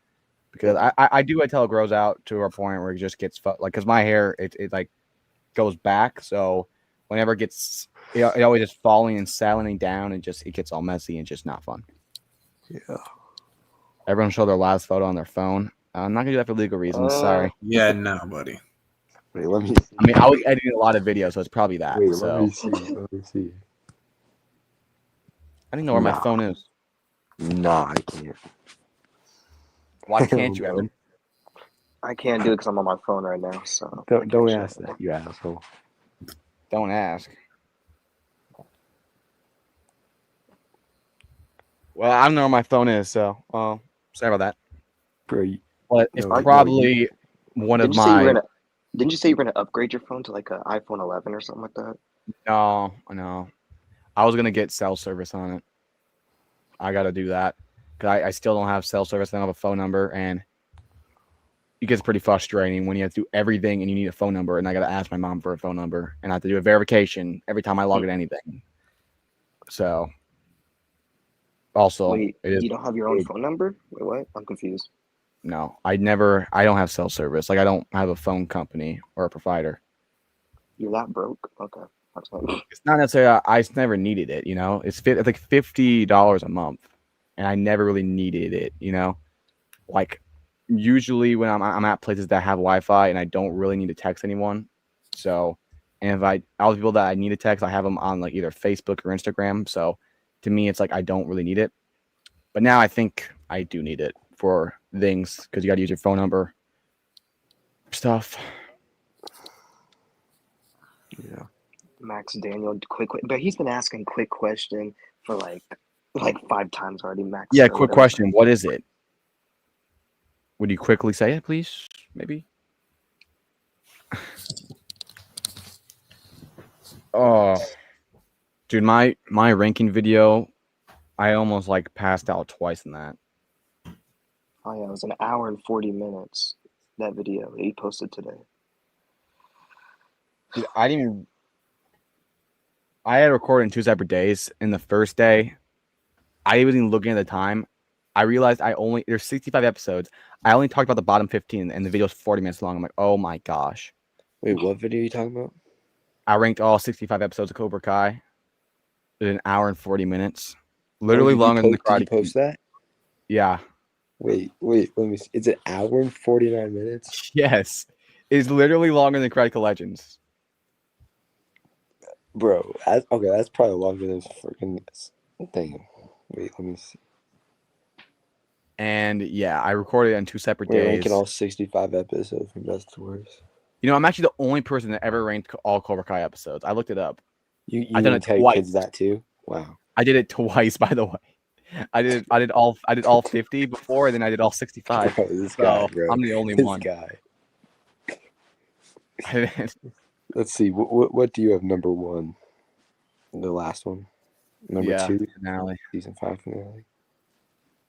because I do until it grows out to a point where it just gets because my hair it like goes back, so whenever it gets it always just falling and settling down and just it gets all messy and just not fun. Yeah. Everyone show their last photo on their phone. I'm not gonna do that for legal reasons. Sorry. Yeah, no, buddy. Wait, let me. I mean, I was editing a lot of videos, so it's probably that. Wait, so let me see. Let me see. I don't know where my phone is. Nah, I can't. Why can't you, Evan? I can't do it because I'm on my phone right now. So Don't ask that, you asshole. Don't ask. Well, I don't know where my phone is, so sorry about that. Bro, but it's no, probably one of my. Didn't you say you were gonna upgrade your phone to like an iPhone 11 or something like that? No. I was gonna get cell service on it. I got to do that because I still don't have cell service. I don't have a phone number, and it gets pretty frustrating when you have to do everything and you need a phone number, and I got to ask my mom for a phone number, and I have to do a verification every time I log into anything. So, also, Wait, it is. you don't have your own phone number? Wait, what? I'm confused. No, I don't have cell service. Like, I don't have a phone company or a provider. You're that broke? Okay. That's fine. It's not necessarily, I just never needed it, you know? It's like $50 a month, and I never really needed it, you know? Like, usually when I'm at places that have Wi-Fi and I don't really need to text anyone. So, and if all the people that I need to text, I have them on like either Facebook or Instagram. So, to me, it's like I don't really need it. But now I think I do need it for things because you got to use your phone number stuff. Yeah. Max Daniel, but he's been asking quick question for like 5 times already. Max. Yeah, quick question. What is it? Would you quickly say it, please? Maybe. Oh, dude, my ranking video, I almost like passed out twice in that. Oh yeah, it was an hour and 40 minutes. That video that he posted today. Dude, I had recorded in 2 separate days. In the first day, I wasn't even looking at the time. I realized there's 65 episodes. I only talked about the bottom 15, and the video's 40 minutes long. I'm like, oh my gosh. Wait, what video are you talking about? I ranked all 65 episodes of Cobra Kai. It was an hour and 40 minutes. Literally longer than the Karate Did you post that? Yeah. Wait, let me see. It's an hour and 49 minutes? Yes. It's literally longer than Karate Legends. Bro, okay, that's probably longer than freaking thing. Wait, let me see. And yeah, I recorded it on 2 separate We're days. ranking all 65 episodes from best to worst. You know, I'm actually the only person that ever ranked all Cobra Kai episodes. I looked it up. You I've done even it tell your twice. kids that too? Wow. I did it twice, by the way. I did all 50 before, and then I did all 65. Bro, this So guy, bro. I'm the only This one. guy. I Let's see. What do you have number one? The last one. Number Yeah, 2. finale. Season 5 finale.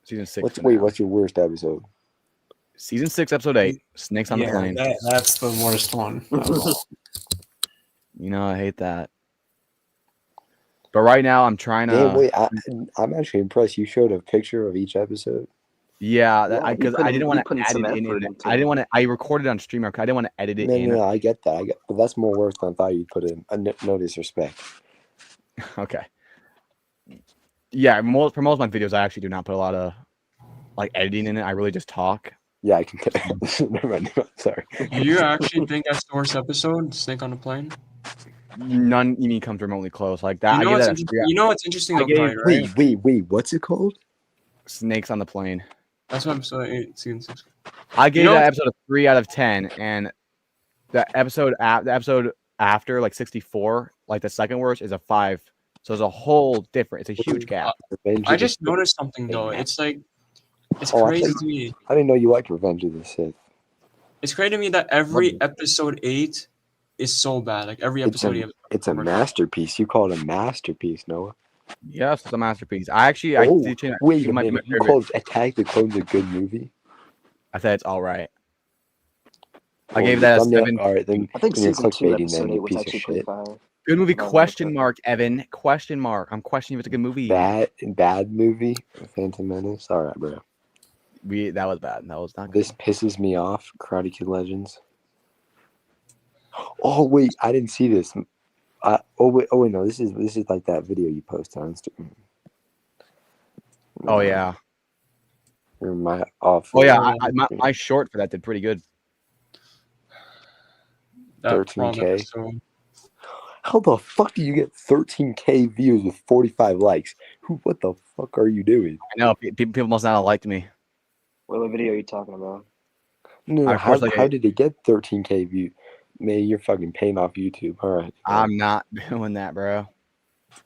Season 6. What's finale. what's your worst episode? Season 6, episode 8. Snakes on the Yeah, plane. that's the worst one. of all. You know, I hate that. But right now, I'm trying to. Damn, wait. I'm actually impressed. You showed a picture of each episode. Yeah, Yeah, because you put I in- didn't you want put to in add some it in. effort into I didn't it. want to. I recorded on Streamer. I didn't want to edit it in. No, I get that. But that's more work than I thought you'd put in. No disrespect. Okay. Yeah, for most of my videos, I actually do not put a lot of like editing in it. I really just talk. Yeah, I can. Never mind. Sorry. Do you actually think that's the worst episode, Snake on the Plane? None even comes remotely close. Like that. You know I what's gave that a 3 you know what's interesting I though, gave- Brian, right? Wait. What's it called? Snakes on the Plane. That's what episode 8, season 6. I gave know that what's- episode a 3 out of 10, and the episode after like 64, like the second worst, is a 5. So it's a whole different. It's a huge gap. I just noticed something though. It's like it's Oh, crazy to me. I didn't know you liked Revenge of the Sith. It's crazy to me that every episode 8 is so bad. Like every episode. It's a masterpiece. You call it a masterpiece, Noah. Yes, it's a masterpiece. I did change. Wait it a might be minute. my You favorite. called Attack the Clones a good movie? I said it's all right. I Well, gave that a thumbnail- 7. All right, then. I think then you're season 2, clickbaiting episode then, 8 you was piece of actually pretty shit. fire. Good movie? I don't Question like it. mark, Evan. Question mark. I'm questioning if it's a good movie. Bad movie. Phantom Menace. All right, bro. That was bad. That was not good. This pisses me off. Karate Kid Legends. Oh wait, I didn't see this. Oh wait, no. This is like that video you posted on Instagram. Oh yeah. Or my off. Oh yeah. My short for that did pretty good. That prom 13K. episode. How the fuck do you get 13K views with 45 likes? What the fuck are you doing? I know people must not have liked me. What video are you talking about? No, Of course, how did it get 13K views? Man, you're fucking paying off YouTube. All right. I'm not doing that, bro.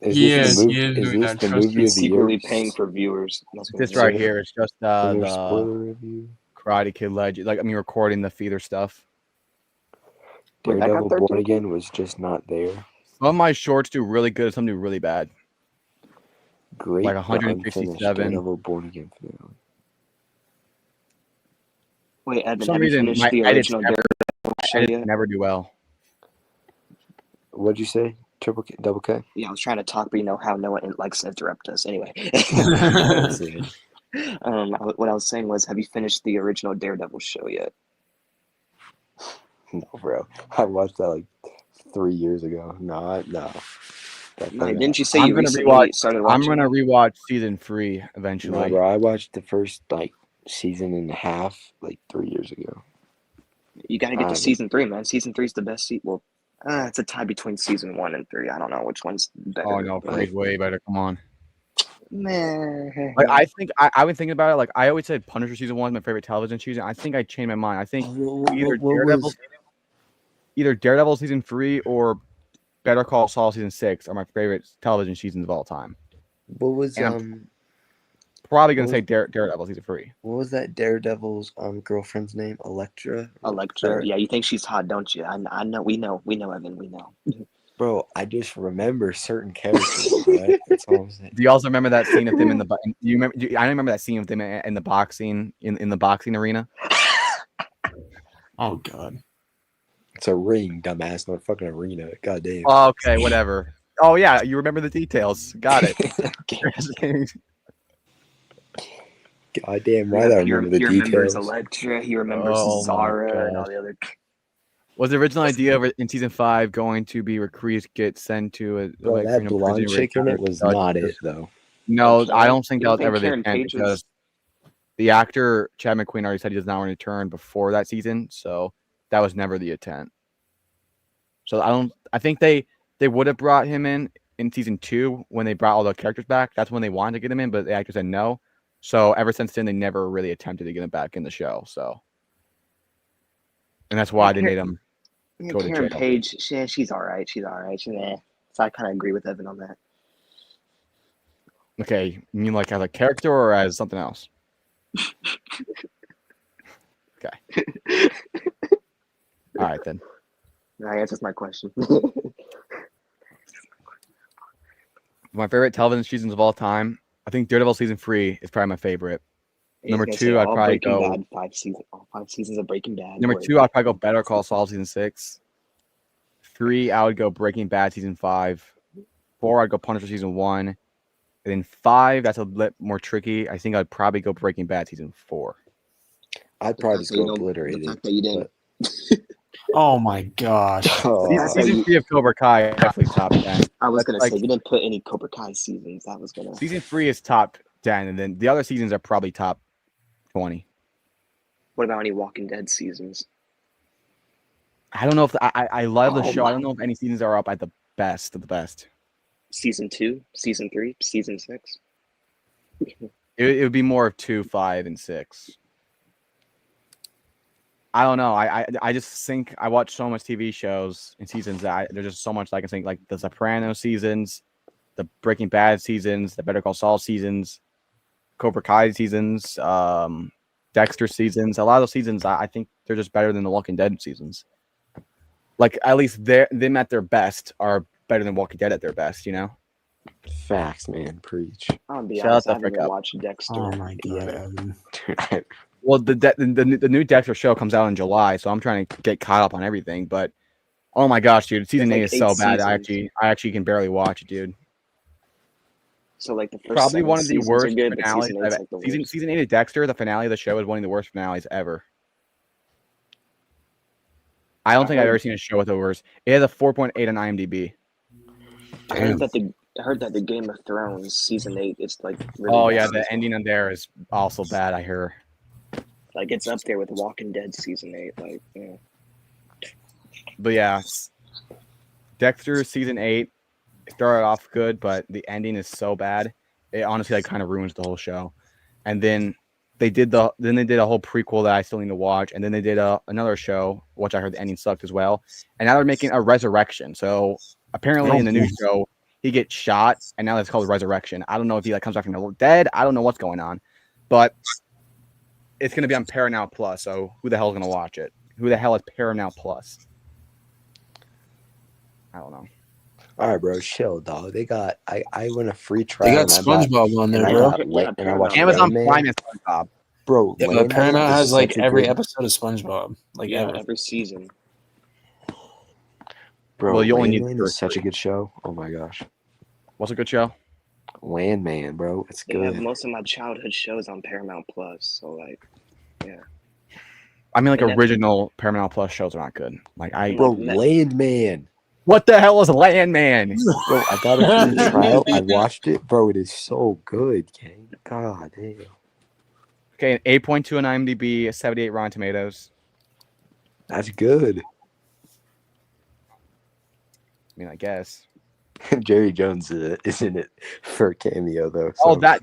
Is He this is the movie? doing Is that, this the trust movie me. of He's the year? secretly paying for viewers. That's what This he's right doing. here is just Is there a the spoiler review? Karate Kid Legend. Like recording the feeder stuff. Wait, that got Daredevil Born 13K? Again was just not there. Some of my shorts do really good. Some do really bad. Great. Like but 167. unfinished Daredevil Born Again finale. Wait, Evan, For some have you reason, finished my the edits original never, Daredevil show edits yet? never do well. What'd you say? Triple K, double K? Yeah, I was trying to talk, but you know how Noah likes to interrupt us. Anyway, what I was saying was, have you finished the original Daredevil show yet? No, bro. I watched that like 3 years ago. No. No, didn't you say I'm you gonna recently rewatch. started I'm watching? gonna rewatch season 3 No, eventually. bro. I watched the first like season and a half like 3 years ago. You got to get to Um, season 3, man. Season 3 is the best season. Well, it's a tie between season 1 and 3. I don't know which one's better. Oh no, but- 3's way better. Come on. Meh. Like I think I've been thinking about it. Like I always said, Punisher season 1 is my favorite television season. I think I changed my mind. I think either Daredevil season 3 or Better Call Saul season 6 are my favorite television seasons of all time. What was And I'm probably gonna what say Daredevil season 3. what was that Daredevil's girlfriend's name? Electra? Electra. Yeah, you think she's hot, don't you? I know. We know, Evan. We know. Bro, I just remember certain characters. Right? That's all I'm saying. Do you also remember that scene of them in the? You remember? I remember that scene of them in the boxing in the boxing arena. Oh god. It's a ring, dumbass, not a fucking arena. God damn. Oh, okay, whatever. Oh yeah, you remember the details. Got it. God damn right, I He remember the remembers details. Electra. He remembers Oh, my Zara and all God. the other. Was the original idea of it in season 5 going to be Recruits get sent to a Bro, like, that you know, blonde prison chick in where it was judges- not it though. No, Okay. I don't think You that was think ever the Karen intent Page because was- the actor Chad McQueen already said he does not want to return before that season, so that was never the intent. So I think they would have brought him in season 2 when they brought all the characters back. That's when they wanted to get him in, but the actor said no. So ever since then, they never really attempted to get him back in the show. So, and that's why they made him go to Karen jail. Page, she's all right. She's all right. So I kind of agree with Evan on that. Okay, you mean like as a character or as something else? Okay. All right then. That answers my question. My favorite television seasons of all time, I think Daredevil season 3 is probably my favorite. Number 2, I'd probably go. Bad, all 5 seasons of Breaking Bad. Number 2, I'd probably go Better Call Saul season 6. 3, I would go Breaking Bad season 5. 4, I'd go Punisher season 1. And then 5, that's a bit more tricky. I think I'd probably go Breaking Bad season 4. I'd probably just go Obliterated. The fact that you didn't. Oh my gosh. Season 3 of Cobra Kai definitely top 10. I was gonna say you didn't put any Cobra Kai seasons. That was gonna. Season 3 is top 10, and then the other seasons are probably top 20. What about any Walking Dead seasons? I don't know if I love the show. I don't know if any seasons are up at the best of the best. Season 2, season 3, season 6. It would be more of 2, 5, and 6. I don't know. I just think I watch so much TV shows and seasons that there's just so much I can think, like the Sopranos seasons, the Breaking Bad seasons, the Better Call Saul seasons, Cobra Kai seasons, Dexter seasons. A lot of those seasons, I think they're just better than the Walking Dead seasons. Like at least them at their best are better than Walking Dead at their best, you know? Facts, man. Preach. I'll be Shut honest, the I haven't frick even up. watched Dexter. Oh my god. Well, the new Dexter show comes out in July, so I'm trying to get caught up on everything. But oh my gosh, dude, season 8 is so bad. I actually can barely watch it, dude. So like the first Probably one of the seasons are worst good, but finales. season 8's like the worst. Season 8 of Dexter, the finale of the show, is one of the worst finales ever. I don't think I've ever seen a show with the worst. It has a 4.8 on IMDb. I heard that the Game of Thrones season 8 is like really Oh bad yeah, season. the ending on there is also bad. I hear. Like it's up there with Walking Dead season 8. Like, yeah. But yeah, Dexter season 8 started off good, but the ending is so bad. It honestly like kind of ruins the whole show. And then they did a whole prequel that I still need to watch, and then they did another show which I heard the ending sucked as well. And now they're making a Resurrection. So apparently in the new show he gets shot, and now it's called Resurrection. I don't know if he like comes back from the dead. I don't know what's going on, but it's gonna be on Paramount Plus. So who the hell is gonna watch it? Who the hell is Paramount Plus? I don't know. All right, bro, chill, dog. They got I went a free trial. They got SpongeBob on there, bro. And I watched Amazon Landman. Prime is SpongeBob. Bro, Yeah, but Landman Paramount is has like such a every good- episode of SpongeBob, like ever. every season. Bro, Well, you only need Landman is such a good show. Oh my gosh, What's a good show? Landman, bro, it's They have good. most of my childhood shows on Paramount Plus, so like, yeah. I mean, like And then- original Paramount Plus shows are not good. Like Bro, Landman. What the hell is Landman? Bro, I got a free trial. I watched it, bro. It is so good, gang. God damn. Okay, an 8.2 on IMDb, a 78 Rotten Tomatoes. That's good. I mean, I guess. Jerry Jones is in it for a cameo though. Oh, so-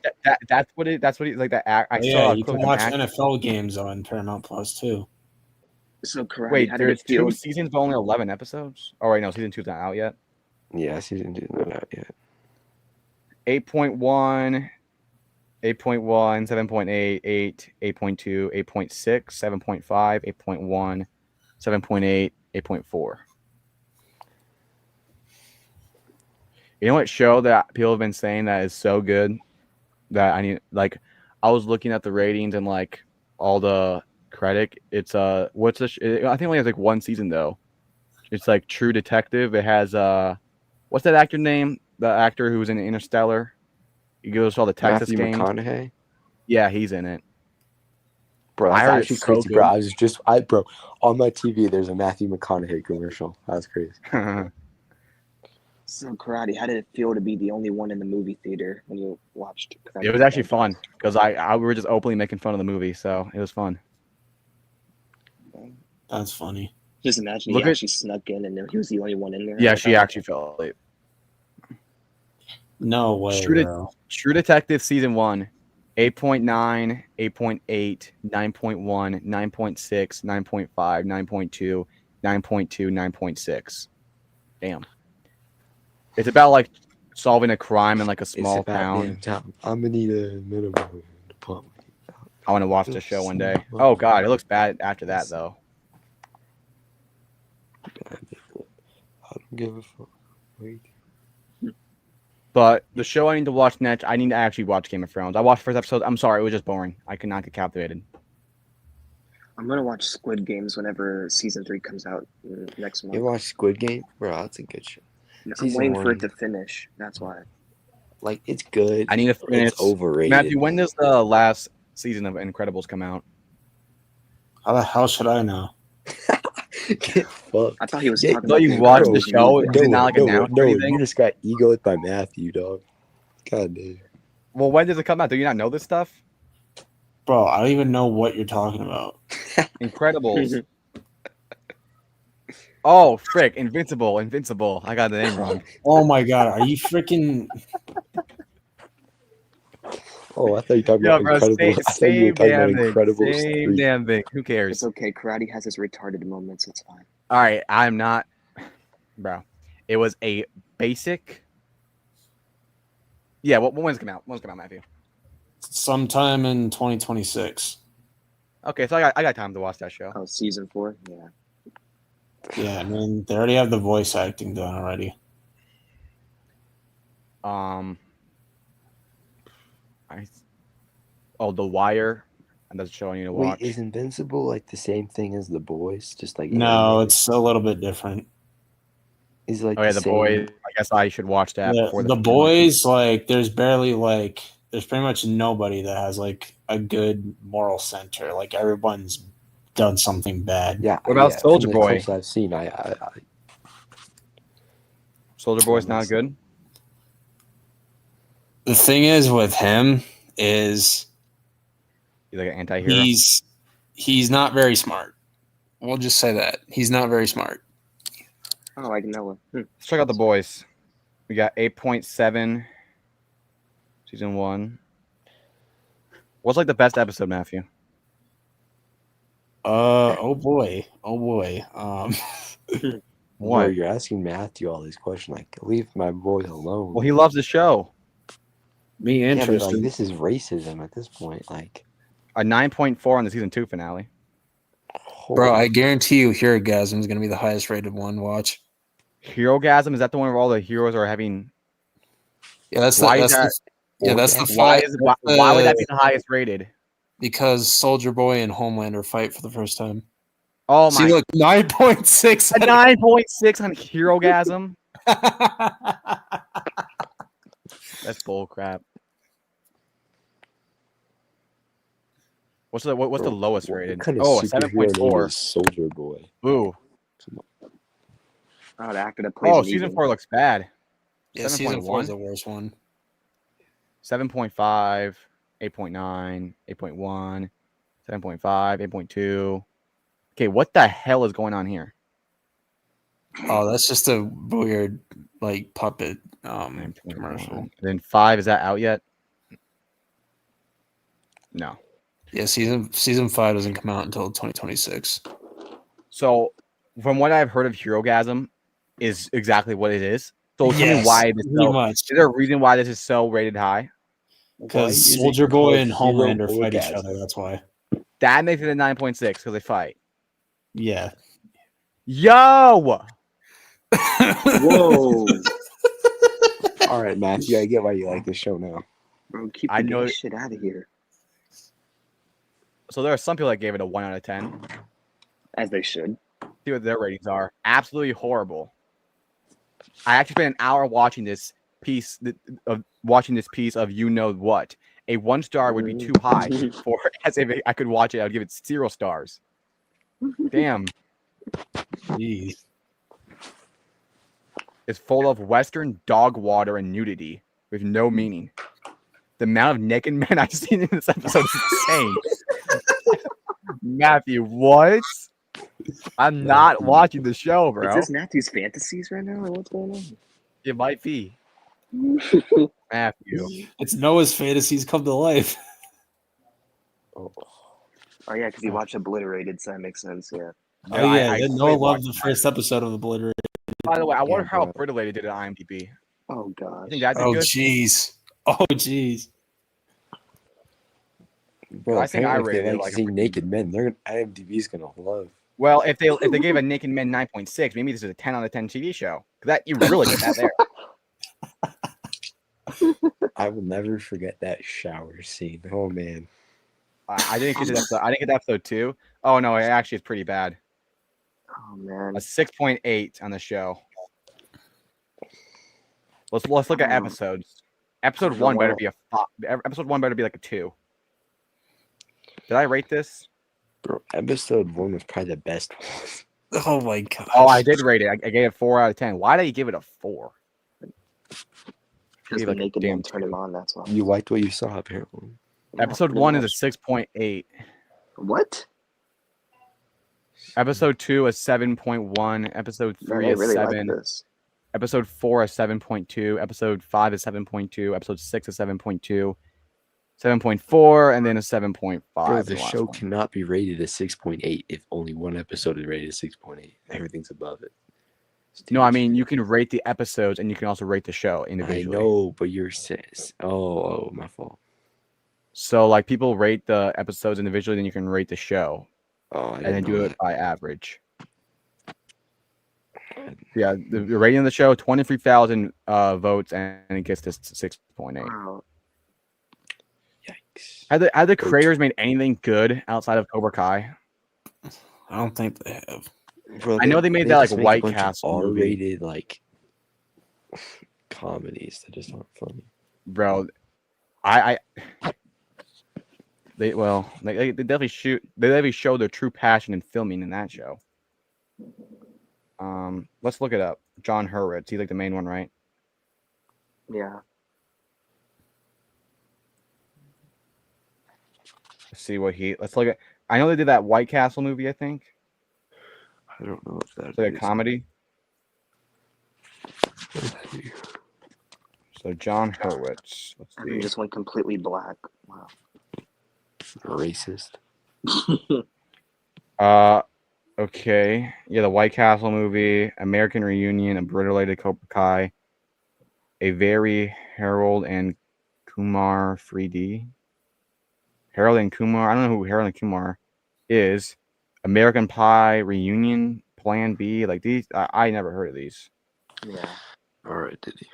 that's what it. That's what it like. That act. I Yeah, saw. you can watch NFL games on Paramount Plus too. So Karate, Wait, how did there's it feel? 2 seasons, but only 11 episodes. Oh wait, no, season 2's not out yet. Yeah, season 2 not out yet. 8.1, 8.1, 7.8, 8, 8.2, 8.6, 7.5, 8.1, 7.8, 8.4. You know what show that people have been saying that is so good that I need, like, I was looking at the ratings and like all the credit. It's what's I think it only has like 1 season though. It's like True Detective. It has what's that actor name? The actor who was in Interstellar. He goes to all the Texas Matthew games. McConaughey. Yeah, he's in it. Bro, that's I heard actually it's so crazy, bro. good. Bro, on my TV, there's a Matthew McConaughey commercial. That's crazy. So Karate, how did it feel to be the only one in the movie theater when you watched? It was actually fun because we were just openly making fun of the movie, so it was fun. That's funny. Just imagine Look he at- actually snuck in and he was the only one in there. Yeah, Like, she I- actually fell asleep. No way, True, bro. True Detective season 1 8.9, 8.8, 9.1, 9.6, 9.5, 9.2, 9.2, 9.6. Damn. It's about like solving a crime in like a small town. I'm gonna need a minimum pump. I want to watch the show one day. Oh god, it looks bad after that though. I don't give a fuck. Wait. But the show I need to watch next, I need to actually watch Game of Thrones. I watched the first episode. I'm sorry, it was just boring. I could not get captivated. I'm gonna watch Squid Games whenever season 3 comes out next month. You watch Squid Game, bro? That's a good show. I'm Season waiting for it 1, to finish. That's why. like, it's good. I need to finish. It's overrated. Matthew, when does the last season of Incredibles come out? How the hell should I know? Get fucked. I thought he was Yeah, talking So about you watched the show? No, Is it not like announced or anything? you just got egoed by Matthew, dog. God damn. Well, when does it come out? Do you not know this stuff? Bro, I don't even know what you're talking about. Incredibles. Oh, frick. Invincible. I got the name wrong. Oh my god, are you freaking... Oh, I thought you were talking Yeah, about bro, Incredible. I thought you were talking about Incredibles Same 3. damn thing. Who cares? It's okay. Karate has his retarded moments. It's fine. All right, I'm not... Bro. It was a basic... Yeah, when's it come out? When's it come out, Matthew? Sometime in 2026. Okay, so I got time to watch that show. Oh, season 4? Yeah. Yeah, I mean, they already have the voice acting done already. The Wire. And that's a show I need to watch. Wait, is Invincible like the same thing as The Boys? Just like No, it's a little bit different. Is like Oh yeah, the the same... Boys. I guess I should watch that before The Boys, like, there's barely like, there's pretty much nobody that has like a good moral center. Like, everyone's done something bad. Yeah. What about yeah, Soldier from the Boy? clips I've seen, Soldier Boy's not good. The thing is with him is He's like an anti-hero. he's not very smart. We'll just say that. He's not very smart. Oh, I know. Let's check out The Boys. We got 8.7 season 1. What's like the best episode, Matthew? Oh boy. Bro, What? you're asking Matthew all these questions. Like, leave my boy alone. Well, he loves the show. Me yeah, but, interested. like, this is racism at this point. Like, A 9.4 on the season 2 finale. Bro, I guarantee you Herogasm is going to be the highest rated one. Watch. Herogasm, is that the one where all the heroes are having? Yeah, that's Why the, is that's that? the, yeah, that's the Why fight. why would that be the highest rated? Because Soldier Boy and Homelander fight for the first time. Oh my! See, look, 9.6. A 9.6 on Herogasm. That's bull crap. What's the lowest rated? What kind of Oh, a superhero name 7.4. is Soldier Boy? Ooh. Oh, the actor that plays. Oh, season 4 looks bad. Yeah, season 4 is 7.1. the worst one. 7.5, 8.9, 8.1, 7.5, 8.2. Okay, what the hell is going on here? Oh, that's just a weird like puppet commercial. And then 5, is that out yet? No. Yeah, season 5 doesn't come out until 2026. So, from what I've heard of Herogasm, is exactly what it is. So tell me Yes, why this pretty so, much. is there a reason why this is so rated high? Because Soldier Boy and Homelander fight each other. That's why. That makes it a 9.6 because they fight. Yeah. Yo! Whoa! All right, Matthew, I get why you like this show now. Bro, keep I the know- gay shit out of here. So there are some people that gave it a 1 out of 10. As they should. See what their ratings are. Absolutely horrible. I actually spent an hour watching this piece of you know what. A 1 star would be too high for as if I could watch it. I would give it 0 stars. Damn. Jeez. It's full of Western dog water and nudity with no meaning. The amount of naked men I've seen in this episode is insane. Matthew, what? I'm not watching the show, bro. Is this Matthew's fantasies right now, or what's going on? It might be. Matthew. It's Noah's fantasies come to life. Oh yeah, because you watched Obliterated, so that makes sense. Yeah. No, Oh yeah, I Noah quit loved watching the first episode of Obliterated. By the way, I wonder Yeah, how bro. Pretty Lady did on IMDb. Oh You gosh. think that did Oh good? jeez. Oh jeez. Bro, I think I apparently if they rated it like like a to see freaking- naked men, they're IMDb's gonna love. Well, if they gave a Naked Men 9.6, maybe this is a 10 out of 10 TV show. That you really get that there. I will never forget that shower scene. Oh man. I didn't get to episode. I didn't get to episode 2. Oh no, it actually is pretty bad. Oh man. A 6.8 on the show. Let's look at episodes. Episode 1 better be a 5. Episode 1 better be like a 2. Did I rate this? Bro, episode 1 was probably the best one. Oh my god. Oh, I did rate it. I gave it 4 out of 10. Why did I give it a 4? Because the naked man turned him on. That's why. You liked what you saw, apparently. Episode 1 is a 6.8. What? Episode 2 a 7.1. Episode 3 I is really 7. like this. Episode 4 is 7.2. Episode 5 is 7.2. Episode 6 is 7.2. 7.4 and then a 7.5. Bro, the show cannot be rated a 6.8 if only one episode is rated a 6.8. Everything's above it. No, I mean you can rate the episodes and you can also rate the show I individually. know, but you're says. Oh, my fault. So like people rate the episodes individually, then you can rate the show. Oh, and then do it by average. Yeah, the rating of the show 23,000 votes and it gets to 6.8. Wow. Yikes. Have the creators made anything good outside of Cobra Kai? I don't think they have. Bro, I know they made that like just make a White bunch of Castle movie. R-rated like comedies that just aren't funny. Bro, they definitely show their true passion in filming in that show. Let's look it up. John Hurwitz, he's like the main one, right? Yeah. Let's see what let's look at. I know they did that White Castle movie, I think. I don't know if It's like a comedy. So John Hurwitz. Let's And he see. just went completely black. Wow. Racist. Okay. Yeah, the White Castle movie, American Reunion, Obliterated, Cobra Kai, A Very Harold and Kumar 3D. Harold and Kumar. I don't know who Harold and Kumar is. American Pie Reunion, Plan B. Like these, I never heard of these. Yeah. All right, did he?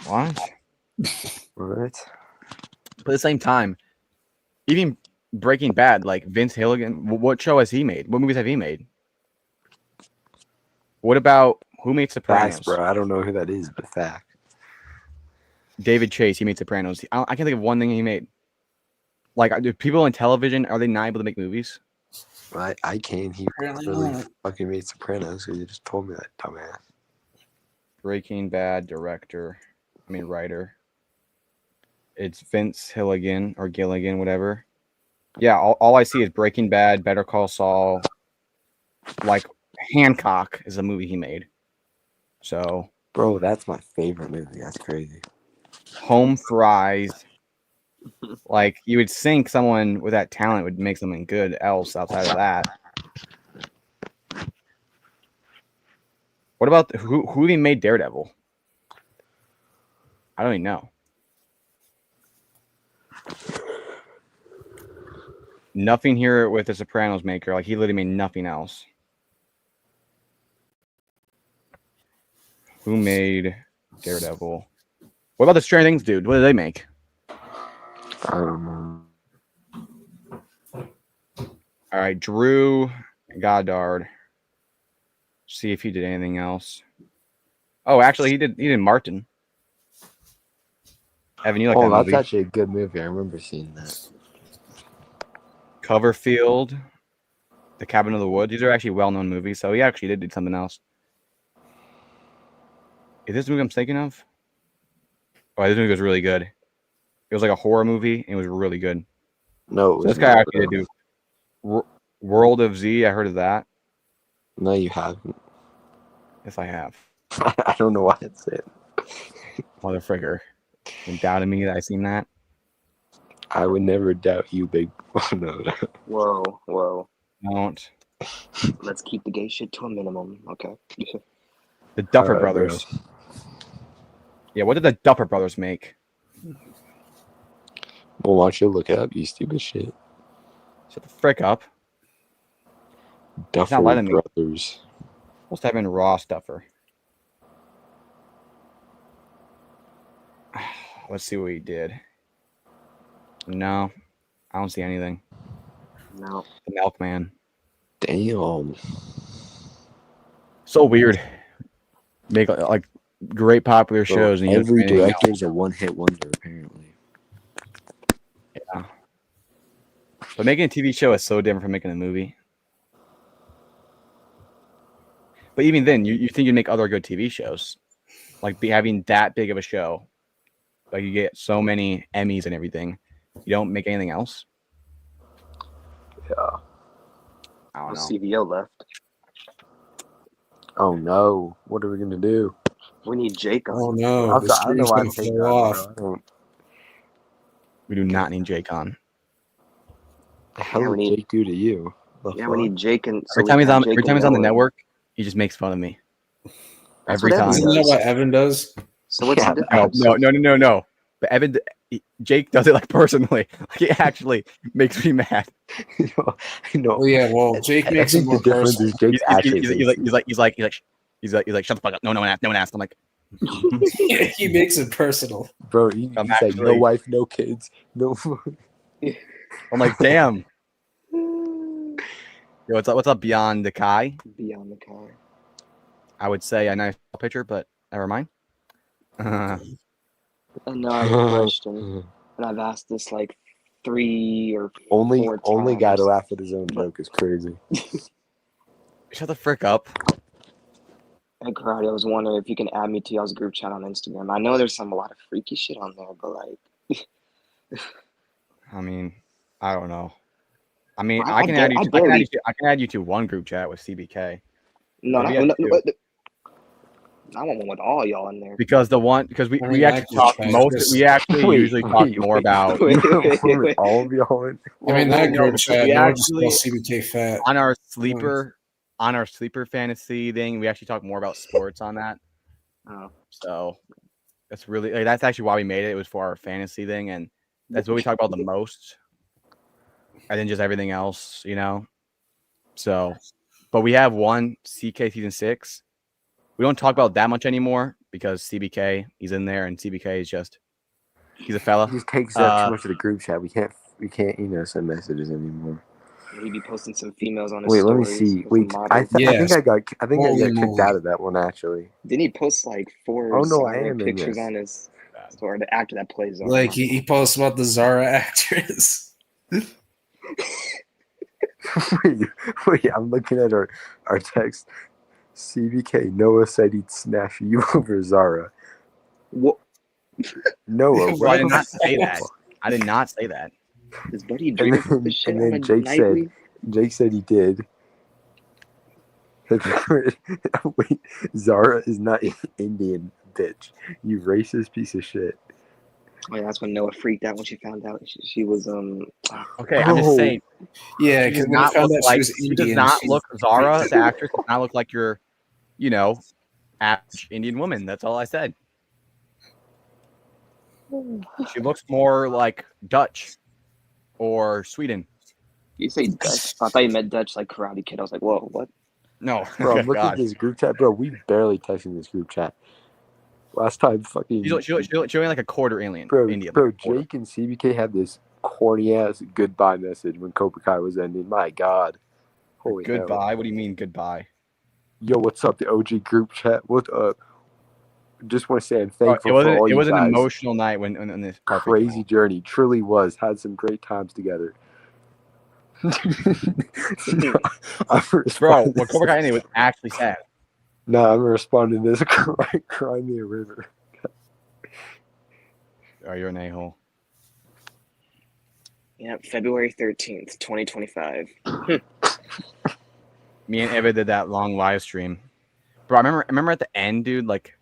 What? What? But at the same time, even Breaking Bad, like Vince Gilligan, what show has he made? What movies have he made? What about who made Sopranos? Facts, bro. I don't know who that is, but fact. David Chase, he made Sopranos. I can't think of one thing he made. Like, do people on television, are they not able to make movies? I can. He Apparently really not. fucking made Sopranos. So you just told me that, dumbass. Breaking Bad writer. It's Vince Gilligan or Gilligan, whatever. Yeah, all I see is Breaking Bad, Better Call Saul. Like, Hancock is a movie he made. So, Bro, that's my favorite movie. That's crazy. Home Fries. Like, you would think someone with that talent would make something good else outside of that. What about who even made Daredevil? I don't even know. Nothing here with the Sopranos maker. Like, he literally made nothing else. Who made Daredevil? What about the Stranger Things dude? What did they make? I don't know. All right, Drew Goddard. See if he did anything else. Oh, actually, he did Martin. Evan, you like that that's movie? actually a good movie. I remember seeing that. Coverfield, The Cabin of the Woods. These are actually well-known movies, so he actually did something else. Is this the movie I'm thinking of? Oh, this movie was really good. It was like a horror movie, and it was really good. No, So this guy actually did do World of Z. I heard of that. No, you haven't. Yes, I have. I don't know why it's it. Motherfricker. You doubted me that I seen that? I would never doubt you, big. No. Whoa. Don't. Let's keep the gay shit to a minimum, okay? The Duffer Alright, Brothers. Yeah, what did the Duffer Brothers make? Well, why don't you look it up, you stupid shit? Shut the frick up. Duffer not letting me. Brothers. Let's type in raw stuffer. Let's see what he did. No, I don't see anything. No. The Milkman. Damn. So weird. Make like great popular Bro, shows, and you every don't do anything director else. is a one-hit wonder, apparently. Yeah. But making a TV show is so different from making a movie. But even then, you think you'd make other good TV shows, like having that big of a show, like you get so many Emmys and everything. You don't make anything else. Yeah. I don't know. CVO left. Oh no! What are we gonna do? We need Jake on. Oh no, the I don't know screen's why gonna I'm taking fall on, off. bro. We do not need Jake on. The hell Yeah, we did need- Jake do to you? The Yeah, we fuck? need Jake and Every time he's on the network, he just makes fun of me. That's Every what time. Evan Isn't that what Evan does? So what's Yeah, the difference? No. But Evan, Jake does it like personally. Like he actually makes me mad. I know. Oh yeah, well Jake I makes it think the more difference personal. is Jake's actually. He's like, shut the fuck up. No one asked. I'm like, Yeah, he makes it personal. Bro, he's like, no actually- wife, no kids, no. I'm like, damn. Yo, what's up, Beyond the Kai? Beyond the car. I would say a nice picture, but never mind. And now I have a question, and I've asked this like 3 or 4 only guy to times. laugh at his own joke is crazy. Shut the frick up. Hey, Karate, I was wondering if you can add me to y'all's group chat on Instagram. I know there's a lot of freaky shit on there, but like, I mean, I don't know. I mean, Well, I can add you. I I can barely- I can add you to one group chat with CBK. no, We not, have no, two. I want one with all y'all in there. Because we I mean, actually that talk group chat most. is- We actually Wait, usually talk wait, more wait. about Wait. All of y'all in? I mean that no, group chat, we no one just actually- calls CBK fat. on our sleeper fantasy thing. We actually talk more about sports on that. Oh. So that's really that's actually why we made it. It was for our fantasy thing, and that's what we talk about the most. And then just everything else, So, but we have one CK season 6. We don't talk about that much anymore because CBK he's in there, and CBK is he's a fella. He just takes up too much of the group chat. We can't send messages anymore. He'd be posting some females on his Wait, let me stories see. with Wait, some I models. Yes. think I got Holy kicked moly. out of that one actually. Didn't he post like 4 Oh, no, I Zara am in pictures this. on his or the actor that plays Zara? Like he posts about the Zara actress. wait, I'm looking at our text. CBK Noah said he'd snatch you over Zara. What? Noah, Bro, I did what not the say that. fuck? I did not say that. Is Buddy And drinking then, this shit and on then a Jake nightly? said he did. Wait, Zara is not Indian, bitch. You racist piece of shit. Oh, yeah, that's when Noah freaked out when she found out she was Okay, I'm just Bro. saying. Yeah, She because does when I not found look out she like. was She Indian, does not she- look. Zara, the actress, does not look like your, average Indian woman. That's all I said. She looks more like Dutch or Sweden. You say Dutch? I thought you meant Dutch like Karate Kid. I was like, whoa, what? No, Bro, I'm looking God. at this group chat, bro. We barely texting this group chat. Last time, fucking She's only like a quarter alien. bro, Indian. bro. Quarter. Jake and CBK had this corny ass goodbye message when Cobra Kai was ending. My God, holy hell. Goodbye. What do you mean goodbye? Yo, what's up, the OG group chat? What up? Just want to say I'm Bro, thankful for all it you was an guys. emotional night when this car picked Crazy up. journey, truly was. Had some great times together. I'm Bro, responding what Cobra Kai ended was actually sad. No, I'm responding to this. Cry me a river. Oh, you're an a-hole. Yeah, February 13th, 2025. Me and Eva did that long live stream. Bro, I remember at the end, dude, like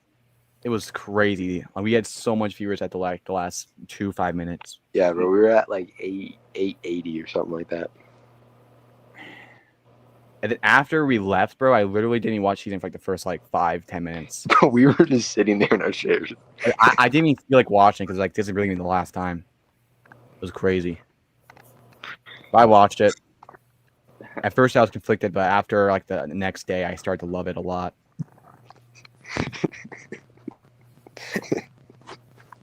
It was crazy. We had so much viewers at the last 5 minutes. Yeah, bro, we were at like 880 or something like that. And then after we left, bro, I literally didn't watch season for like the first like 5-10 minutes. We were just sitting there in our chairs. Like, I didn't even feel like watching because like this is really the last time. It was crazy. But I watched it. At first I was conflicted, but after like the next day, I started to love it a lot.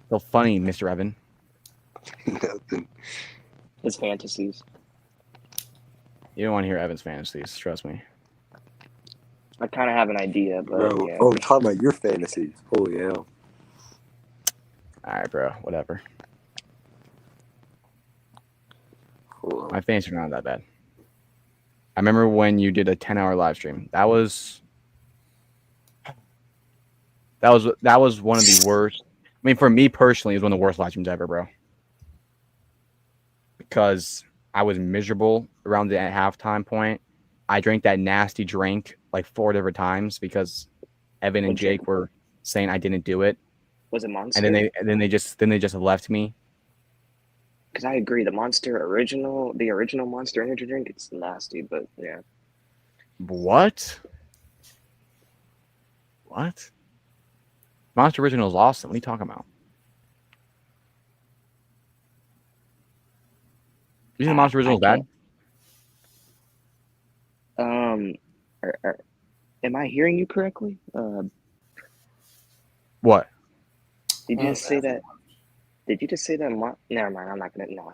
So funny, Mr. Evan. Nothing. His fantasies. You don't want to hear Evan's fantasies, trust me. I kind of have an idea, but Bro, yeah. oh, we're talking about your fantasies. Holy hell. Alright, bro, whatever. Cool. My fantasies are not that bad. I remember when you did a 10-hour live stream. That was one of the worst. I mean, for me personally, it was one of the worst live streams ever, bro. Because I was miserable around the halftime point. I drank that nasty drink like 4 different times because Evan and Jake were saying I didn't do it. Was it Monster? And then they just left me. Because I agree, the original Monster energy drink, it's nasty, but yeah. What? Monster Original is awesome. What are you talking about? You think the Monster Original is bad? Am I hearing you correctly? What? Did you just say that? Did you just say that? Never mind. I'm not gonna. No.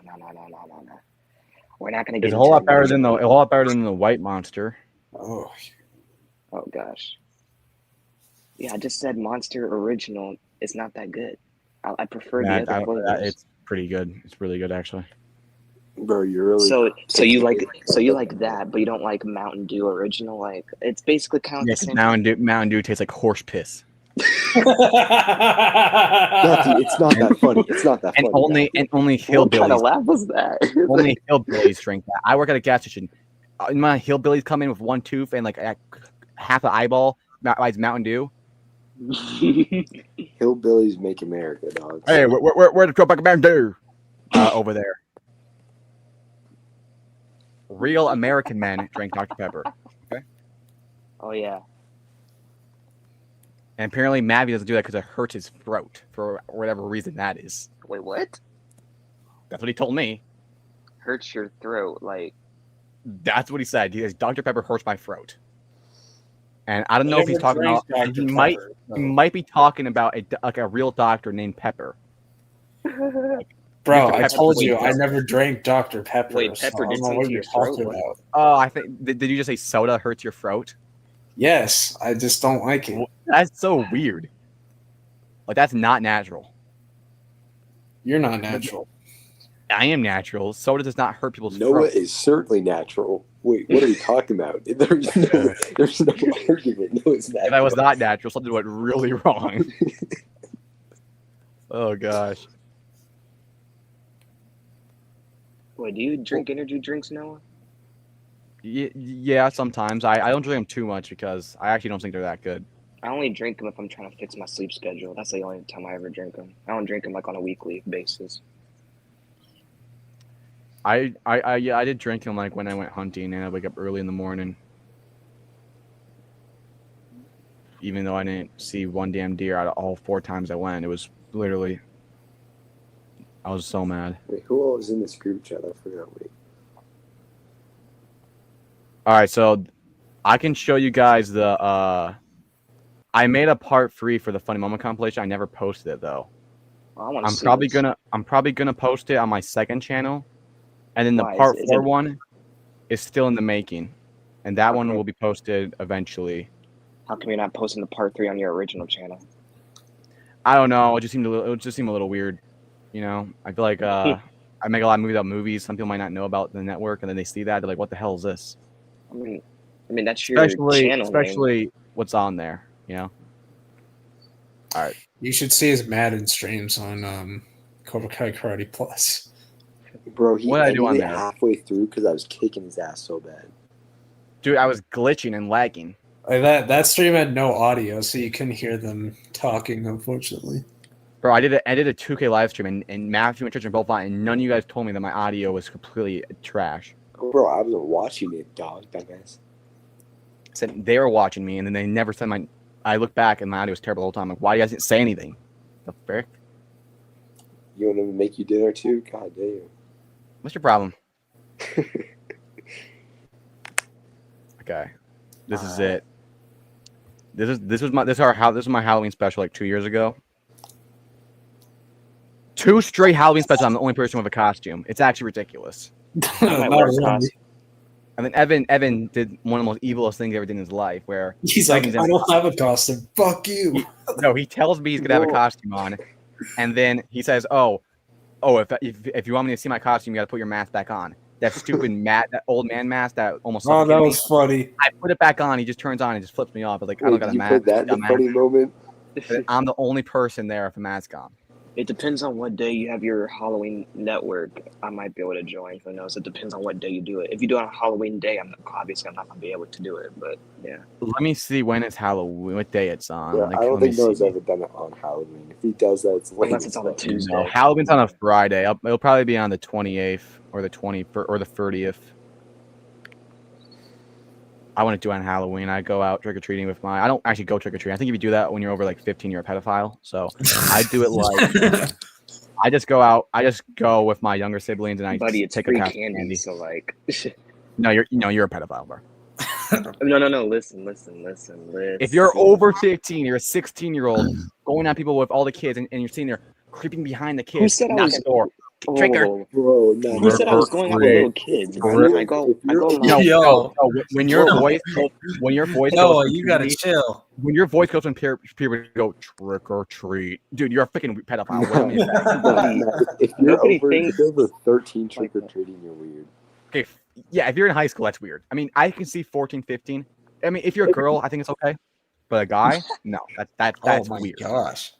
We're not gonna get. It's a whole lot better than the White Monster. Oh. Oh gosh. Yeah, I just said Monster Original. It's not that good. I prefer the other flavors. It's pretty good. It's really good, actually. Bro, you're really So you like that, but you don't like Mountain Dew Original. Like it's basically kind of the same. Mountain Dew tastes like horse piss. It's not that funny. It's not that funny. And only hillbillies. What kind of laugh was that? Only hillbillies drink that. I work at a gas station. My hillbillies come in with one tooth and like half an eyeball. It's Mountain Dew. Hillbillies make America, dog. Hey, where the Cobra Kai Mountain Dew? Over there. Real American men drink Dr. Pepper. Okay. Oh yeah. And apparently Mavi doesn't do that because it hurts his throat for whatever reason that is. Wait, what? That's what he told me. Hurts your throat, like. That's what he said. He says Dr. Pepper hurts my throat. And I don't know if he's talking about. He might be talking about a real doctor named Pepper. Bro, I told you I never drank Dr. Pepper. Wait, Pepper did something to your throat? About. Oh, I think did you just say soda hurts your throat? Yes, I just don't like it. That's so weird. Like that's not natural. You're not natural. I am natural. Soda does not hurt people's Noah throat. is certainly natural. Wait, what are you talking about? There's no argument. No, it's natural. If I was not natural, something went really wrong. Oh gosh. Wait, do you drink energy drinks, Noah? Yeah, sometimes. I don't drink them too much because I actually don't think they're that good. I only drink them if I'm trying to fix my sleep schedule. That's the only time I ever drink them. I don't drink them like on a weekly basis. I did drink them like when I went hunting and I wake up early in the morning. Even though I didn't see one damn deer out of all 4 times I went, it was literally. I was so mad. Wait, who all was in this group chat? I forgot. Wait. All right, so I can show you guys the. I made a part 3 for the Funny Moment compilation. I never posted it though. I'm probably gonna post it on my second channel, and then the part 4 one is still in the making, and that one will be posted eventually. How come you're not posting the part 3 on your original channel? I don't know. It just seemed a little weird. You know, I feel like I make a lot of movies about movies. Some people might not know about the network, and then they see that they're like, "What the hell is this?" I mean that's your channel especially name. What's on there. You know. All right. You should see his Madden streams on Cobra Kai Karate Plus. Bro, he what did I do on ended it there? halfway through because I was kicking his ass so bad. Dude, I was glitching and lagging. That stream had no audio, so you couldn't hear them talking, unfortunately. Bro, I did a 2K live stream, and Matthew and Tristan both on, and none of you guys told me that my audio was completely trash. Oh, bro, I wasn't watching it, dog. Dumbass. Said they were watching me, and then they never said my. I looked back, and my audio was terrible the whole time. Like, why you guys didn't say anything? The frick? You want them to make you dinner too? God damn. What's your problem? Okay, this is it. This was my Halloween special like 2 years ago. 2 straight Halloween specials. I'm the only person with a costume. It's actually ridiculous. And then Evan did one of the most evilest things he ever did in his life, where he's like, I don't have a costume. Fuck you. No, he tells me he's gonna have a costume on, and then he says, "Oh, if you want me to see my costume, you gotta put your mask back on." That stupid that old man mask that almost. Oh, that was funny. I put it back on. He just turns on and just flips me off. But like, I don't got a mask. Put that in the funny moment. I'm the only person there with a mask on. It depends on what day you have your Halloween network. I might be able to join. Who knows? It depends on what day you do it. If you do it on Halloween day, I'm not going to be able to do it. But yeah. Let me see when it's Halloween. What day it's on? Yeah, like, I don't think Noah's ever done it on Halloween. If he does that, it's late. Unless it's on a Tuesday. No, Halloween's on a Friday. It'll probably be on the 28th or the 21st or the 30th. I want to do it on Halloween. I go out trick-or-treating with I don't actually go trick-or-treating. I think if you do that when you're over like 15, you're a pedophile. So I do it like I just go with my younger siblings and I take a pack of candy. So like No, you're a pedophile, bro. No. Listen. If you're over 15, you're a 16-year-old going on people with all the kids and you're sitting there creeping behind the kids. Who said I was the door? Trigger. Bro, no. Who said I was going out with little kids? I go. No, when your voice No, you gotta chill. When your voice goes when people go trick or treat, dude, you're a freaking pedophile. What do you mean that? If you're over 13 trick or treating, you're weird. Okay, yeah, if you're in high school, that's weird. I mean, I can see 14, 15. I mean, if you're a girl, I think it's okay, but a guy, no, that's oh my weird. Gosh.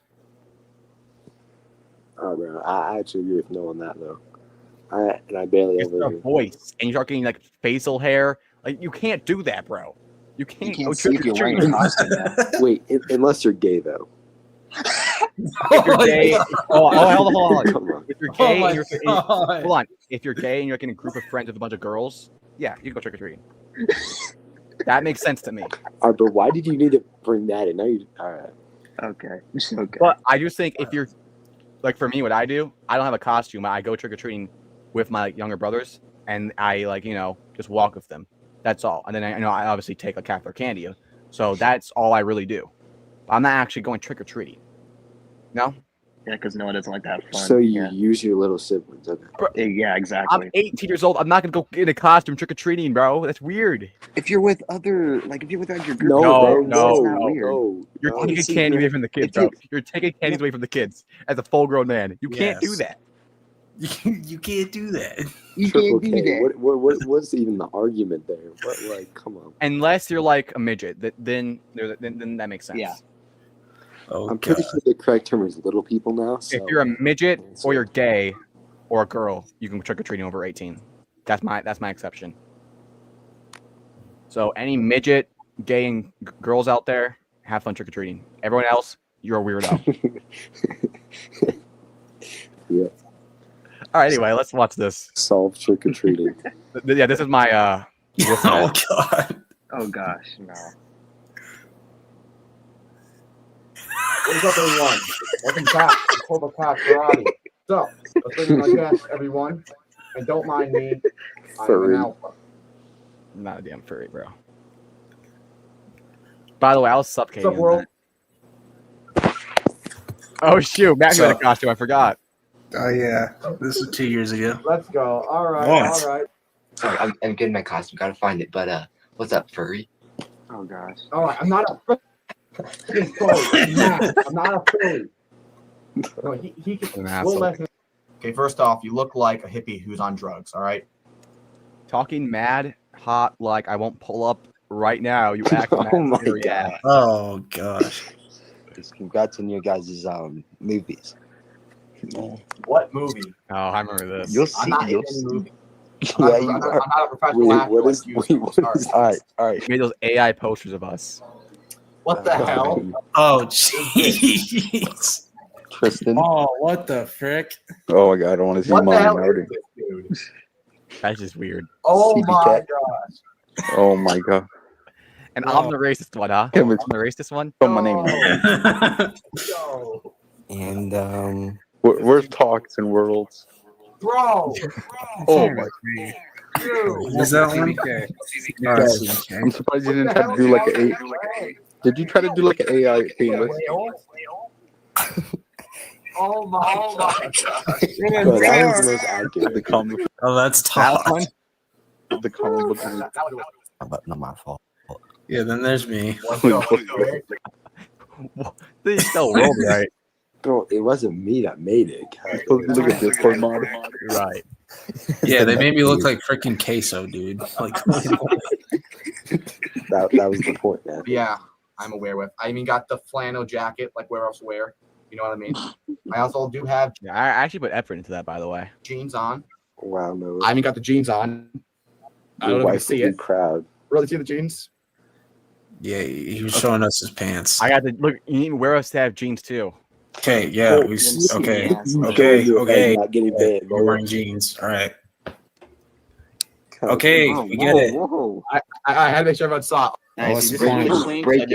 Oh, bro, I actually agree with no on that though. I barely It's ever. a voice, and you start getting like facial hair. Like you can't do that, bro. You can't go see if you're wearing a costume. Wait, unless you're gay though. If you're gay, hold on. Come on. If you're gay, my and you're God. hold on. If you're gay and you're like in a group of friends with a bunch of girls, yeah, you can go trick or treating. That makes sense to me. All right, but why did you need to bring that in? Now you all right. Okay. But I just think if you're like for me, what I do, I don't have a costume. I go trick or treating with my younger brothers, and I just walk with them. That's all. And then I obviously take like half their candy. So that's all I really do. I'm not actually going trick or treating. No. Yeah, because Noah doesn't like to have fun. So you use your little siblings, okay? Yeah, exactly. I'm 18 years old. I'm not gonna go in a costume trick or treating, bro. That's weird. If you're with other, if you're with your group, No. You're taking candy away from the kids, bro. You're taking candies away from the kids as a full-grown man. You can't do that. You can't do that. You can't do that. What's even the argument there? What, come on. Unless you're like a midget, then that makes sense. Yeah. Oh, I'm pretty sure the correct term is little people now. So. If you're a midget or you're gay or a girl, you can trick or treating over 18. That's my exception. So any midget, gay, and girls out there, have fun trick or treating. Everyone else, you're a weirdo. Yeah. All right. Anyway, let's watch this. Solve trick or treating. Yeah, this is my. Oh God. Oh gosh, no. What is up, everyone? Welcome back to Cobra Kai Karate. So, let's bring in my guest, everyone. And don't mind me. I'm an alpha. I'm not a damn furry, bro. By the way, I was suffocating. What's up, world? Oh, shoot. Matthew had a costume. I forgot. Oh, yeah. This was 2 years ago. Let's go. All right. What? All right. Sorry, I'm getting my costume. Gotta find it. But what's up, furry? Oh gosh. All right. I'm not a furry. I'm not a furry. No, he can. We'll let him. Okay, first off, you look like a hippie who's on drugs. All right. Talking mad hot like I won't pull up right now. You act mad. Oh my scary God. ass. Oh gosh. Congrats on your guys' movies. What movie? Oh, I remember this. You'll I'm see. not in any movie. Yeah, you I'm are. not a professional Wait, actor. what like is? you, Wait, so what sorry. is? All right. We made those AI posters of us. What the hell? Oh, jeez. Tristan. Oh, what the frick? Oh my god, I don't want to see What the mine. hell Already. is this, dude? That's just weird. Oh CB my cat. gosh. Oh my god. And Bro. I'm the racist one, huh? Kevin, I'm the racist one. spell my name. Yo, And Where's Talks and Worlds? bro. Oh my. Dude. Is that one? Guys, I'm surprised you didn't try to do like an A. Did you try to do like an AI famous? Oh my god. Bro, that was the most accurate. The comic. Oh, that's That tough. one? The comic book. but not my fault. Yeah, then there's me. They spell world right. Bro, it wasn't me that made it. Guys. Supposed to look at Discord mod. Right. Yeah, they made me look like freaking queso, dude. Like, That was the point, man. Yeah, I'm aware with. I even got the flannel jacket, like where else wear. You know what I mean? I also do have Yeah, I actually put effort into that, by the way. jeans on. Wow, no. I even got the jeans on. I don't know if you Your can wife see will be it. proud. Really see the jeans? yeah, he was showing us his pants. I got to look. You need to wear us to have jeans too. Okay, yeah, Oh, we. yeah. Okay, You okay, showing your okay. head not getting banned, You're bro. wearing jeans. All right. Okay, we get it. Whoa. I had to make sure everyone saw it. Nice. Nice. Fine. Break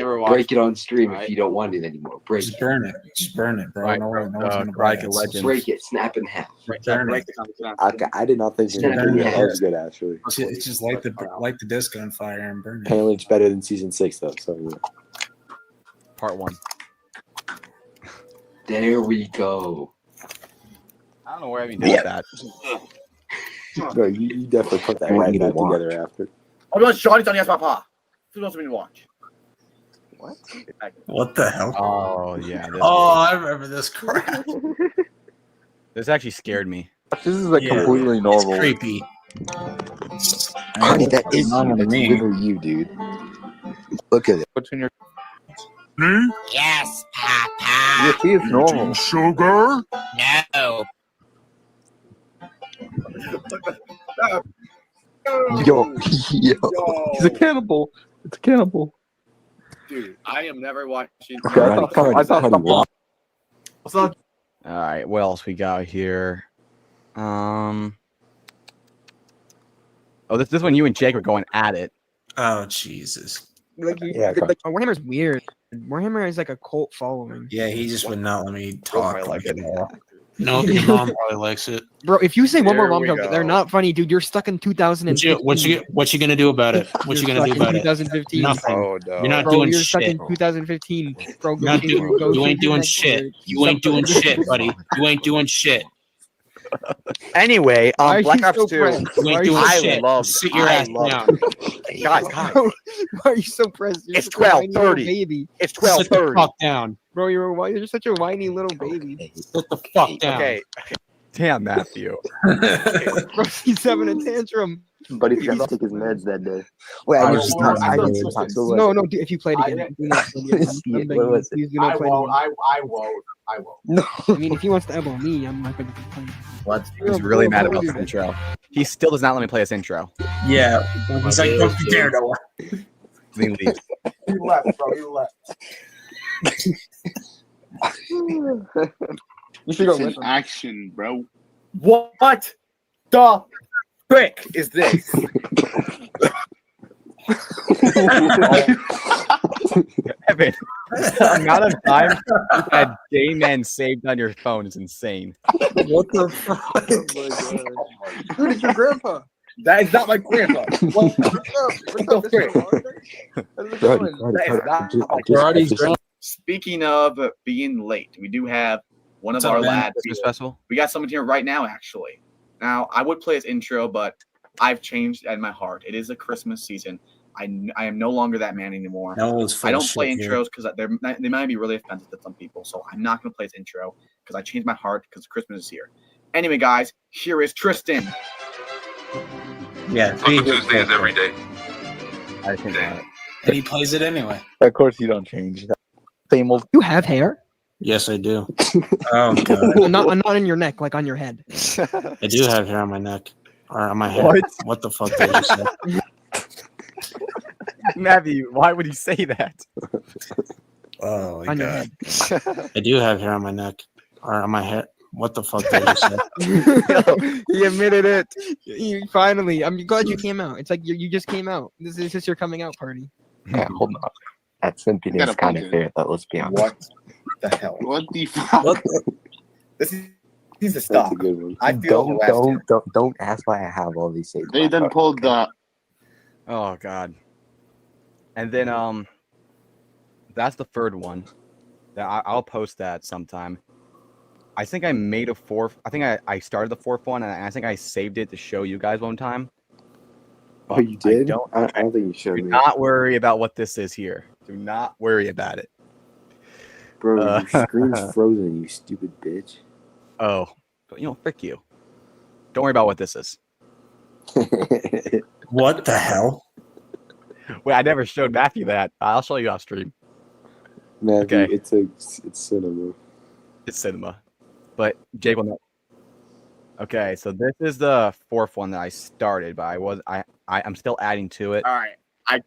it on stream if you don't want it anymore. Break Just it. burn it. Just burn it, bro. Right, No one's gonna Karate buy Kid it. Legends. Break it. Snap in half. Burn it. Okay, I did not think it was good. That was good, actually. It's just light the disc on fire and burn it. Apparently, it's better than season 6, though. So yeah. Part 1. There we go. I don't know where I even did that. Bro, you definitely put that I want right you to back watch. together after. Oh, no, Shawty's on Yes Papa. Who else do we watch? What? What the hell? Oh yeah. Oh, I remember this crap. This actually scared me. This is like Yeah, completely It's normal. creepy. Honey, that is normal to that's me. literally you, dude. Look at it. What's in your? Yes, Papa. You see, it's normal. Sugar? No. Yo, he's a cannibal. It's a cannibal. Dude, I am never watching. Okay, I thought What's up? All right. What else we got here? Oh, this one you and Jake were going at it. Oh Jesus. Like, Yeah, Warhammer's weird. Warhammer is like a cult following. Yeah, he just would not let me talk. like it all. No, your mom probably likes it. Bro, if you say one more Here mom we joke, go. they're not funny, dude. You're stuck in 2015. What you gonna do about it? What you gonna do about it? 2015. Nothing. Oh no. You're not Bro, doing you're stuck shit. in 2015. Bro, You're not go you ain't to doing next shit. word. You ain't doing shit, buddy. You ain't doing shit. Anyway, Why are Black you Ops so 2. pressed? You Why ain't are you doing so shit. love- Sit your I ass love- down. Guys, Why are you so pressed? You're It's such a whiny little 12:30. baby. It's Sit the 12:30. fuck down. Bro, you're such a whiny little baby. Sit the fuck down. Okay. Damn, Matthew. Bro, he's having a tantrum. But he forgot to take his meds that day. Wait, I I won't- just I not. don't- No, no, if you play it again. Do not play it again. Yeah, I'm begging what was you, it? please do not I play it won't. again. I won't. I won't. No. I mean, if he wants to elbow me, I'm not going to play it. Let's He's really mad about this intro. He still does not let me play this intro. Yeah. He's like, don't you dare, Noah. He leaves. He left, bro. He left. You should go It's with an him. action, bro. What the frick is this? Evan, the amount of time you had gay men saved on your phone is insane. What the fuck? Who is your grandpa? That is not my grandpa. What the frick? That is not Speaking of being late, we do have one of What's up, our man? lads. Christmas festival? We got someone here right now, actually. Now, I would play his intro, but I've changed in my heart. It is a Christmas season. I am no longer that man anymore. Noah's full I of don't play shit here. intros because they might be really offensive to some people. So I'm not going to play his intro because I changed my heart because Christmas is here. Anyway, guys, here is Tristan. Yeah. Tuesday is every day. I think not. And he plays it anyway. Of course, you don't change that. Same old. You have hair? Yes, I do. Oh god. not in your neck, like on your head. I do have hair on my neck. or on my head. What? What the fuck did you say? Matthew, why would he say that? Oh my On your god. head. I do have hair on my neck or on my head. What the fuck did you say? He admitted it. Finally, I'm glad you came out. It's like you just came out. This is just your coming out party. Yeah, hold on. That sympathy Gotta is kind punch of it. fair, though. Let's be honest. What the hell? What the fuck? What the- This needs to That's stop. a good one. I feel Don't ask why I have all these saved. They done pulled the. Oh god. And then that's the third one. That I'll post that sometime. I think I made a fourth. I think I started the fourth one, and I think I saved it to show you guys one time. Oh, you did? I I don't think you showed Do me. not worry about what this is here. Do not worry about it. Bro, your screen's frozen, you stupid bitch. Oh, but frick you. Don't worry about what this is. What the hell? Wait, I never showed Matthew that. I'll show you off stream. Matthew, Okay. it's cinema. It's cinema. But Jake will know. Okay, so this is the fourth one that I started, but I'm still adding to it. All right, I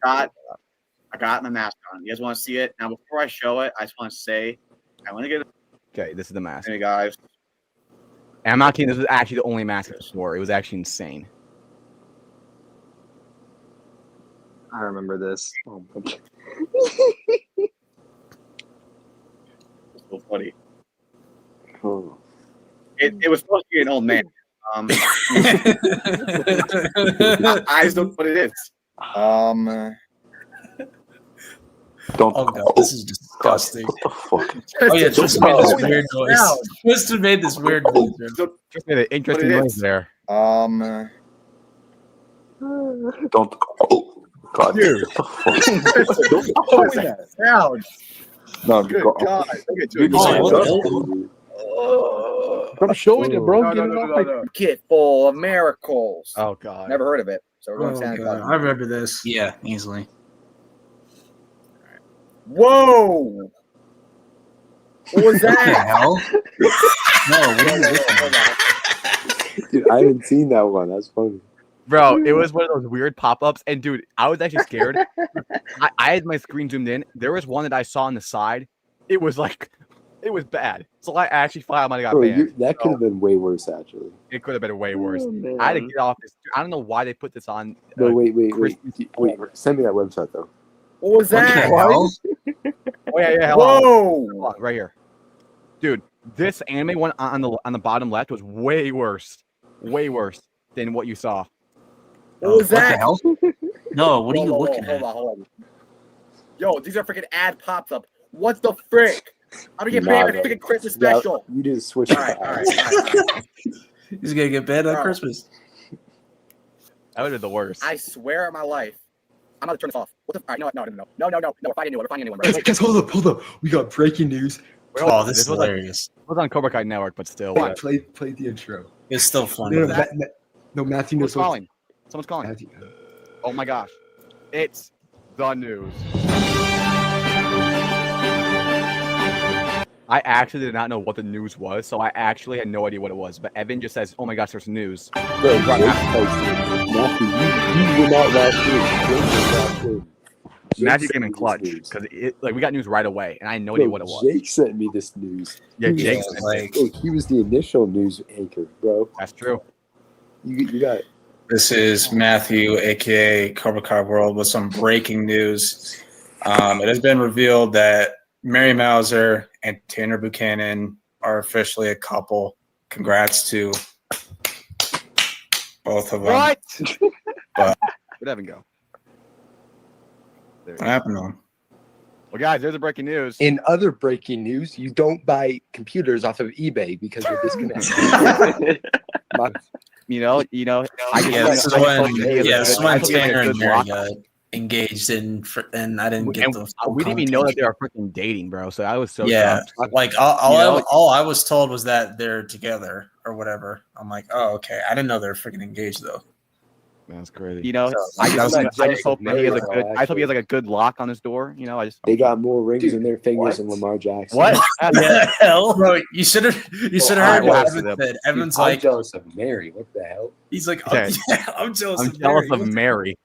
got my mask on. You guys want to see it? Now, before I show it, I just want to say, I want to get. Okay, this is the mask. Hey guys, And I'm not kidding. This was actually the only mask I wore. It was actually insane. I remember this. Oh my God. it's so funny. Oh. It was supposed to be an old man. I just don't know what it is. Don't. Oh god, this is disgusting. What the fuck? Oh yeah, Tristan made this weird noise. Tristan made this weird noise. Just made an interesting noise there. Don't. Oh, God. Dude. What the fuck? What was that sound? No, Good go. God. Don't get too Dude, excited. I'm showing you, bro. No, Get no, it no, off no, my- no. Kit full of miracles. Oh god. Never heard of it. So we're going Oh, Santa god. Claus. I remember this. Yeah, easily. Whoa! What was that? Hell? No, what are you looking at? Dude, I haven't seen that one. That's funny. Bro, it was one of those weird pop-ups, and dude, I was actually scared. I had my screen zoomed in. There was one that I saw on the side. It was bad. So I actually thought I might have got Bro, banned. that could have been way worse, actually. It could have been way worse. Oh, I had to man. get off this. I don't know why they put this on. No, wait. Christmas Wait. Send me that website, though. What was that? Oh yeah. Hold on. Whoa! Hold on, right here, dude. This anime one on the bottom left was way worse than what you saw. What was that? What the hell? No, what are you Hold on, looking at? Hold on. Yo, these are freaking ad pops up. What the frick? I'm gonna get banned at freaking Christmas Yeah, special. you did switch. All right. He's gonna get banned on Bro. Christmas. That would have been the worst. I swear on my life, I'm gonna turn this off. What the? All right, no, we're finding a new one. We're finding a new one. Guys, hold up. We got breaking news. Oh, this is was hilarious. It was on Cobra Kai Network, but still. Come on, play the intro. It's still fun. No, but- Matthew Someone's knows what. calling. Someone's calling. Matthew. Oh my gosh. It's the news. I actually did not know what the news was, so I actually had no idea what it was. But Evan just says, "Oh my gosh, there's news." Bro, Jake posted it. Matthew, you were not last year. Jake was last year. Jake Matthew sent came me in this clutch news. because we got news right away, and I had no Bro, idea what it was. Jake sent me this news. Yeah, He Jake was- sent like- Look, he was the initial news anchor, bro. That's true. You got it. This is Matthew, aka Cobra Kai World, with some breaking news. It has been revealed that Mary Mauser and Tanner Buchanan are officially a couple. Congrats to both of them. What? But Where'd Evan go? There what happened to them? Well, guys, there's a breaking news. In other breaking news, you don't buy computers off of eBay because we're disconnected. You know. I Yeah, this is when Tanner and Mary got engaged and I didn't get And the. we didn't even know that they were freaking dating, bro. So I was so Yeah, shocked. like all I was told was that they're together or whatever. I'm like, oh okay. I didn't know they were freaking engaged though. That's crazy. You know, I I just just hope hope he has a Mary, good. though, I hope he has actually. like a good lock on his door. You know, I just. They got more rings Dude, in their fingers than what? Lamar Jackson. What? Yeah, hell, bro, you should have Well, heard what what happened Evan to said. Dude, Evan's I'm like, jealous of Mary. What the hell? he's like, Yeah. yeah, I'm jealous I'm of jealous Mary. of Mary.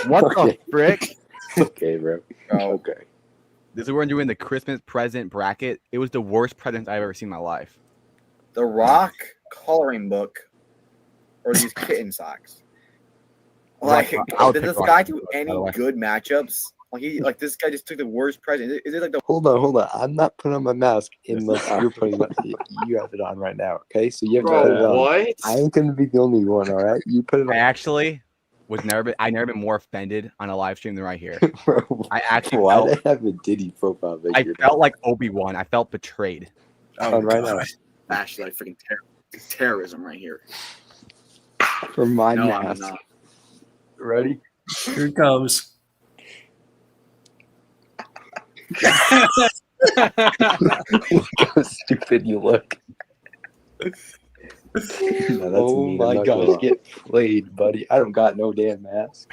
What the Okay. frick? Okay, bro. Okay. This is when we're doing the Christmas present bracket. It was the worst present I've ever seen in my life. The Rock coloring book or these kitten socks. Like, I would did pick this Rock guy coloring do book, by the any way. good matchups? Like this guy just took the worst present. Is it like the Hold on. I'm not putting on my mask unless you're putting you have it on right now. Okay, so you have to put it on. what? I ain't gonna be the only one. All right, you put it on. I actually I never been more offended on a live stream than right here. Bro, I actually why felt, did I have a Diddy profile I picture? felt like Obi-Wan. I felt betrayed. oh right god, now. actually like freaking terrorism right here. For my No, I'm mask. not. Ready? Here it comes. Look how stupid you look. No, that's Oh mean. my I'm not gosh, gonna get played, buddy. I don't got no damn mask.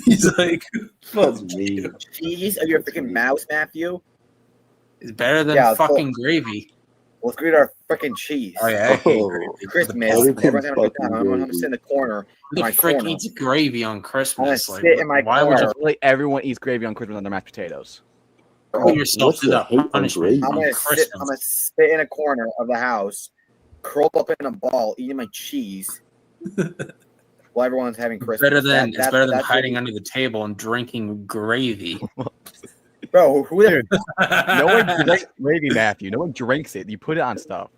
He's like, That's mean. Cheese? Are you a freaking mouse, Matthew? it's better than Yeah, fucking gravy. Let's get our freaking cheese. Oh yeah, I hate Oh, gravy. Christmas. Better than Everyone's having a good fucking time. I'm gonna gravy. sit in the corner. Who the my frick corner. eats gravy on Christmas? I'm Like, gonna sit in my why would you corner. Literally everyone eats gravy on Christmas on their mashed potatoes. put yourself What's through the that hate on punishment gravy? I'm on gonna Christmas? I'm gonna sit in a corner of the house, curled up in a ball, eating my cheese, while everyone's having Christmas. Better than it's better than that's hiding what under the table and drinking gravy. bro. Who the No one drinks gravy, Matthew. No one drinks it. You put it on stuff.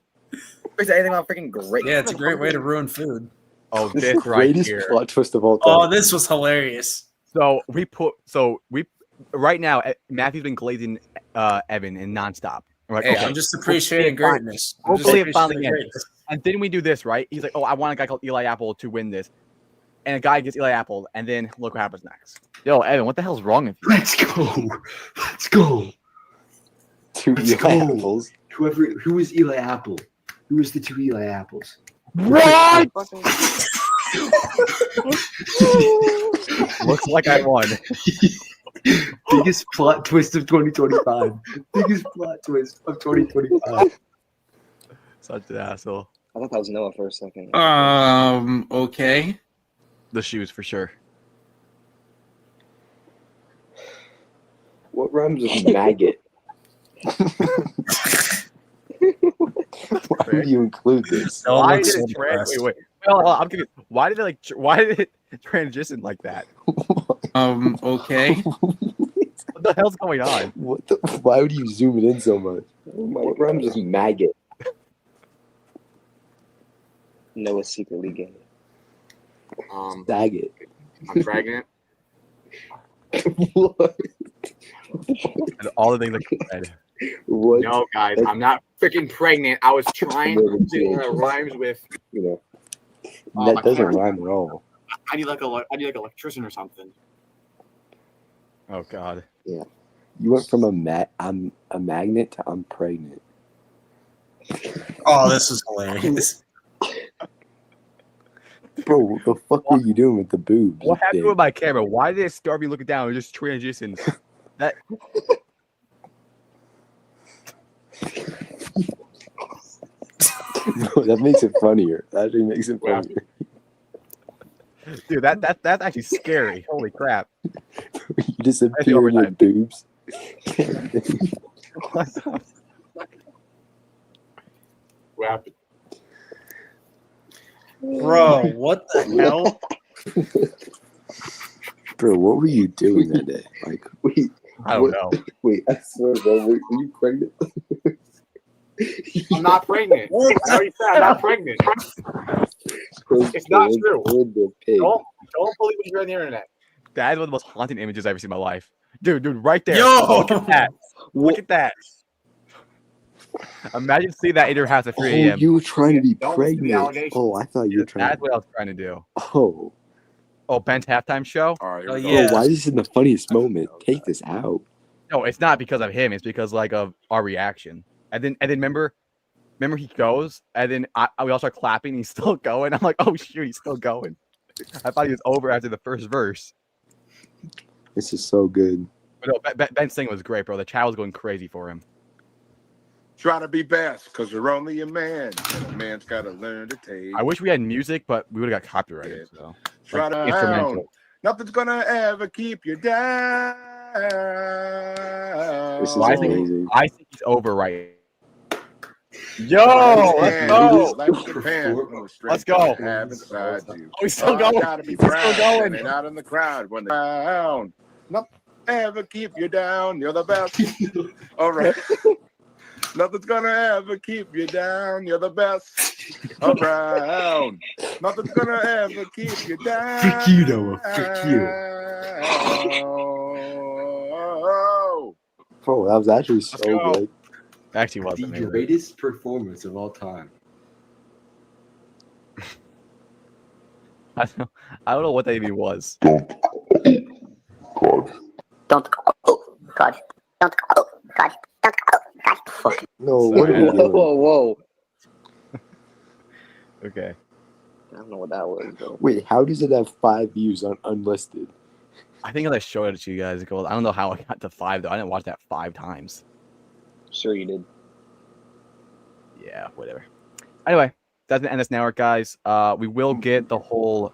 is anything about freaking great? Yeah, it's a great way to ruin food. Oh, This is the this right greatest here. plot twist of all time. Oh, this was hilarious. So we right now Matthew's been glazing Evan and nonstop. We're like, Hey, okay, I'm just appreciating fine. greatness. I'm just Hopefully it finally appreciating ends. greatness. And then we do this, right? He's like, oh, I want a guy called Eli Apple to win this. And a guy gets Eli Apple, and then look what happens next. Yo, Evan, what the hell's wrong with you? Let's go. Let's go. Two Let's Eli go. apples. Who is Eli Apple? Who is the two Eli Apples? What? Looks like I won. Biggest plot twist of 2025. Biggest plot twist of 2025. Such an asshole. I thought that was Noah for a second. Okay. The shoes for sure. What rhymes with maggot? Why would you include this? Why did it wait. Well, I'm confused. Why did it transition like that? Okay. What the hell's going on? Why would you zoom it in so much? What rhymes with maggot? Noah's secretly gay. Daggett. I'm pregnant. What? And all the things I said. What? No, guys, I'm not freaking pregnant. I was trying to do what rhymes with. You know, Oh, that my doesn't camera. rhyme at all. I need like electrician or something. Oh God. Yeah, you went from I'm a magnet to I'm pregnant. Oh, this is hilarious. Bro, what the fuck were you doing with the boobs? What happened Dave? with my camera? Why did it start me looking down and just transitions? That No, that makes it funnier. That actually makes it funnier. dude, that's actually scary. Holy crap. You disappear in your boobs. What the What happened? Bro, what the hell? Bro, what were you doing that day? Like, wait, I don't know. Wait, I swear, bro, were you pregnant? I'm not pregnant. I already said I'm not pregnant. It's not true. Don't believe what you read on the internet. That is one of the most haunting images I've ever seen in my life. Dude, right there. Yo! Look at that. Look at that. Imagine seeing that in your house at 3 a.m. Oh, you were trying to be Don't listen to the pregnant. allegations. Oh, I thought you were trying That's to. what I was trying to do. Oh. Oh, Ben's halftime show? All right, Oh, here we yeah. go. Oh, why is this in the funniest moment? Take this out. No, it's not because of him. It's because like of our reaction. And then remember remember he goes, and then we all start clapping. And he's still going. I'm like, oh shoot, he's still going. I thought he was over after the first verse. This is so good. But no, Ben's singing was great, bro. The chat was going crazy for him. Try to be best, because you're only a man, and a man's got to learn to take. I wish we had music, but we would have got copyrighted. So Try to instrumental. Nothing's gonna ever keep you down. This is amazing. I think he's over right. Yo, let's go. Let's go. Have inside you. Oh, he's still going. Gotta be He's still proud going. and out in the crowd when they're down. Nothing ever keep you down. You're the best. All right. Nothing's gonna ever keep you down. You're the best around. Nothing's gonna ever keep you down. Frick you, Noah. Frick you. Bro, that was actually so go. good. Actually, was The amazing. greatest performance of all time. I don't know what that even was. Don't. Oh, God. Don't. Oh, God. Don't. Oh, God. Fuck. No, what are you doing? Whoa. Okay. I don't know what that was, though. Wait, how does it have 5 views on unlisted? I think I showed it to you guys. I don't know how I got to 5 though. I didn't watch that 5 times. Sure you did. Yeah, whatever. Anyway, that's the end of this network, guys. We will get the whole.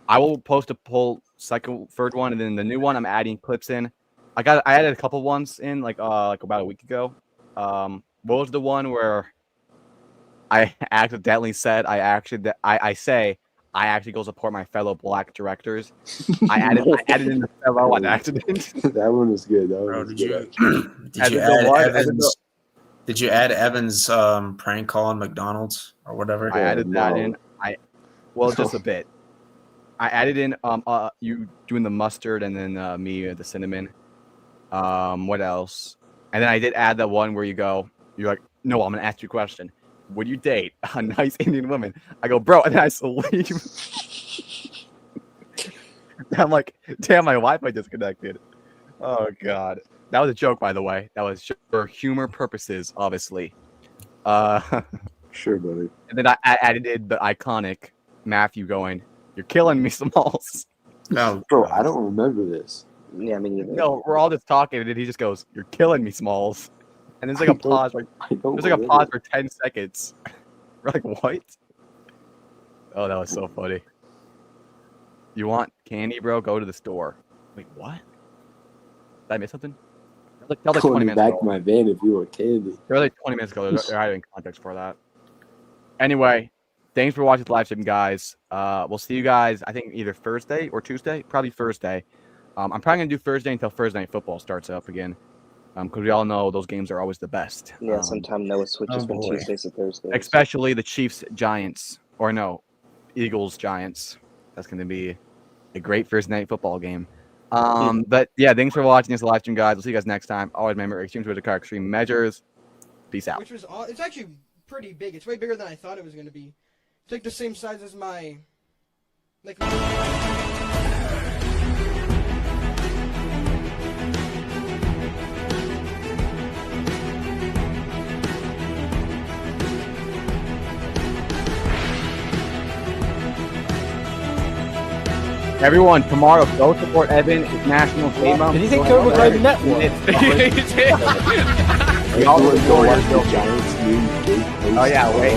I will post a whole third one, and then the new one. I'm adding clips in. I added a couple ones in like about a week ago. What was the one where I accidentally said I actually go support my fellow black directors. I added in the fellow on accident. That one was good. That one Bro, was did good. you add Evan's prank call on McDonald's or whatever? I added that in. Just a bit. I added in you doing the mustard and then me the cinnamon. What else? And then I did add that one where you're like, no, I'm gonna ask you a question. Would you date a nice Indian woman? I go, bro, and then I leave. I'm like, damn, my Wi-Fi disconnected. Oh god, that was a joke, by the way. That was for humor purposes, obviously. Sure, buddy. And then I added in the iconic Matthew going, "You're killing me, Smalls." No, bro, I don't remember this. Yeah, me neither. No, we're all just talking, and then he just goes, "You're killing me, Smalls." And there's like a pause, there's like a pause for 10 seconds. We're like, what? Oh, that was so funny. You want candy, bro? Go to the store. Wait, what? Did I miss something? That was like 20 minutes back ago. to my van if you want candy. There was like 20 minutes ago. They're having context for that. Anyway, thanks for watching the live stream, guys. We'll see you guys, I think, either Thursday or Tuesday. Probably Thursday. I'm probably going to do Thursday until Thursday Night Football starts up again. Because we all know those games are always the best. Yeah, sometime Noah switches from Tuesdays to Thursdays. Especially the Chiefs-Giants. Or no, Eagles-Giants. That's going to be a great Thursday Night Football game. But yeah, thanks for watching this live stream, guys. We'll see you guys next time. Always remember, extreme Twitter car, extreme measures. Peace out. Which was it's actually pretty big. It's way bigger than I thought it was going to be. It's like the same size as my Everyone, tomorrow, go support Evan. It's National Game Month. Did you think Cobra Kai Network? We all Go support watch the Giants new gate post. Oh yeah, wait.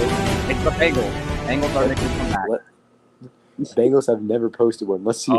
It's the Bengals. Bengals are making a comeback. Bengals have never posted one. Let's see.